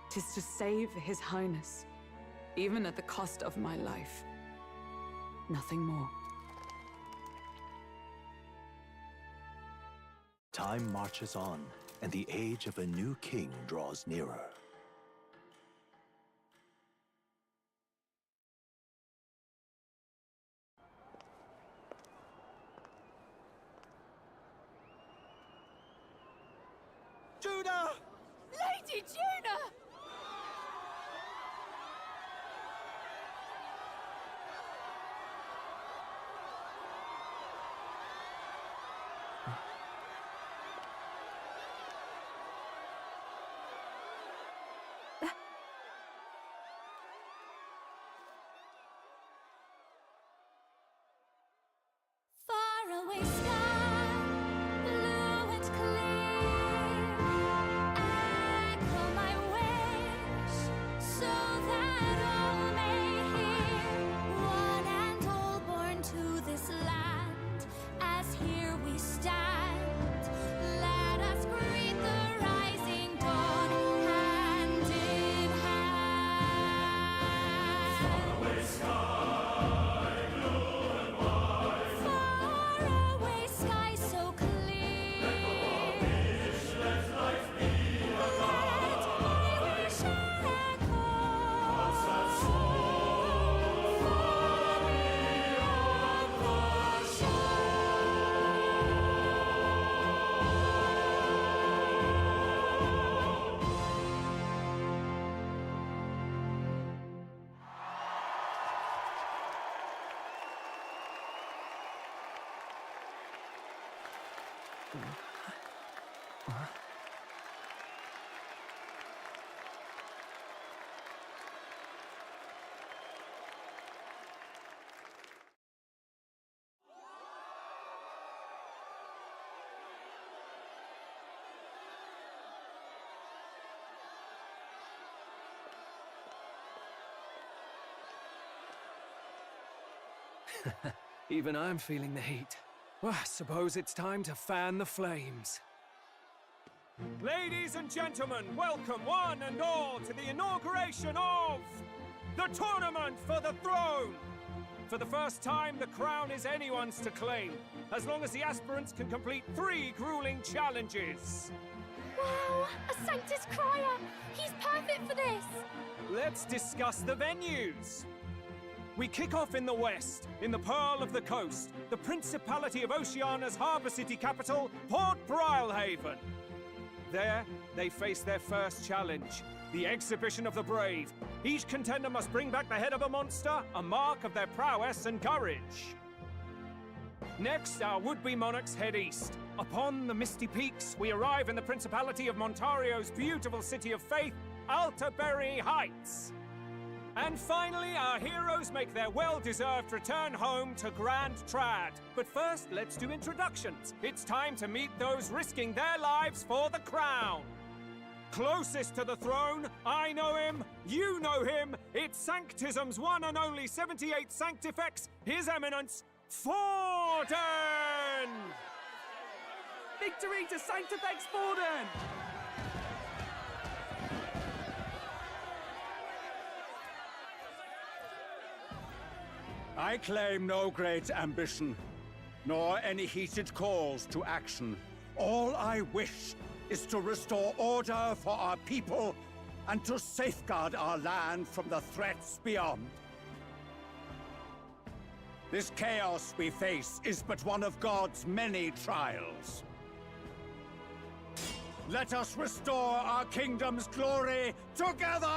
'Tis to save His Highness, even at the cost of my life. Nothing more. Time marches on, and the age of a new king draws nearer. Juna! Lady Juna! Faraway sky, blue and clear. Echo my wish, so that all may hear. One and all born to this land, as here we stand. Let us greet the rising dawn, hand in hand. Faraway sky, blue and white. Faraway sky so clear. Let life be let my wish echo. Sad soul, far beyond the Even I'm feeling the heat. Well, I suppose it's time to fan the flames. Ladies and gentlemen, welcome one and all to the inauguration of the Tournament for the Throne! For the first time, the crown is anyone's to claim, as long as the aspirants can complete 3 grueling challenges. Wow, a Sanctus Crier! He's perfect for this! Let's discuss the venues. We kick off in the west, in the Pearl of the Coast, the Principality of Oceania's harbour city capital, Port Brilehaven. There, they face their first challenge, the Exhibition of the Brave. Each contender must bring back the head of a monster, a mark of their prowess and courage. Next, our would-be monarchs head east. Upon the misty peaks, we arrive in the Principality of Montario's beautiful city of faith, Altaberry Heights. And finally, our heroes make their well-deserved return home to Grand Trad. But first, let's do introductions. It's time to meet those risking their lives for the crown. Closest to the throne, I know him, you know him. It's Sanctism's one and only 78 Sanctifex, His Eminence, Forden! Victory to Sanctifex Forden! I claim no great ambition, nor any heated calls to action. All I wish is to restore order for our people and to safeguard our land from the threats beyond. This chaos we face is but one of God's many trials. Let us restore our kingdom's glory together!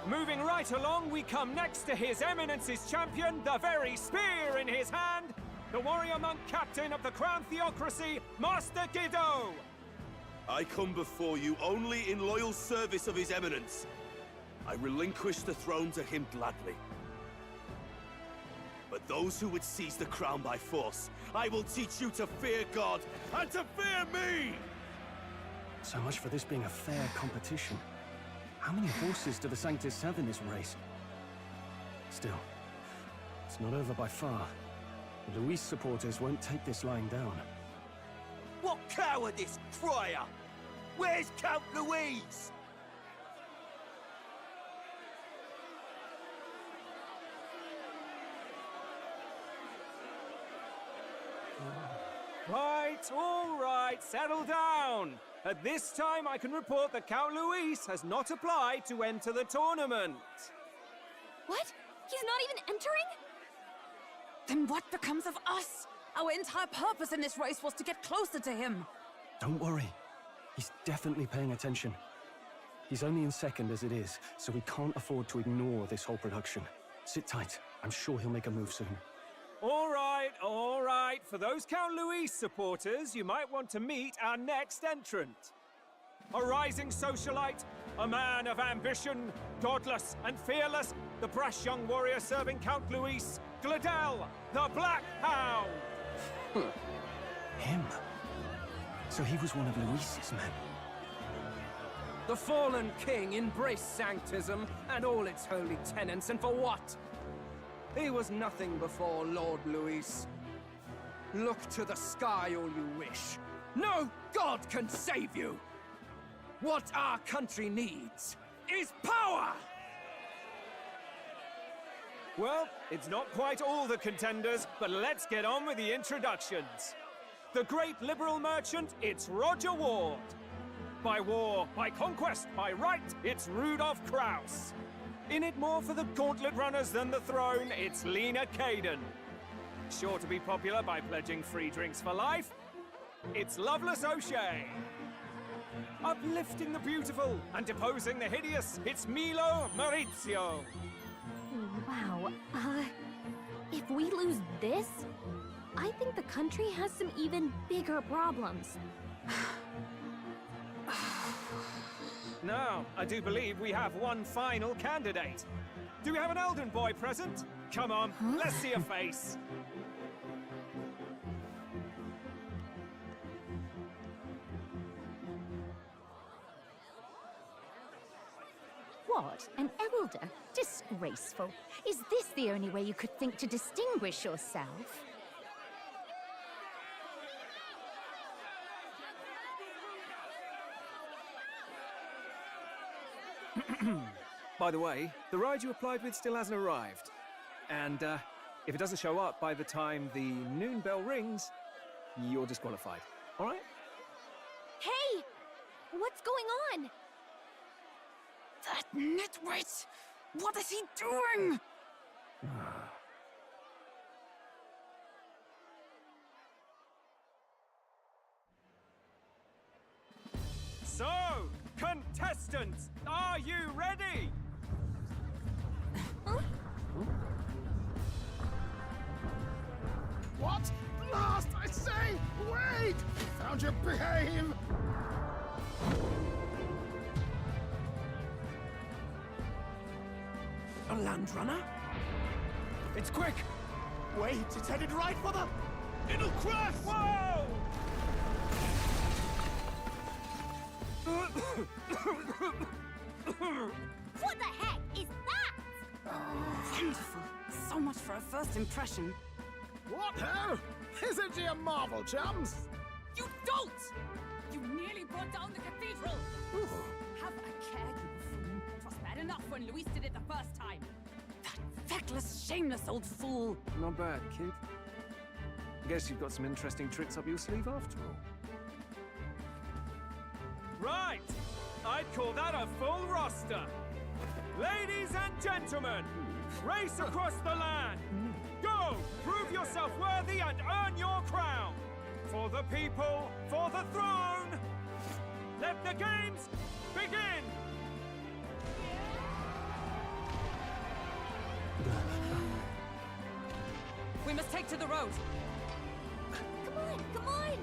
Moving right along, we come next to His Eminence's champion, the very spear in his hand, the warrior monk captain of the Crown Theocracy, Master Guido! I come before you only in loyal service of His Eminence. I relinquish the throne to him gladly. But those who would seize the crown by force, I will teach you to fear God and to fear me! So much for this being a fair competition. How many horses do the Sanctis have in this race? Still, it's not over by far. The Luis supporters won't take this lying down. What cowardice, Crier! Where's Count Louise? Right, all right, settle down. At this time, I can report that Count Luis has not applied to enter the tournament. What? He's not even entering? Then what becomes of us? Our entire purpose in this race was to get closer to him. Don't worry. He's definitely paying attention. He's only in second as it is, so we can't afford to ignore this whole production. Sit tight. I'm sure he'll make a move soon. All right, all right. For those Count Luis supporters, you might want to meet our next entrant. A rising socialite, a man of ambition, godless and fearless, the brash young warrior serving Count Luis, Gladel, the Black Hound! Him? So he was one of Luis's men? The fallen king embraced Sanctism and all its holy tenets, and for what? He was nothing before Lord Luis. Look to the sky all you wish. No god can save you! What our country needs is power! Well, it's not quite all the contenders, but let's get on with the introductions. The great liberal merchant, it's Roger Ward. By war, by conquest, by right, it's Rudolph Kraus. In it more for the gauntlet runners than the throne, it's Lena Caden. Sure to be popular by pledging free drinks for life, it's Loveless O'Shea. Uplifting the beautiful and deposing the hideous, it's Milo Maurizio. Wow, if we lose this, I think the country has some even bigger problems. Now, I do believe we have one final candidate. Do we have an Elden boy present? Come on, let's see a face. What? An elder? Disgraceful. Is this the only way you could think to distinguish yourself? By the way, the ride you applied with still hasn't arrived. And if it doesn't show up by the time the noon bell rings, you're disqualified. All right? Hey! What's going on? That nitwit! What is he doing? So, contestants, are you ready? What? Blast, I say! Wait! Found your behave! Landrunner? It's quick! Wait, it's headed right for the... It'll crash! Whoa! What the heck is that? Wonderful. So much for a first impression. What ho? Isn't she a marvel, chums? You don't! You nearly brought down the cathedral! Have a care, you fool. It was bad enough when Luis did it the first time. That feckless, shameless old fool. Not bad, kid. Guess you've got some interesting tricks up your sleeve after all. Right! I'd call that a full roster. Ladies and gentlemen, race across the land. Go! Prove yourself worthy and earn your crown. For the people, for the throne. Let the games begin! We must take to the road. Come on, come on!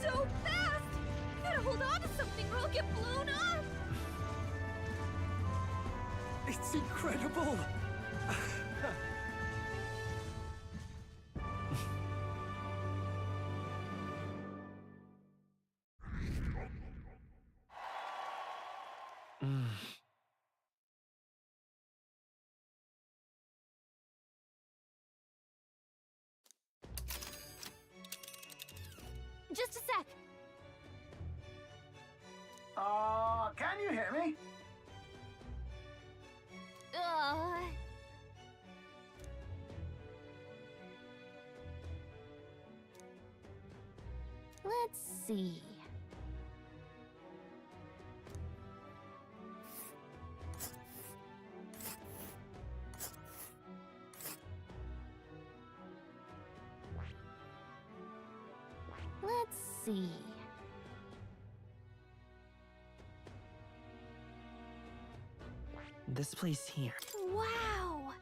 So fast! Gotta hold on to something or I'll get blown up! It's incredible! Just a sec. Can you hear me? Let's see. Let's see. This place here. Wow!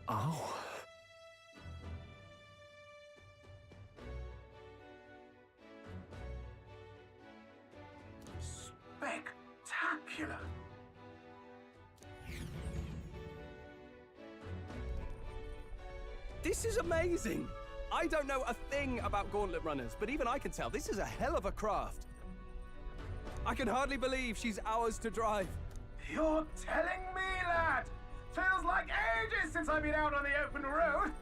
Oh. Spectacular! This is amazing! I don't know a thing about gauntlet runners, but even I can tell this is a hell of a craft. I can hardly believe she's ours to drive. You're telling me, lad? Feels like ages since I've been out on the open road.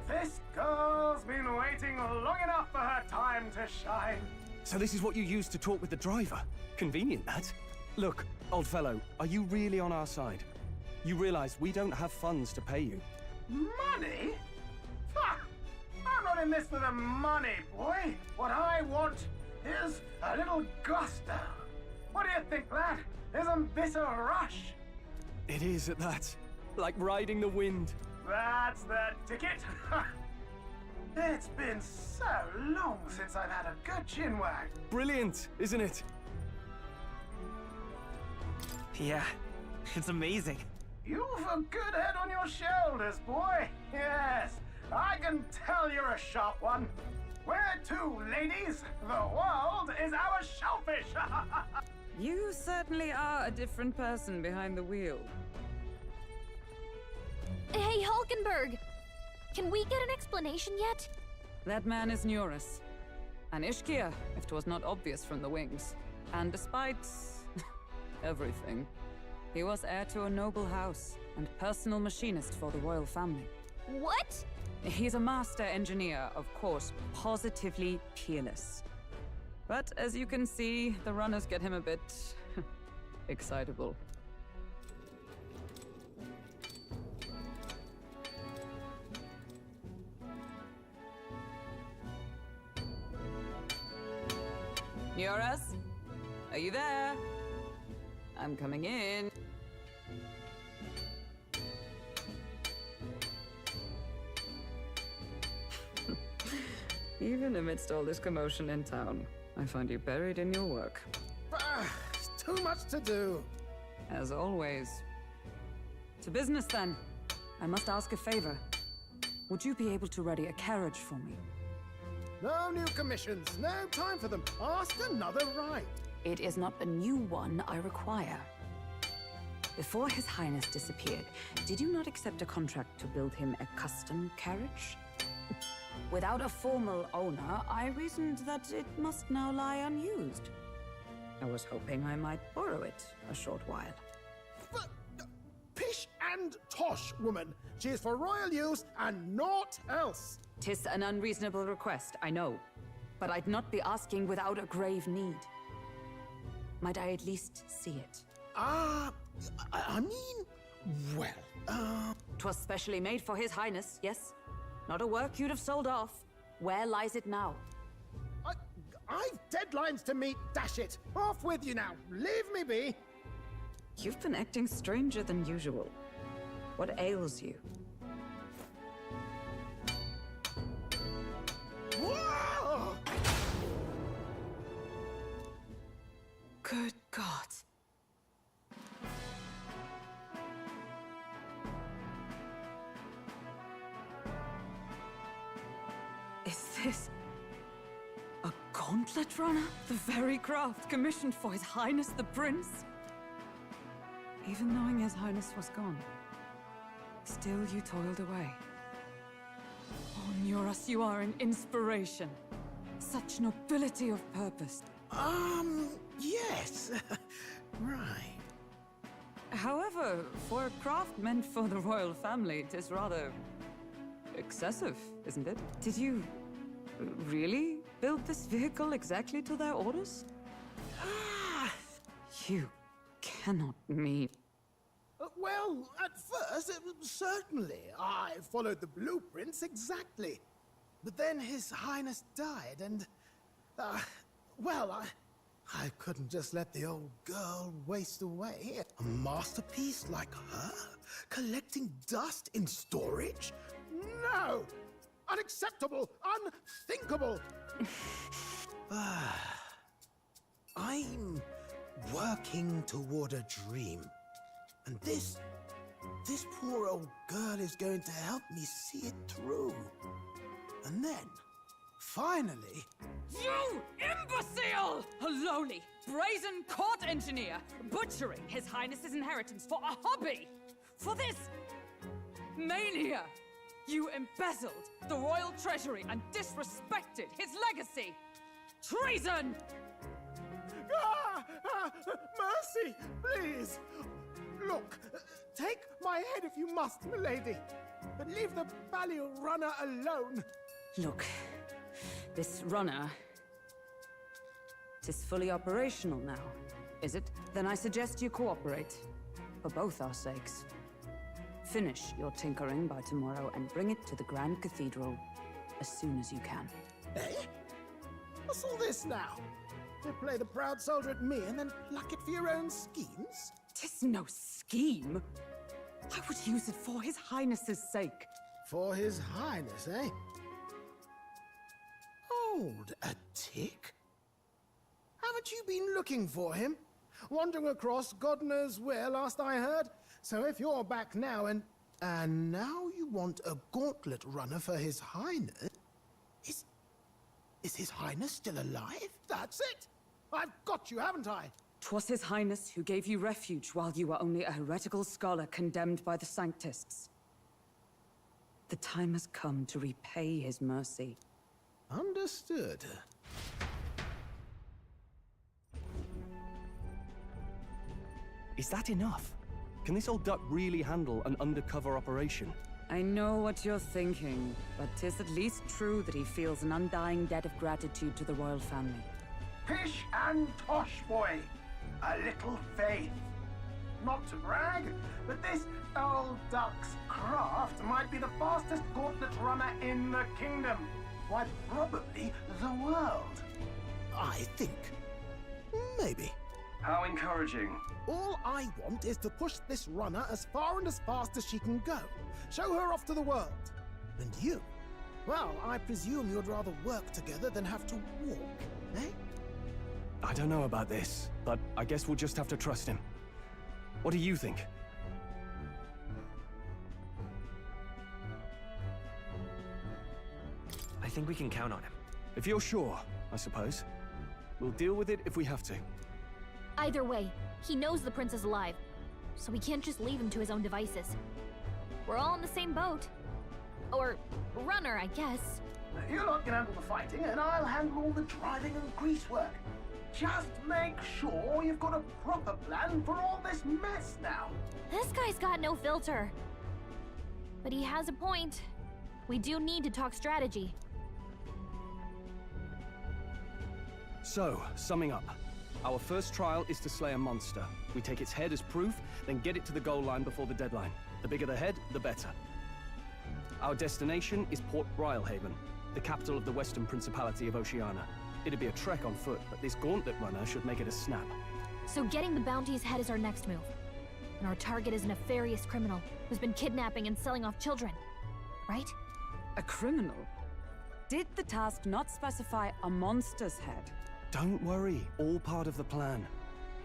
This girl's been waiting long enough for her time to shine. So this is what you use to talk with the driver? Convenient, that. Look, old fellow, are you really on our side? You realize we don't have funds to pay you. Money? Ha! I'm not in this for the money, boy. What I want is a little gusto. What do you think, lad? Isn't this a rush? It is at that. Like riding the wind. That's the ticket. It's been so long since I've had a good chinwag. Brilliant, isn't it? Yeah, it's amazing. You've a good head on your shoulders, boy. Yes, I can tell you're a sharp one. Where to, ladies? The world is our shellfish. You certainly are a different person behind the wheel. Hey, Hulkenberg! Can we get an explanation yet? That man is Neurus. An Ishkia, if 'twas not obvious from the wings. And despite everything, he was heir to a noble house and personal machinist for the royal family. What? He's a master engineer, of course, positively peerless. But as you can see, the runners get him a bit excitable. Neurus? Are you there? I'm coming in. Even amidst all this commotion in town, I find you buried in your work. It's too too much to do. As always. To business, then. I must ask a favor. Would you be able to ready a carriage for me? No new commissions, no time for them. Ask another right. It is not a new one I require. Before His Highness disappeared, did you not accept a contract to build him a custom carriage? Without a formal owner, I reasoned that it must now lie unused. I was hoping I might borrow it a short while. Pish and tosh, woman. She is for royal use and naught else. 'Tis an unreasonable request, I know. But I'd not be asking without a grave need. Might I at least see it? I mean, well, 'Twas specially made for His Highness, yes? Not a work you'd have sold off. Where lies it now? I've deadlines to meet, dash it. Off with you now. Leave me be. You've been acting stranger than usual. What ails you? Whoa! Good God. Is this a gauntlet runner? The very craft commissioned for His Highness the Prince? Even knowing His Highness was gone, still you toiled away. Oh, Nuras, you are an inspiration. Such nobility of purpose. Yes. Right. However, for a craft meant for the royal family, it is rather excessive, isn't it? Did you really build this vehicle exactly to their orders? You cannot mean... Well, at first, certainly. I followed the blueprints exactly. But then His Highness died, and... well, I couldn't just let the old girl waste away. A masterpiece like her? Collecting dust in storage? No! Unacceptable! Unthinkable! I'm working toward a dream. And this poor old girl is going to help me see it through. And then, finally... You imbecile! A lowly, brazen court engineer, butchering His Highness's inheritance for a hobby! For this mania! You embezzled the royal treasury and disrespected his legacy! Treason! Mercy, please! Look, take my head if you must, milady, but leave the Balliol runner alone. Look, this runner... 'tis fully operational now, is it? Then I suggest you cooperate, for both our sakes. Finish your tinkering by tomorrow and bring it to the Grand Cathedral as soon as you can. Eh? What's all this now? You play the proud soldier at me and then pluck it for your own schemes? 'Tis no scheme. I would use it for His Highness's sake. For His Highness, eh? Hold a tick. Haven't you been looking for him? Wandering across God knows where, last I heard. So if you're back now and now you want a gauntlet runner for His Highness? Is His Highness still alive? That's it! I've got you, haven't I? 'Twas His Highness who gave you refuge while you were only a heretical scholar condemned by the Sanctists. The time has come to repay his mercy. Understood. Is that enough? Can this old duck really handle an undercover operation? I know what you're thinking, but 'tis at least true that he feels an undying debt of gratitude to the royal family. Pish and tosh, boy. A little faith. Not to brag, but this old duck's craft might be the fastest gauntlet runner in the kingdom. Why, probably the world. I think. Maybe. How encouraging. All I want is to push this runner as far and as fast as she can go. Show her off to the world. And you? Well, I presume you'd rather work together than have to walk, eh? I don't know about this, but I guess we'll just have to trust him. What do you think? I think we can count on him. If you're sure, I suppose. We'll deal with it if we have to. Either way, he knows the prince is alive, so we can't just leave him to his own devices. We're all in the same boat. Or runner, I guess. You lot can handle the fighting, and I'll handle all the driving and grease work. Just make sure you've got a proper plan for all this mess now. This guy's got no filter. But he has a point. We do need to talk strategy. So, summing up. Our first trial is to slay a monster. We take its head as proof, then get it to the goal line before the deadline. The bigger the head, the better. Our destination is Port Rhylehaven, the capital of the Western Principality of Oceania. It'd be a trek on foot, but this gauntlet runner should make it a snap. So getting the bounty's head is our next move. And our target is a nefarious criminal who's been kidnapping and selling off children. Right? A criminal? Did the task not specify a monster's head? Don't worry, all part of the plan.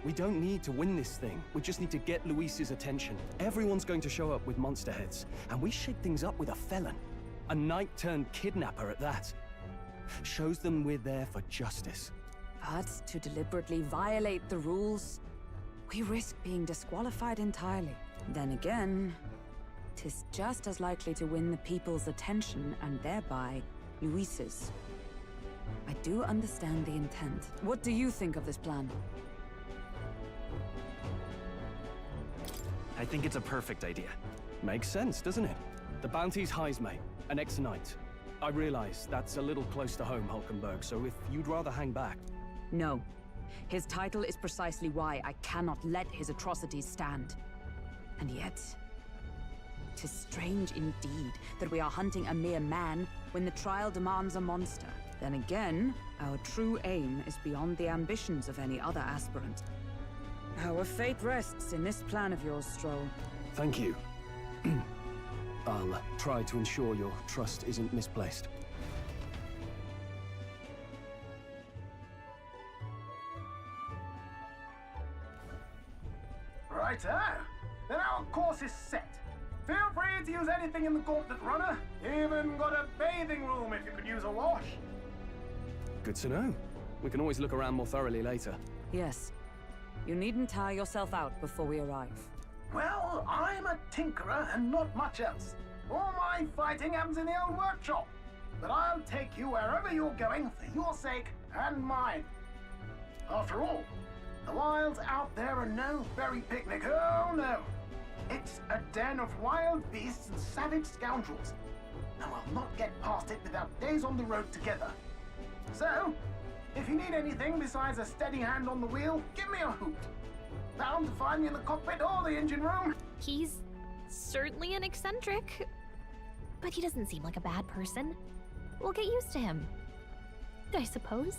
We don't need to win this thing. We just need to get Luis's attention. Everyone's going to show up with monster heads, and we shake things up with a felon. A knight-turned-kidnapper at that. Shows them we're there for justice. But to deliberately violate the rules, we risk being disqualified entirely. Then again, 'tis just as likely to win the people's attention and thereby Luis's. I do understand the intent. What do you think of this plan? I think it's a perfect idea. Makes sense, doesn't it? The bounty's Heismay, an ex-knight. I realize that's a little close to home, Hulkenberg, so if you'd rather hang back... No. His title is precisely why I cannot let his atrocities stand. And yet, 'tis strange indeed that we are hunting a mere man when the trial demands a monster. Then again, our true aim is beyond the ambitions of any other aspirant. Our fate rests in this plan of yours, Stroll. Thank you. I'll try to ensure your trust isn't misplaced. Righto. Then our course is set. Feel free to use anything in the gauntlet runner. Even got a bathing room if you could use a wash. Good to know. We can always look around more thoroughly later. Yes. You needn't tire yourself out before we arrive. Well, I'm a tinkerer and not much else. All my fighting happens in the old workshop. But I'll take you wherever you're going for your sake and mine. After all, the wilds out there are no berry picnic. Oh no. It's a den of wild beasts and savage scoundrels. And we'll not get past it without days on the road together. So, if you need anything besides a steady hand on the wheel, give me a hoot. Bound to find me in the cockpit or the engine room. He's certainly an eccentric, but he doesn't seem like a bad person. We'll get used to him, I suppose.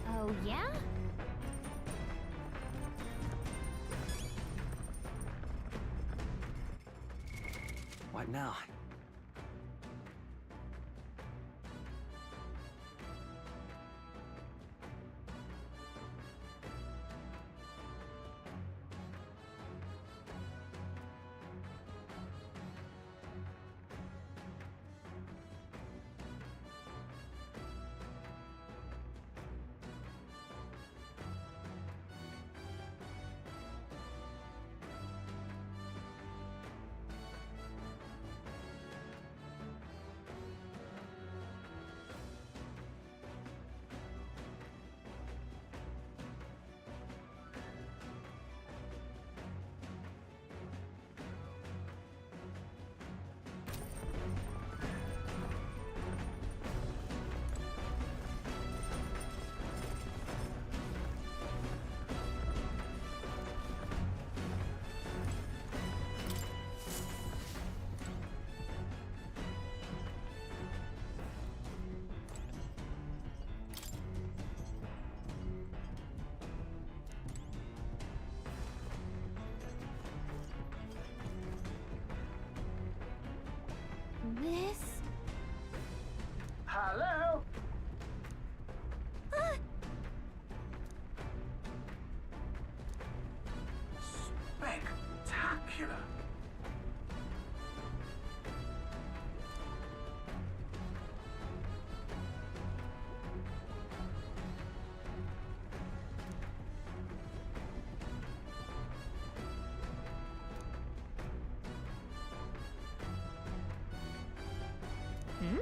Oh, yeah? What now? This? Hello? Spectacular. Hmm?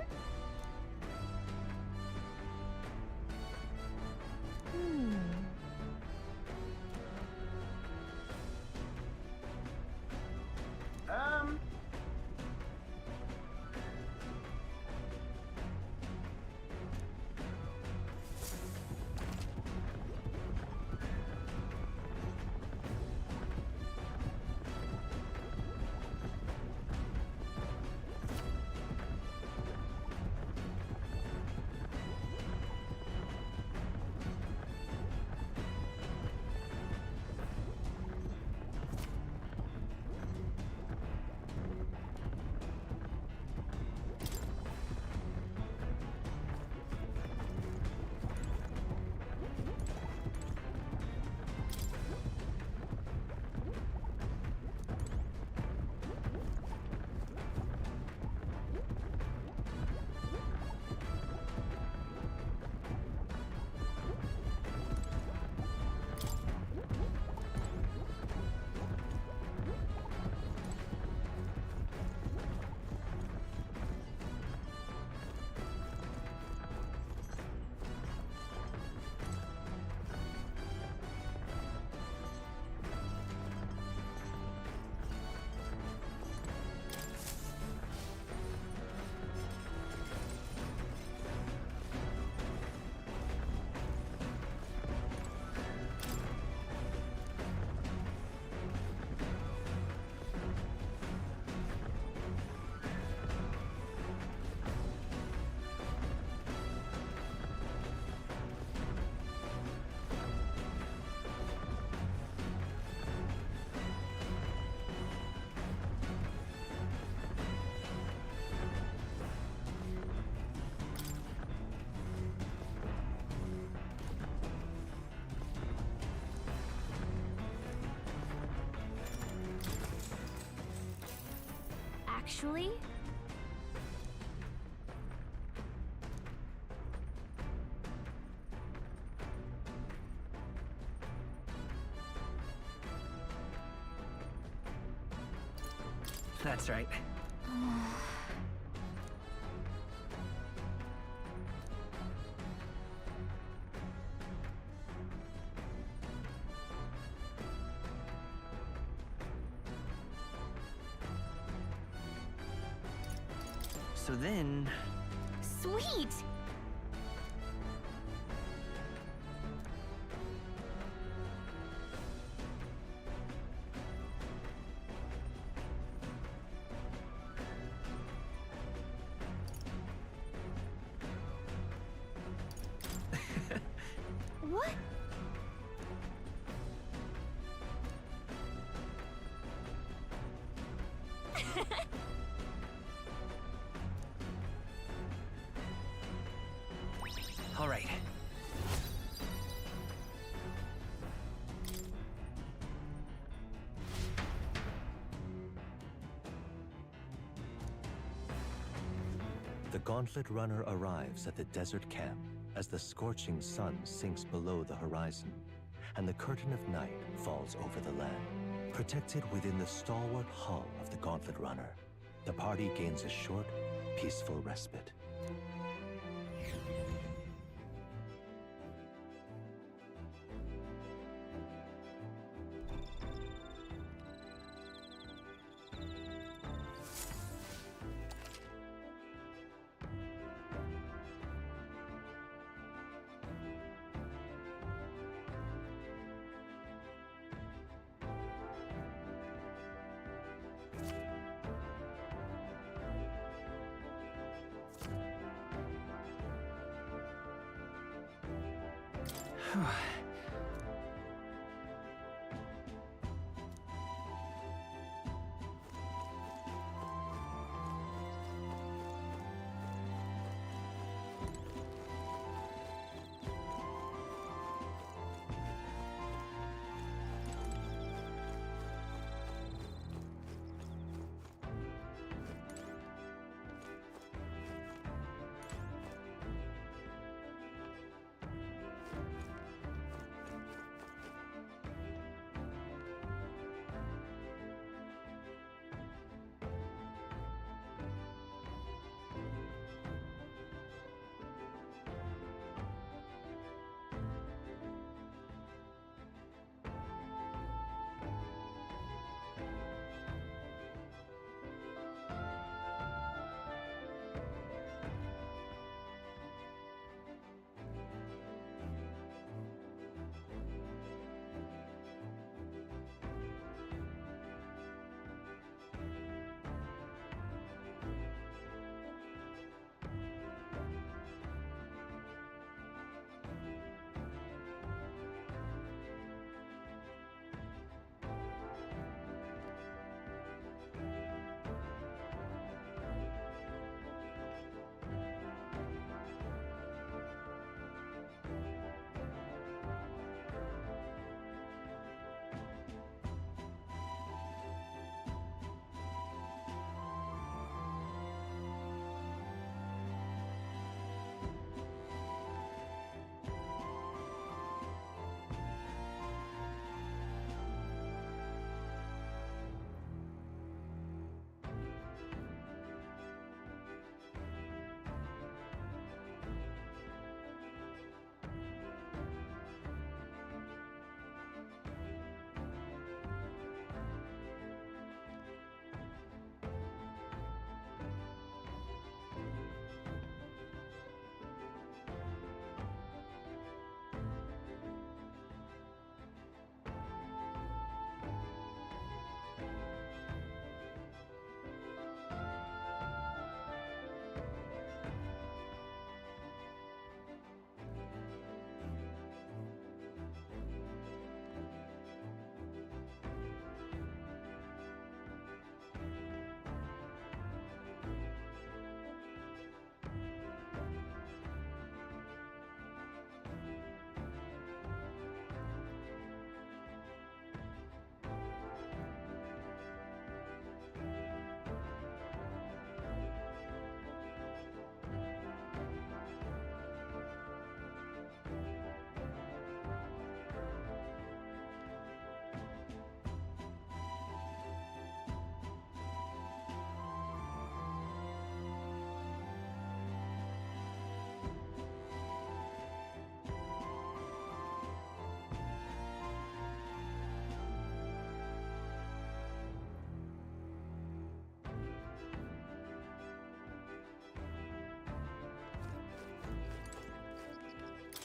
Actually? That's right. So then... Sweet! What? All right. The Gauntlet Runner arrives at the desert camp as the scorching sun sinks below the horizon, and the curtain of night falls over the land. Protected within the stalwart hull of the Gauntlet Runner, the party gains a short, peaceful respite.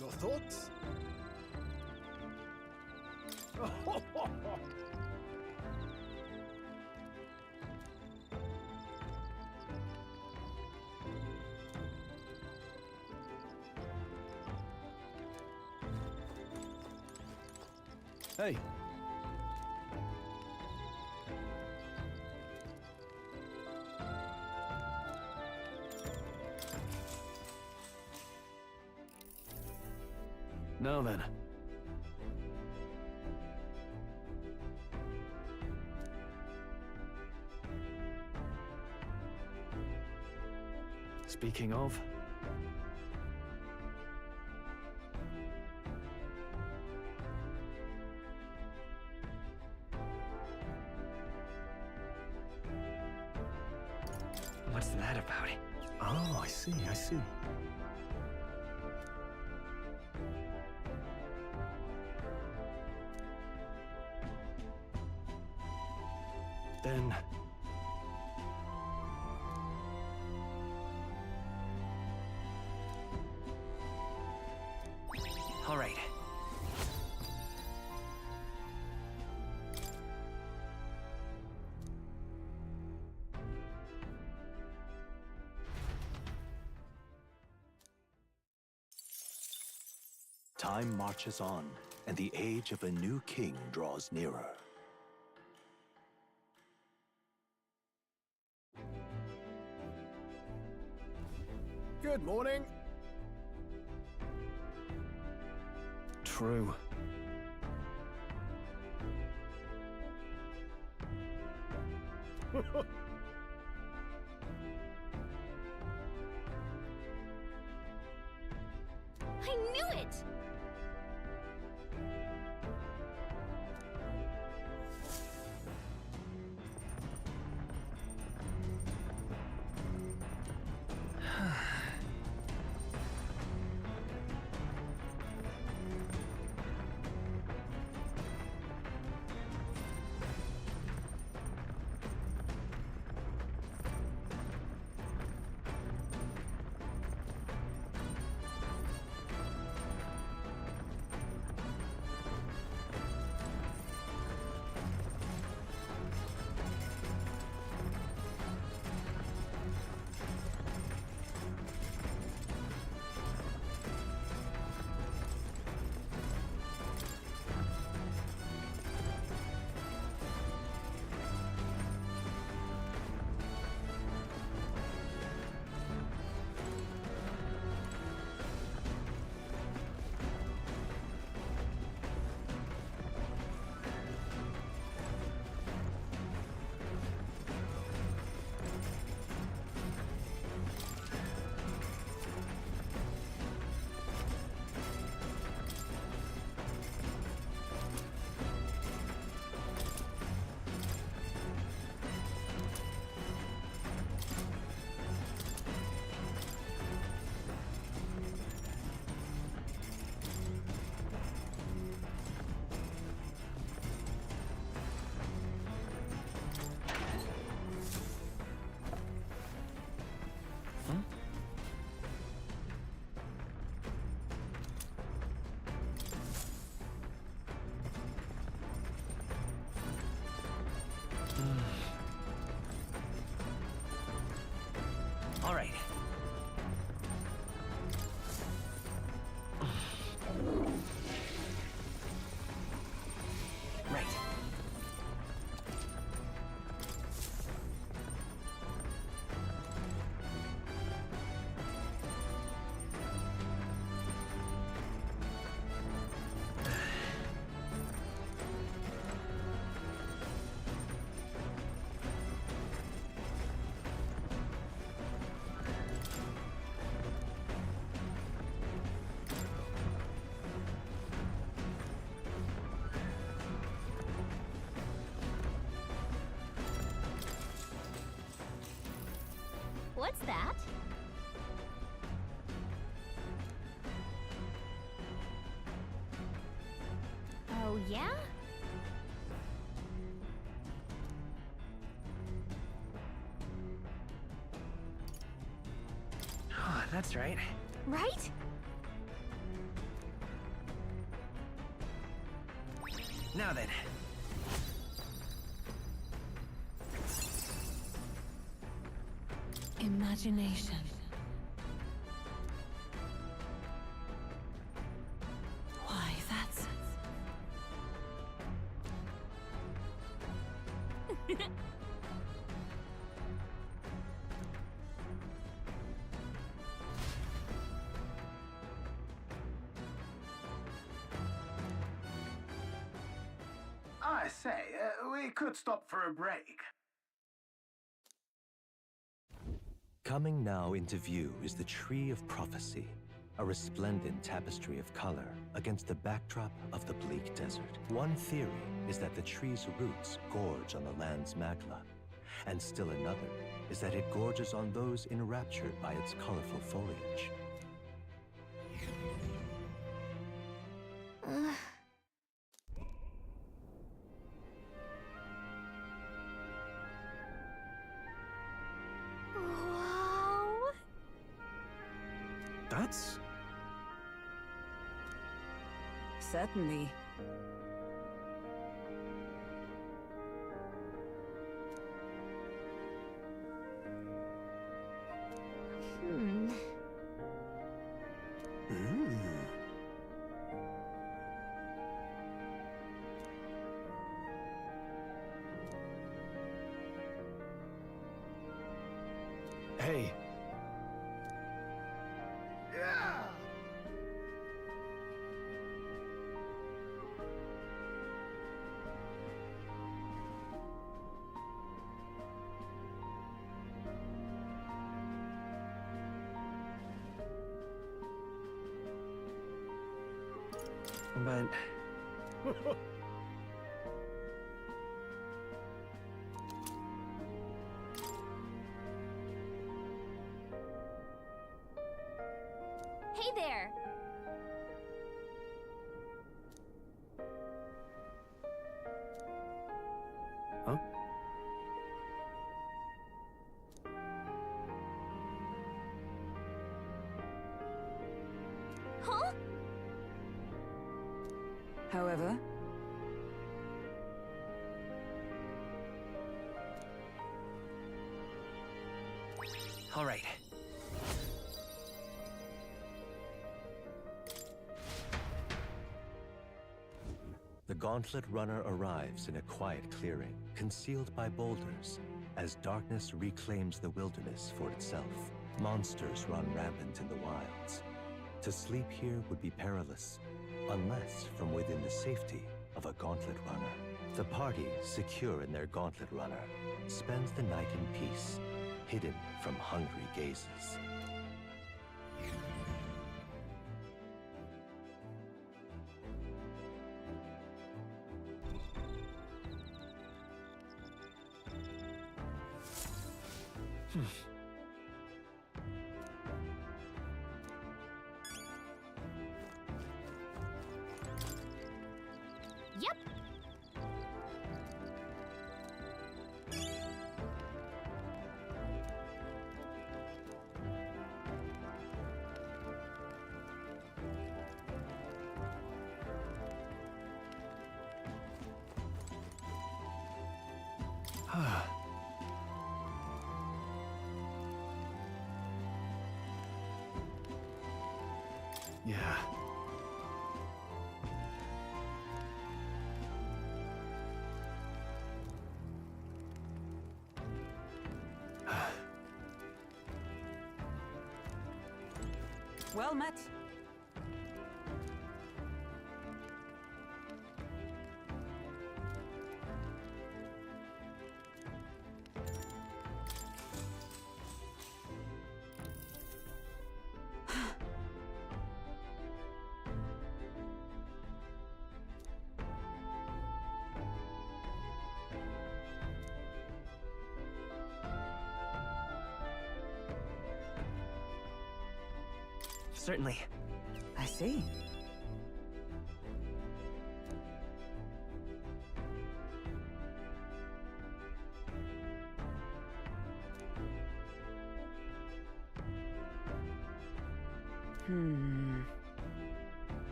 Your thoughts? Hey. Now then. Speaking of... What's that about? Oh, I see, I see. Then... All right. Time marches on, and the age of a new king draws nearer. Good morning. True. I knew it! All right. Right. What's that? Oh, yeah? Oh, that's right. Right? Now then. Imagination. Why, that's... I say, we could stop for a break. Coming now into view is the Tree of Prophecy, a resplendent tapestry of color against the backdrop of the bleak desert. One theory is that the tree's roots gorge on the land's magma, and still another is that it gorges on those enraptured by its colorful foliage. Wow. That's... Certainly. Hey. But... Hey there! Huh? Huh? However... All right. The Gauntlet Runner arrives in a quiet clearing, concealed by boulders, as darkness reclaims the wilderness for itself. Monsters run rampant in the wilds. To sleep here would be perilous, unless from within the safety of a Gauntlet Runner. The party, secure in their Gauntlet Runner, spends the night in peace, hidden from hungry gazes. Yep. Yeah. Well met. Certainly. I see.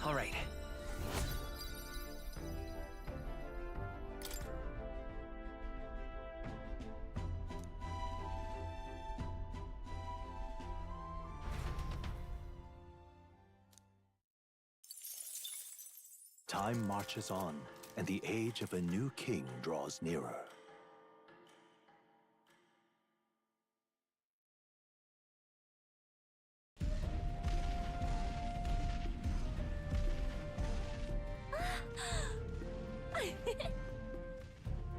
All right. Time marches on, and the age of a new king draws nearer.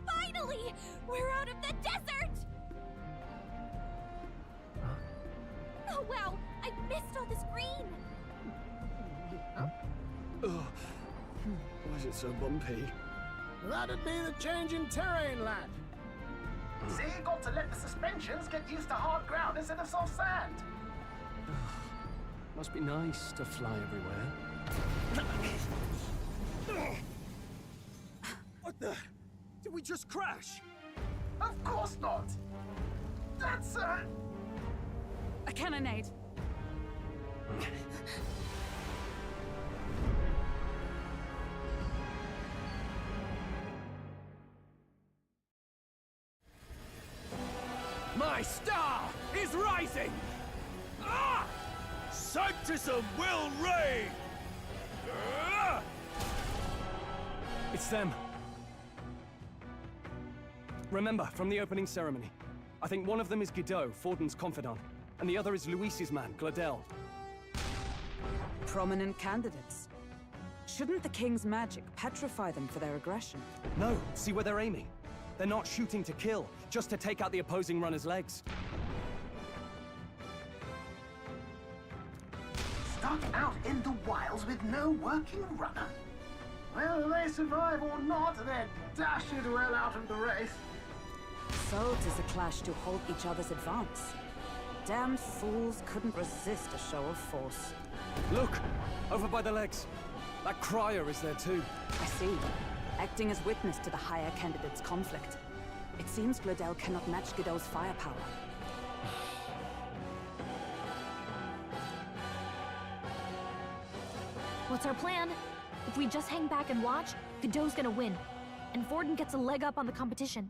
Finally! We're out of the desert! Oh wow! I missed all this green! Ugh. Why is it so bumpy? That'd be the change in terrain, lad. See, got to let the suspensions get used to hard ground instead of soft sand. Must be nice to fly everywhere. What the? Did we just crash? Of course not. That's a cannonade. My star is rising! Ah! Sanctism will reign! Ah! It's them. Remember, from the opening ceremony, I think one of them is Godot, Forden's confidant, and the other is Luis's man, Gladel. Prominent candidates. Shouldn't the king's magic petrify them for their aggression? No, see where they're aiming. They're not shooting to kill, just to take out the opposing runner's legs. stuck out in the wilds with no working runner. Whether they survive or not, they're dashed well out of the race. So 'tis a clash to halt each other's advance. Damned fools couldn't resist a show of force. Look! Over by the legs. That crier is there too. I see. Acting as witness to the higher candidate's conflict. It seems Gladel cannot match Godot's firepower. What's our plan? If we just hang back and watch, Godot's gonna win. And Forden gets a leg up on the competition.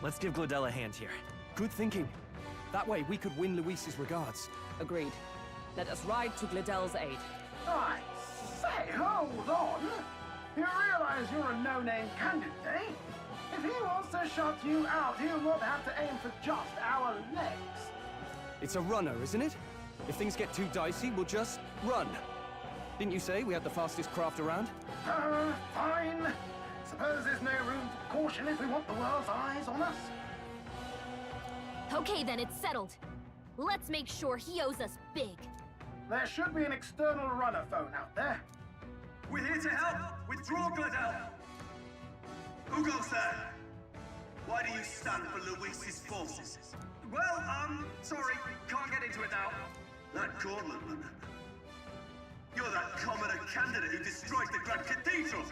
Let's give Gladel a hand here. Good thinking. That way we could win Luis's regards. Agreed. Let us ride to Gladel's aid. I say, hold on! You realize you're a no-name candidate, eh? If he wants to shut you out, he'll not have to aim for just our legs. It's a runner, isn't it? If things get too dicey, we'll just run. Didn't you say we had the fastest craft around? Fine. Suppose there's no room for caution if we want the world's eyes on us. Okay then, it's settled. Let's make sure he owes us big. There should be an external runner phone out there. We're here to help! Withdraw, Gladel! Who goes there? Why do you stand for Luis's forces? Well, sorry, can't get into it now. That gauntlet runner. You're that commoner candidate who destroyed the Grand Cathedral!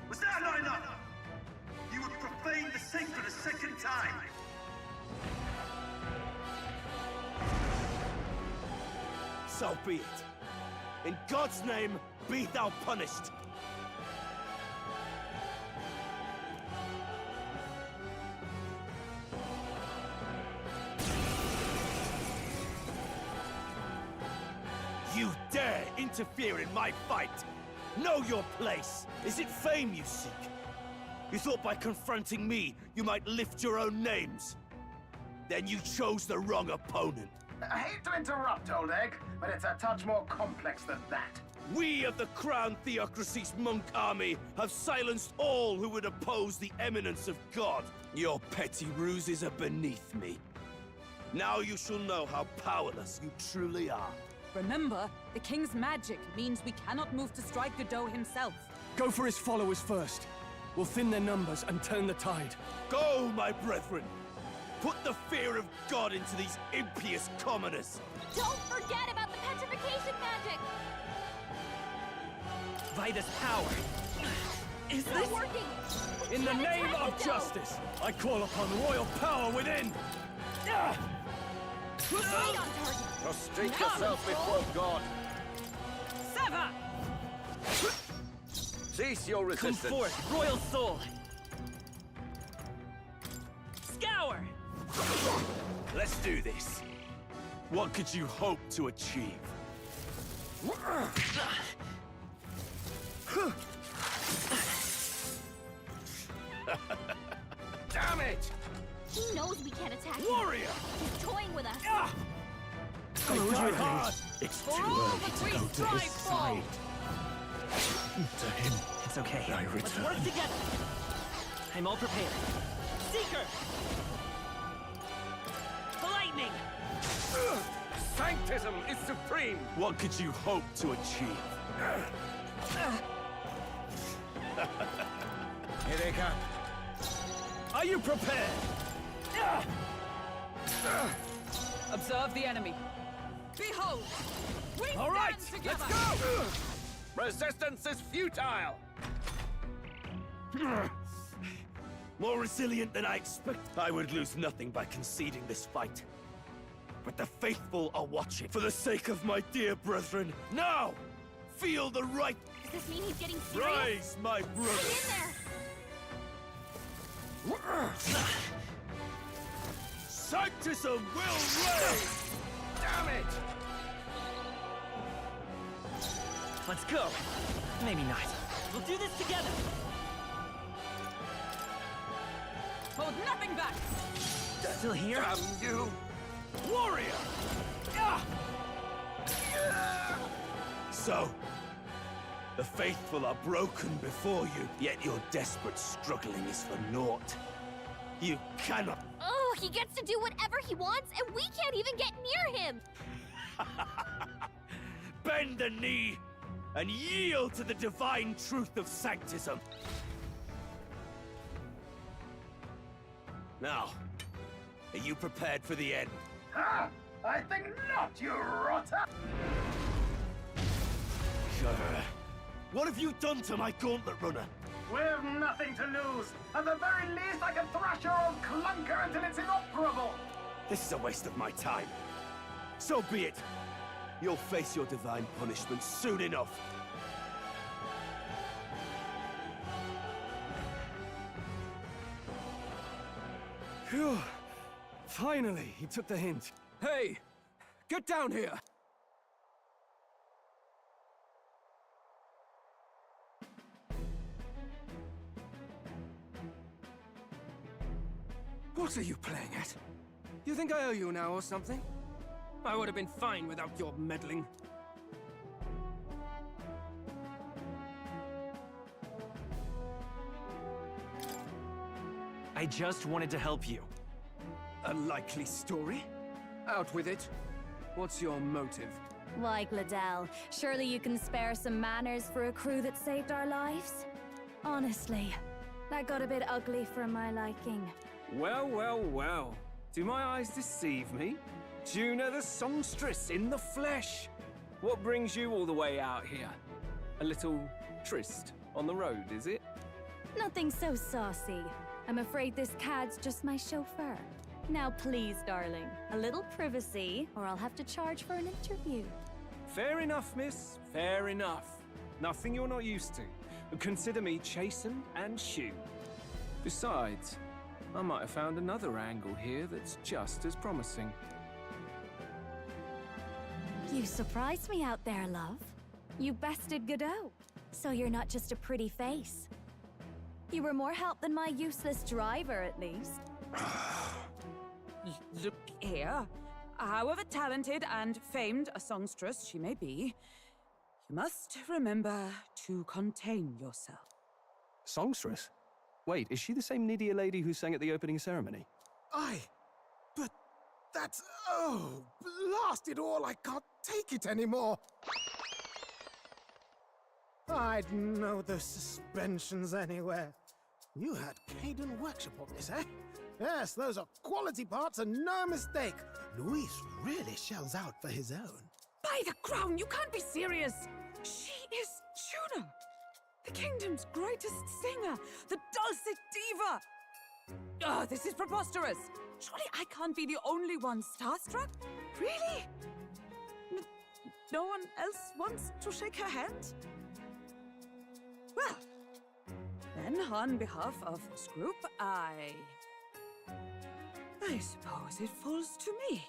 Was that not enough? You would profane the sacred a second time! So be it. In God's name, be thou punished. You dare interfere in my fight! Know your place! Is it fame you seek? You thought by confronting me, you might lift your own names? Then you chose the wrong opponent. I hate to interrupt, Old Egg, but it's a touch more complex than that. We of the Crown Theocracy's monk army have silenced all who would oppose the eminence of God. Your petty ruses are beneath me. Now you shall know how powerless you truly are. Remember, the king's magic means we cannot move to strike Godot himself. Go for his followers first. We'll thin their numbers and turn the tide. Go, my brethren! Put the fear of God into these impious commoners! Don't forget about the petrification magic! Vitus power! Is this working? In the name of justice, I call upon royal power within! Right on target. Prostrate yourself before God. Sever! Cease your resistance. Come forth, royal soul! Scour! Let's do this. What could you hope to achieve? Damn it! He knows we can't attack him. Warrior! He's toying with us. I tried hard! It's too all early the to three go to his strive side. To him, It's okay. I Let's return. work together. I'm all prepared. Seeker! Lightning! Sanctism is supreme! What could you hope to achieve? Here they come. Are you prepared? Observe the enemy. Behold! We All right, stand let's together. go! Resistance is futile! More resilient than I expect. I would lose nothing by conceding this fight. But the faithful are watching. For the sake of my dear brethren, now! Feel the right... Does this mean he's getting serious? Rise, my brothers! Hang in there! Sanctism will reign! Damn it! Let's go. Maybe not. We'll do this together. Hold nothing back. Still here? Damn you! Warrior! So, the faithful are broken before you, yet your desperate struggling is for naught. You cannot... Oh, he gets to do whatever he wants, and we can't even get near him! Bend the knee and yield to the divine truth of sanctism. Now, are you prepared for the end? Ha! I think not, you rotter! What have you done to my gauntlet runner? We've nothing to lose. At the very least, I can thrash your old clunker until it's inoperable. This is a waste of my time. So be it. You'll face your divine punishment soon enough. Phew. Finally, he took the hint. Hey! Get down here! What are you playing at? You think I owe you now or something? I would have been fine without your meddling. I just wanted to help you. A likely story? Out with it. What's your motive? Why, Gladel, surely you can spare some manners for a crew that saved our lives? Honestly, that got a bit ugly for my liking. Well, well, well. Do my eyes deceive me? Juna the songstress in the flesh. What brings you all the way out here? A little tryst on the road, is it? Nothing so saucy. I'm afraid this cad's just my chauffeur. Now please, darling, a little privacy, or I'll have to charge for an interview. Fair enough, miss. Fair enough. Nothing you're not used to. Consider me chastened and shoed. Besides, I might have found another angle here that's just as promising. You surprised me out there, love. You bested Godot. So you're not just a pretty face. You were more help than my useless driver, at least. Look here. However talented and famed a songstress she may be, you must remember to contain yourself. Songstress? Wait, is she the same Nydia lady who sang at the opening ceremony? But that's... Oh, blast it all, I can't take it anymore. I'd know those suspensions anywhere. You had Caden workshop on this, eh? Yes, those are quality parts and no mistake. Luis really shells out for his own. By the crown, you can't be serious! She is Juno! The kingdom's greatest singer! The dulcet diva! Oh, this is preposterous! Surely I can't be the only one starstruck? Really? No one else wants to shake her hand? Well, then on behalf of this group, I suppose it falls to me.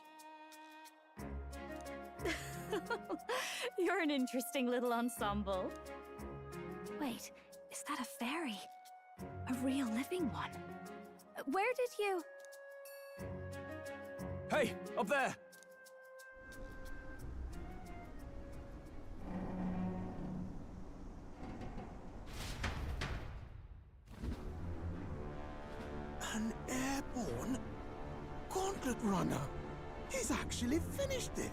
You're an interesting little ensemble. Wait, is that a fairy? A real living one? Where did you... Hey, up there! An airborne Gauntlet Runner. He's actually finished it.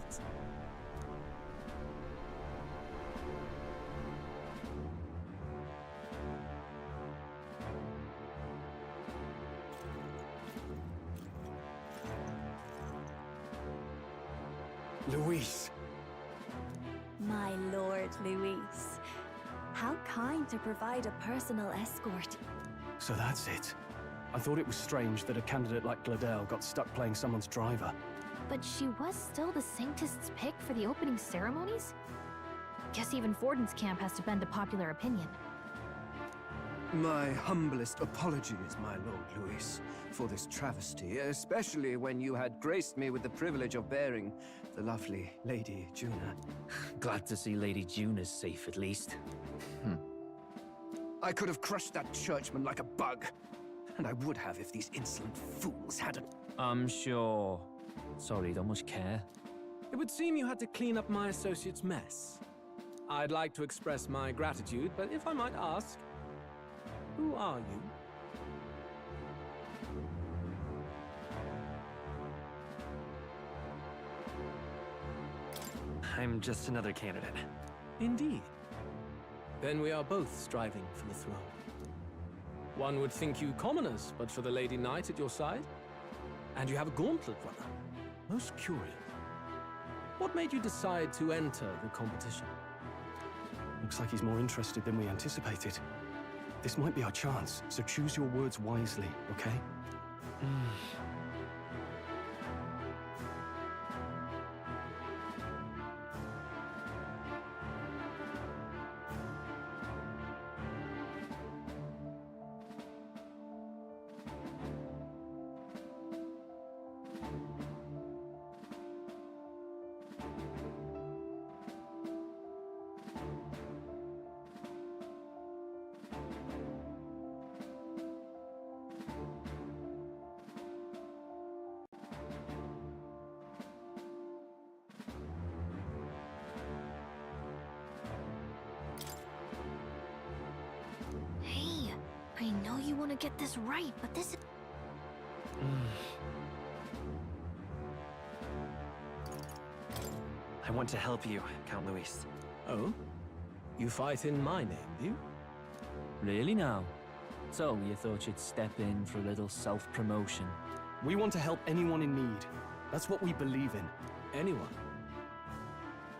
Luis. My Lord Luis. How kind to provide a personal escort. So that's it. I thought it was strange that a candidate like Gladel got stuck playing someone's driver. But she was still the Sanctist's pick for the opening ceremonies? Guess even Forden's camp has to bend to popular opinion. My humblest apologies, my Lord Luis, for this travesty, especially when you had graced me with the privilege of bearing the lovely Lady Juna. Glad to see Lady Juna's safe, at least. I could have crushed that churchman like a bug. And I would have if these insolent fools hadn't... I'm sure. Sorry, don't much care. It would seem you had to clean up my associate's mess. I'd like to express my gratitude, but if I might ask, who are you? I'm just another candidate. Indeed. Then we are both striving for the throne. One would think you commoners, but for the Lady Knight at your side. And you have a Gauntlet Runner. Most curious. What made you decide to enter the competition? Looks like he's more interested than we anticipated. This might be our chance, so choose your words wisely, okay? Hey, I know you want to get this right, but this is... I want to help you, Count Luis. Oh? You fight in my name, do you? Really now? So, you thought you'd step in for a little self-promotion? We want to help anyone in need. That's what we believe in. Anyone?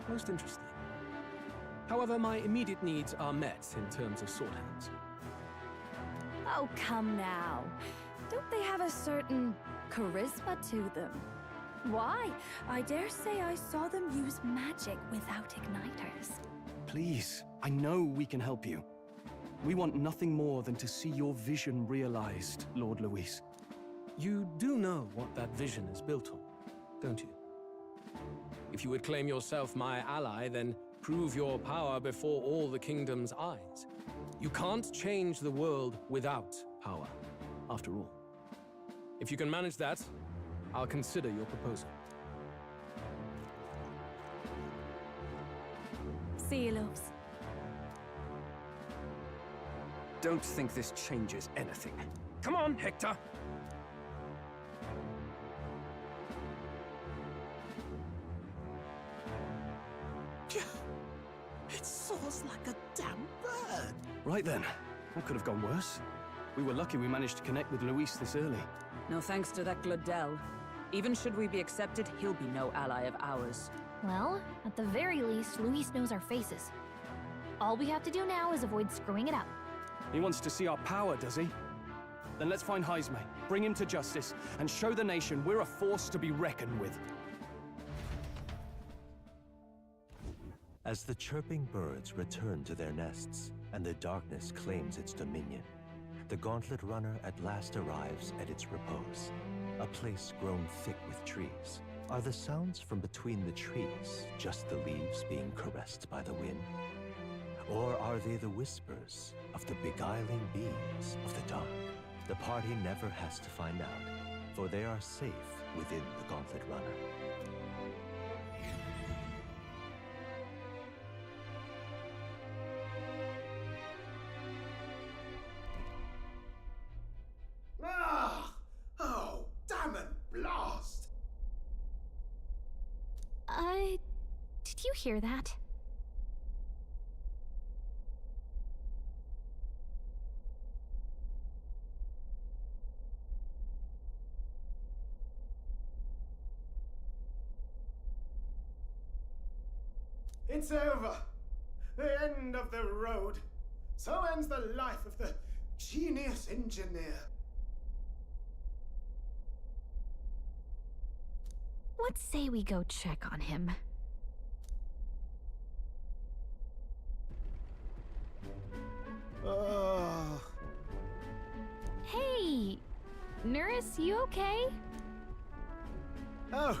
Most interesting. However, my immediate needs are met in terms of sword hands. Oh, come now. Don't they have a certain charisma to them? Why? I dare say I saw them use magic without igniters. Please, I know we can help you. We want nothing more than to see your vision realized, Lord Luis. You do know what that vision is built on, don't you? If you would claim yourself my ally, then prove your power before all the kingdom's eyes. You can't change the world without power, after all. If you can manage that, I'll consider your proposal. See you, loves. Don't think this changes anything. Come on, Hector! It soars like a damn bird. Right then, that could have gone worse. We were lucky we managed to connect with Luis this early. No thanks to that Glodell. Even should we be accepted, he'll be no ally of ours. Well, at the very least, Luis knows our faces. All we have to do now is avoid screwing it up. He wants to see our power, does he? Then let's find Heisme, bring him to justice, and show the nation we're a force to be reckoned with. As the chirping birds return to their nests, and the darkness claims its dominion, the Gauntlet Runner at last arrives at its repose, a place grown thick with trees. Are the sounds from between the trees just the leaves being caressed by the wind? Or are they the whispers of the beguiling beings of the dark? The party never has to find out, for they are safe within the Gauntlet Runner. Ah! Oh, damn it, blast! Did you hear that? It's over. The end of the road. So ends the life of the genius engineer. Let's say we go check on him. Hey! Nurse, you okay? Oh,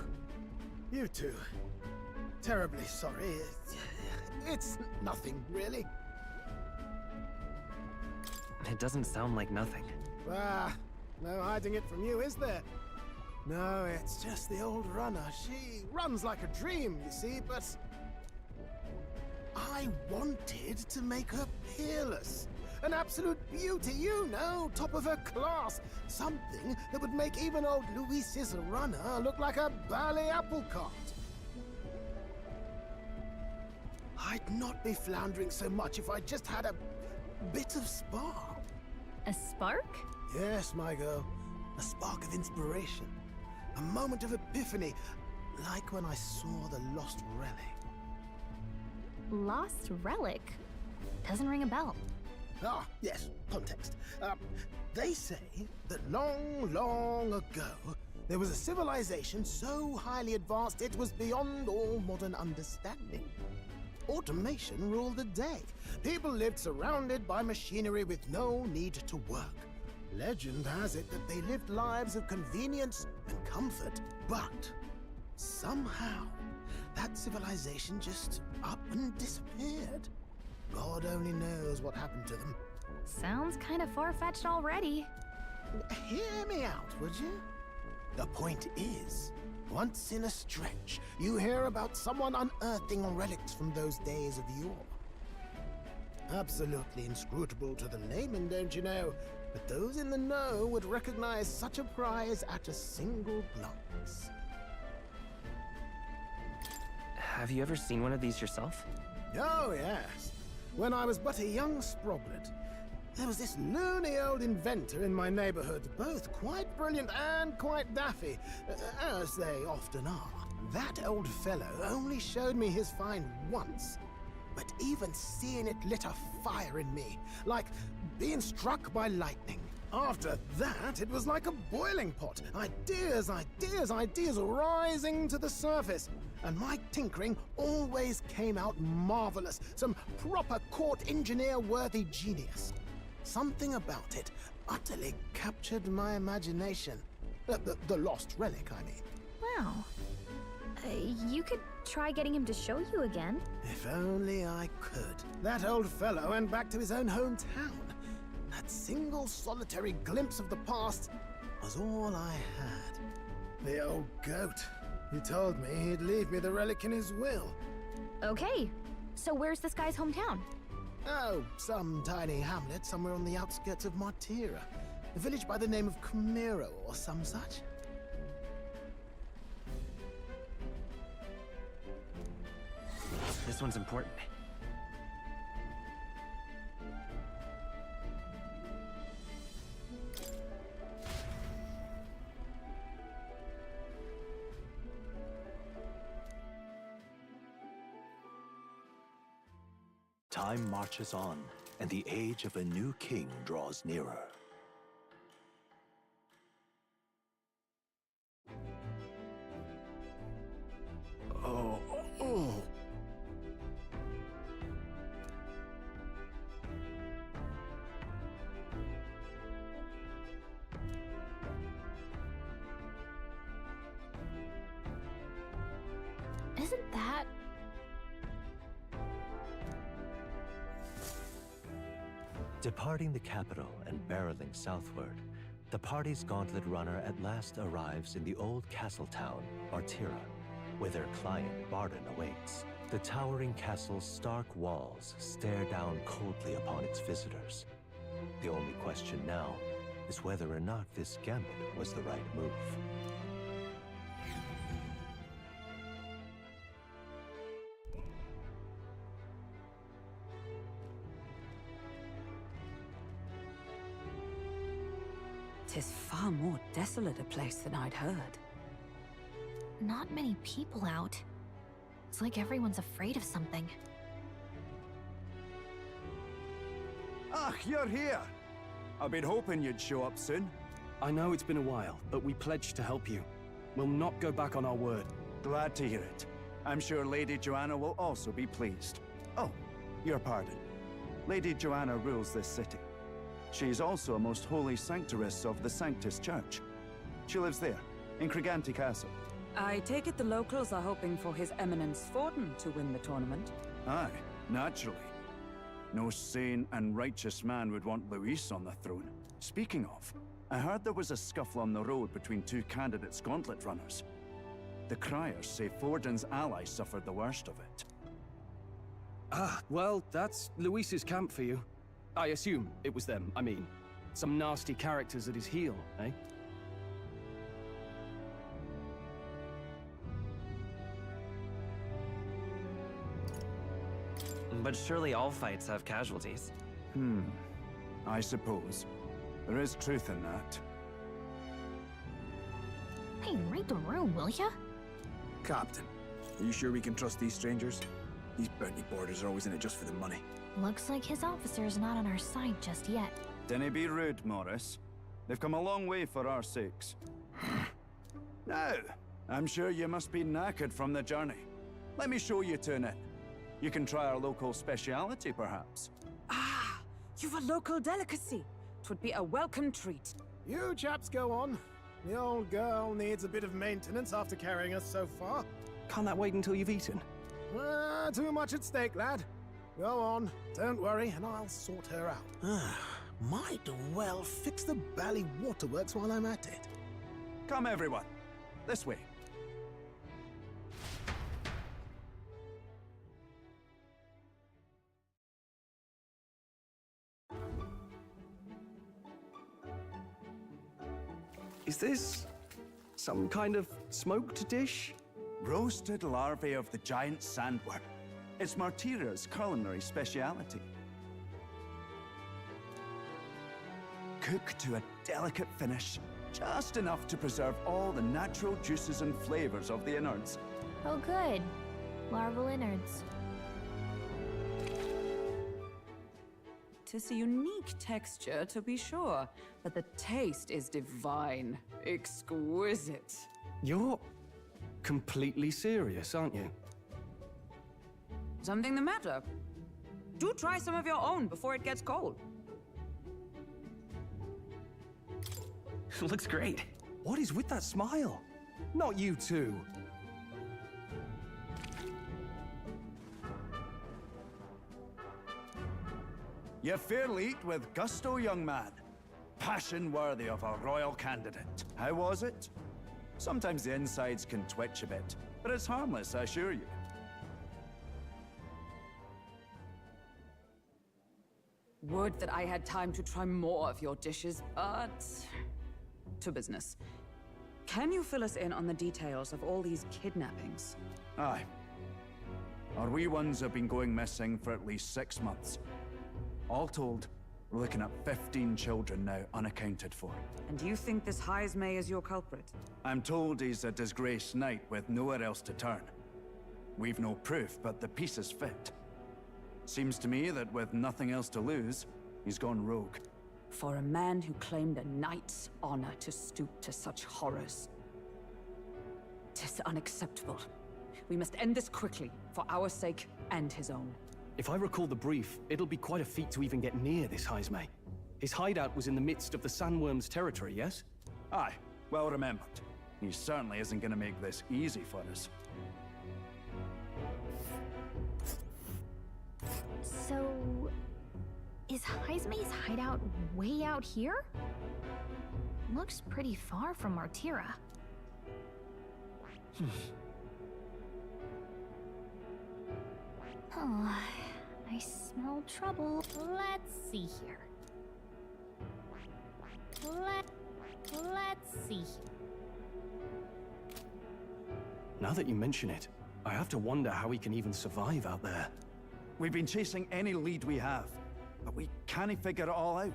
you two. Terribly sorry. It's nothing, really. It doesn't sound like nothing. Ah, no hiding it from you, is there? No, it's just the old runner. She runs like a dream, you see, but I wanted to make her peerless. An absolute beauty, you know, top of her class. Something that would make even old Luis's runner look like a bally apple cart. I'd not be floundering so much if I just had a bit of spark. A spark? Yes, my girl. A spark of inspiration. A moment of epiphany, like when I saw the Lost Relic. Lost Relic? Doesn't ring a bell. Ah, yes, context. They say that long, long ago, there was a civilization so highly advanced it was beyond all modern understanding. Automation ruled the day. People lived surrounded by machinery with no need to work. Legend has it that they lived lives of convenience and comfort, but somehow that civilization just up and disappeared. God only knows what happened to them. Sounds kind of far-fetched already. Hear me out, would you? The point is, once in a stretch, you hear about someone unearthing relics from those days of yore. Absolutely inscrutable to the layman, don't you know? But those in the know would recognize such a prize at a single glance. Have you ever seen one of these yourself? Oh, yes. When I was but a young sproglet, there was this loony old inventor in my neighborhood, both quite brilliant and quite daffy, as they often are. That old fellow only showed me his find once, but even seeing it lit a fire in me, like being struck by lightning. After that, it was like a boiling pot. Ideas, ideas, ideas rising to the surface. And my tinkering always came out marvelous. Some proper court engineer-worthy genius. Something about it utterly captured my imagination. The Lost Relic, I mean. Wow. You could try getting him to show you again. If only I could. That old fellow went back to his own hometown. That single solitary glimpse of the past was all I had. The old goat. He told me he'd leave me the relic in his will. Okay, so where's this guy's hometown? Oh, some tiny hamlet somewhere on the outskirts of Martira. A village by the name of Camero or some such. This one's important. Time marches on, and the age of a new king draws nearer. Oh. Isn't that... Departing the capital and barreling southward, the party's gauntlet runner at last arrives in the old castle town, Artira, where their client, Barden, awaits. The towering castle's stark walls stare down coldly upon its visitors. The only question now is whether or not this gambit was the right move. Tis far more desolate a place than I'd heard. Not many people out. It's like everyone's afraid of something. Ah, you're here! I've been hoping you'd show up soon. I know it's been a while, but we pledged to help you. We'll not go back on our word. Glad to hear it. I'm sure Lady Joanna will also be pleased. Oh, your pardon. Lady Joanna rules this city. She's also a most holy sanctoress of the Sanctus Church. She lives there, in Criganti Castle. I take it the locals are hoping for His Eminence Forden to win the tournament. Aye, naturally. No sane and righteous man would want Luis on the throne. Speaking of, I heard there was a scuffle on the road between two candidates gauntlet runners. The criers say Forden's ally suffered the worst of it. Ah, well, that's Luis's camp for you. I assume it was them, I mean. Some nasty characters at his heel, eh? But surely all fights have casualties. I suppose. There is truth in that. Hey, read the room, will ya? Captain, are you sure we can trust these strangers? These bounty boarders are always in it just for the money. Looks like his officer's not on our side just yet. Dinna be rude, Morris. They've come a long way for our sakes. Now, I'm sure you must be knackered from the journey. Let me show you to an inn. You can try our local speciality, perhaps. Ah, you've a local delicacy. 'Twould be a welcome treat. You chaps go on. The old girl needs a bit of maintenance after carrying us so far. Can't that wait until you've eaten? Too much at stake, lad. Go on, don't worry, and I'll sort her out. Might well fix the bally waterworks while I'm at it. Come, everyone. This way. Is this some kind of smoked dish? Roasted larvae of the giant sandworm. It's Martira's culinary speciality. Cooked to a delicate finish, just enough to preserve all the natural juices and flavors of the innards. Oh good. Larval innards. 'Tis a unique texture, to be sure, but the taste is divine. Exquisite. You're completely serious, aren't you? Something the matter? Do try some of your own before it gets cold. Looks great. What is with that smile? Not you two. You fairly eat with gusto, young man. Passion worthy of a royal candidate. How was it? Sometimes the insides can twitch a bit, but it's harmless, I assure you. Would that I had time to try more of your dishes, but... to business. Can you fill us in on the details of all these kidnappings? Aye. Our wee ones have been going missing for at least 6 months. All told, we're looking at 15 children now unaccounted for. And you think this Heismay is your culprit? I'm told he's a disgraced knight with nowhere else to turn. We've no proof, but the pieces fit. Seems to me that with nothing else to lose, he's gone rogue. For a man who claimed a knight's honor to stoop to such horrors. 'Tis unacceptable. We must end this quickly, for our sake and his own. If I recall the brief, it'll be quite a feat to even get near this Heismay. His hideout was in the midst of the Sandworm's territory, yes? Aye, well remembered. He certainly isn't gonna make this easy for us. So... is Heismay's hideout way out here? Looks pretty far from Martira. Oh, I smell trouble. Let's see here. Let's see here. Now that you mention it, I have to wonder how he can even survive out there. We've been chasing any lead we have, but we can't figure it all out.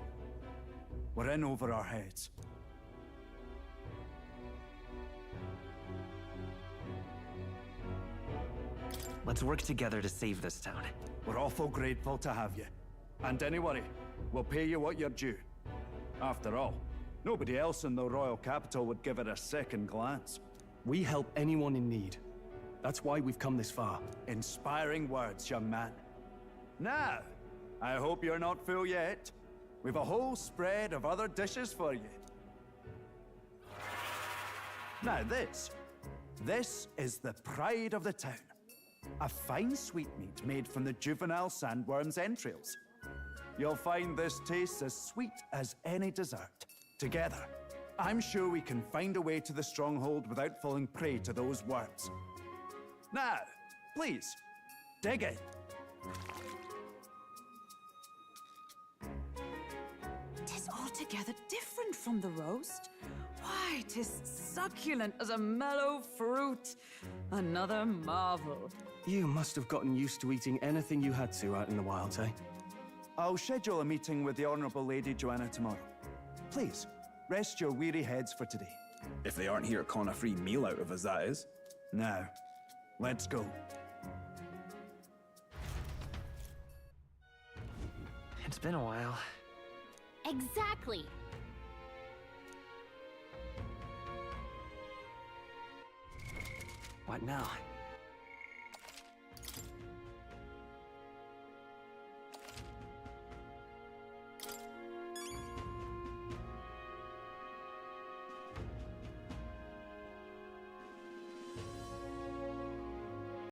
We're in over our heads. Let's work together to save this town. We're awful grateful to have you. And don't worry, we'll pay you what you're due. After all, nobody else in the royal capital would give it a second glance. We help anyone in need. That's why we've come this far. Inspiring words, young man. Now, I hope you're not full yet. We've a whole spread of other dishes for you. Now this is the pride of the town. A fine sweetmeat made from the juvenile sandworm's entrails. You'll find this tastes as sweet as any dessert. Together, I'm sure we can find a way to the stronghold without falling prey to those worms. Now, please, dig in. Tis altogether different from the roast. Why, 'tis succulent as a mellow fruit. Another marvel. You must have gotten used to eating anything you had to out in the wilds, eh? I'll schedule a meeting with the Honorable Lady Joanna tomorrow. Please, rest your weary heads for today. If they aren't here to con a free meal out of us, that is. Now, let's go. It's been a while. Exactly! What now?